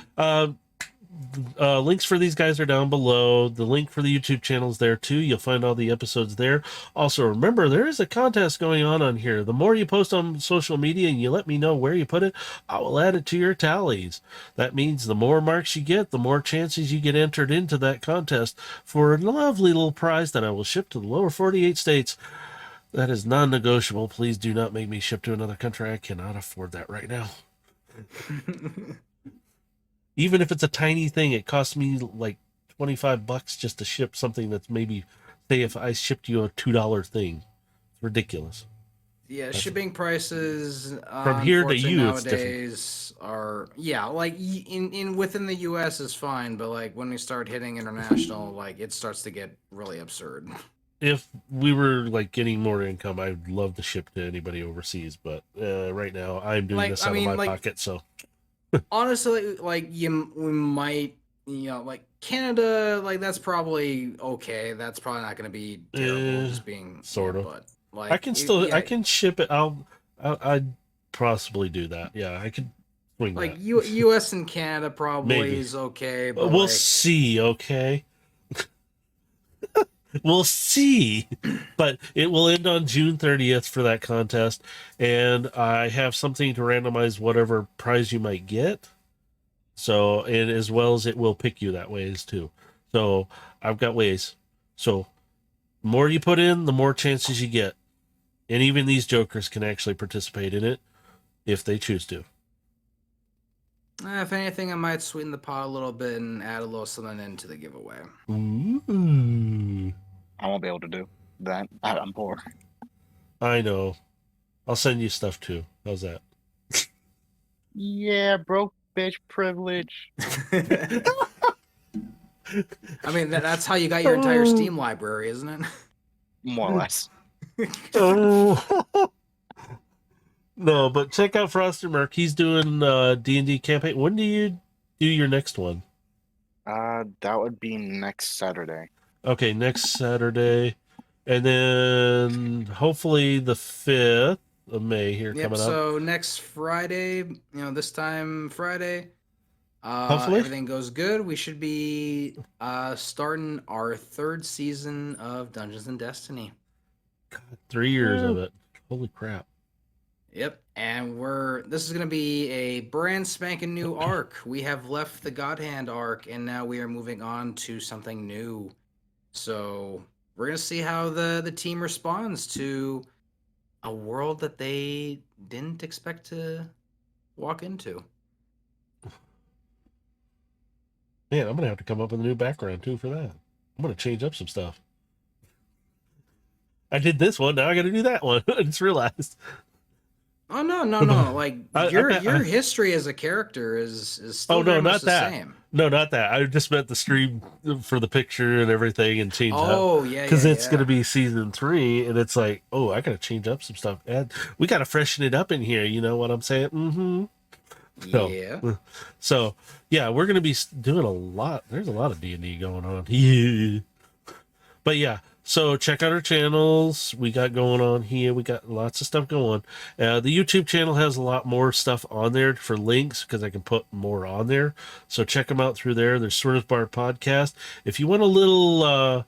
Links for these guys are down below. The link for the YouTube channel is there too. You'll find all the episodes there. Also, remember, there is a contest going on here. The more you post on social media and you let me know where you put it, I will add it to your tallies. That means the more marks you get, the more chances you get entered into that contest for a lovely little prize that I will ship to the lower 48 states. That is non-negotiable. Please do not make me ship to another country. I cannot afford that right now. Even if it's a tiny thing, it costs me like $25 just to ship something that's maybe, say, if I shipped you a $2 thing. It's ridiculous. Yeah, shipping prices From here to you, nowadays are like in within the U.S. is fine, but like when we start hitting international, like it starts to get really absurd. If we were like getting more income, I'd love to ship to anybody overseas, but right now I'm doing this out of my pocket, so. Honestly, like we might, like Canada, like that's probably okay. That's probably not going to be terrible, just being sort of. But like I can I can ship it. I'd possibly do that. Yeah, I could Swing Like that. U.S. and Canada probably Maybe. is okay, but We'll like, see, okay? We'll see. But it will end on June 30th for that contest. And I have something to randomize whatever prize you might get. So, and as well as it will pick you that ways too. So, I've got ways. So, the more you put in, the more chances you get. And even these jokers can actually participate in it if they choose to. if anything, I might sweeten the pot a little bit and add a little something into the giveaway. Ooh. I won't be able to do that. I'm poor. I know. I'll send you stuff too. How's that? Yeah, broke bitch privilege. I mean, that's how you got your entire Steam library, isn't it? More or less. Oh. No, but check out Froster Merc. He's doing D&D campaign. When do you do your next one? That would be next Saturday. Okay, next Saturday. And then hopefully the 5th of May here Yep. coming up. So next Friday, this time Friday, Hopefully. everything goes good. We should be starting our 3rd season of Dungeons and Destiny. 3 years of it. Holy crap. Yep, and this is going to be a brand spanking new arc. We have left the God Hand arc, and now we are moving on to something new. So we're going to see how the team responds to a world that they didn't expect to walk into. Man, I'm going to have to come up with a new background too for that. I'm going to change up some stuff. I did this one, now I got to do that one. I just realized. Oh no! Like your history as a character is still very much the same. No, not that. I just meant the stream for the picture and everything and change up. Oh yeah, because yeah, it's going to be season 3, and it's like, oh, I got to change up some stuff. And we got to freshen it up in here. You know what I'm saying? Mm-hmm. Yeah. So yeah, we're going to be doing a lot. There's a lot of D&D going on. Yeah. But yeah. So check out our channels. We got going on here. We got lots of stuff going. The YouTube channel has a lot more stuff on there for links because I can put more on there. So check them out through there. There's Swerve Bar Podcast. If you want a little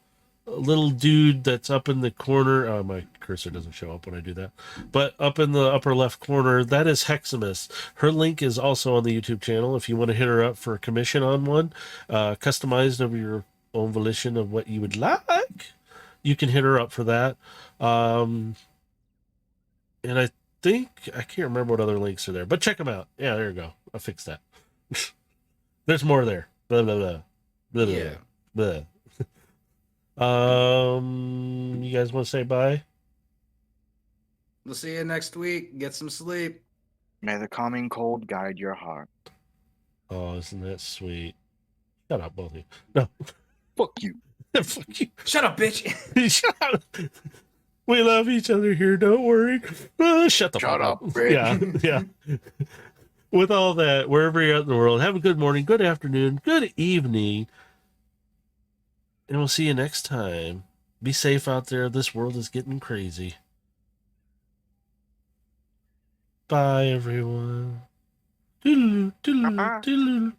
dude that's up in the corner, my cursor doesn't show up when I do that, but up in the upper left corner, that is Heximus. Her link is also on the YouTube channel. If you want to hit her up for a commission on one, customized of your own volition of what you would like, you can hit her up for that. And I think, I can't remember what other links are there, but check them out. Yeah, there you go. I fixed that. There's more there. Blah, blah, blah. Blah, blah, Yeah. blah. You guys want to say bye? We'll see you next week. Get some sleep. May the calming cold guide your heart. Oh, isn't that sweet? Shut up, both of you. No. Fuck you. Fuck you. Shut up, bitch. Shut up. We love each other here. Don't worry. Shut the fuck up. Bitch. Yeah. With all that, wherever you're at in the world, have a good morning, good afternoon, good evening. And we'll see you next time. Be safe out there. This world is getting crazy. Bye, everyone. Doodaloo, doodaloo, doodaloo, doodaloo.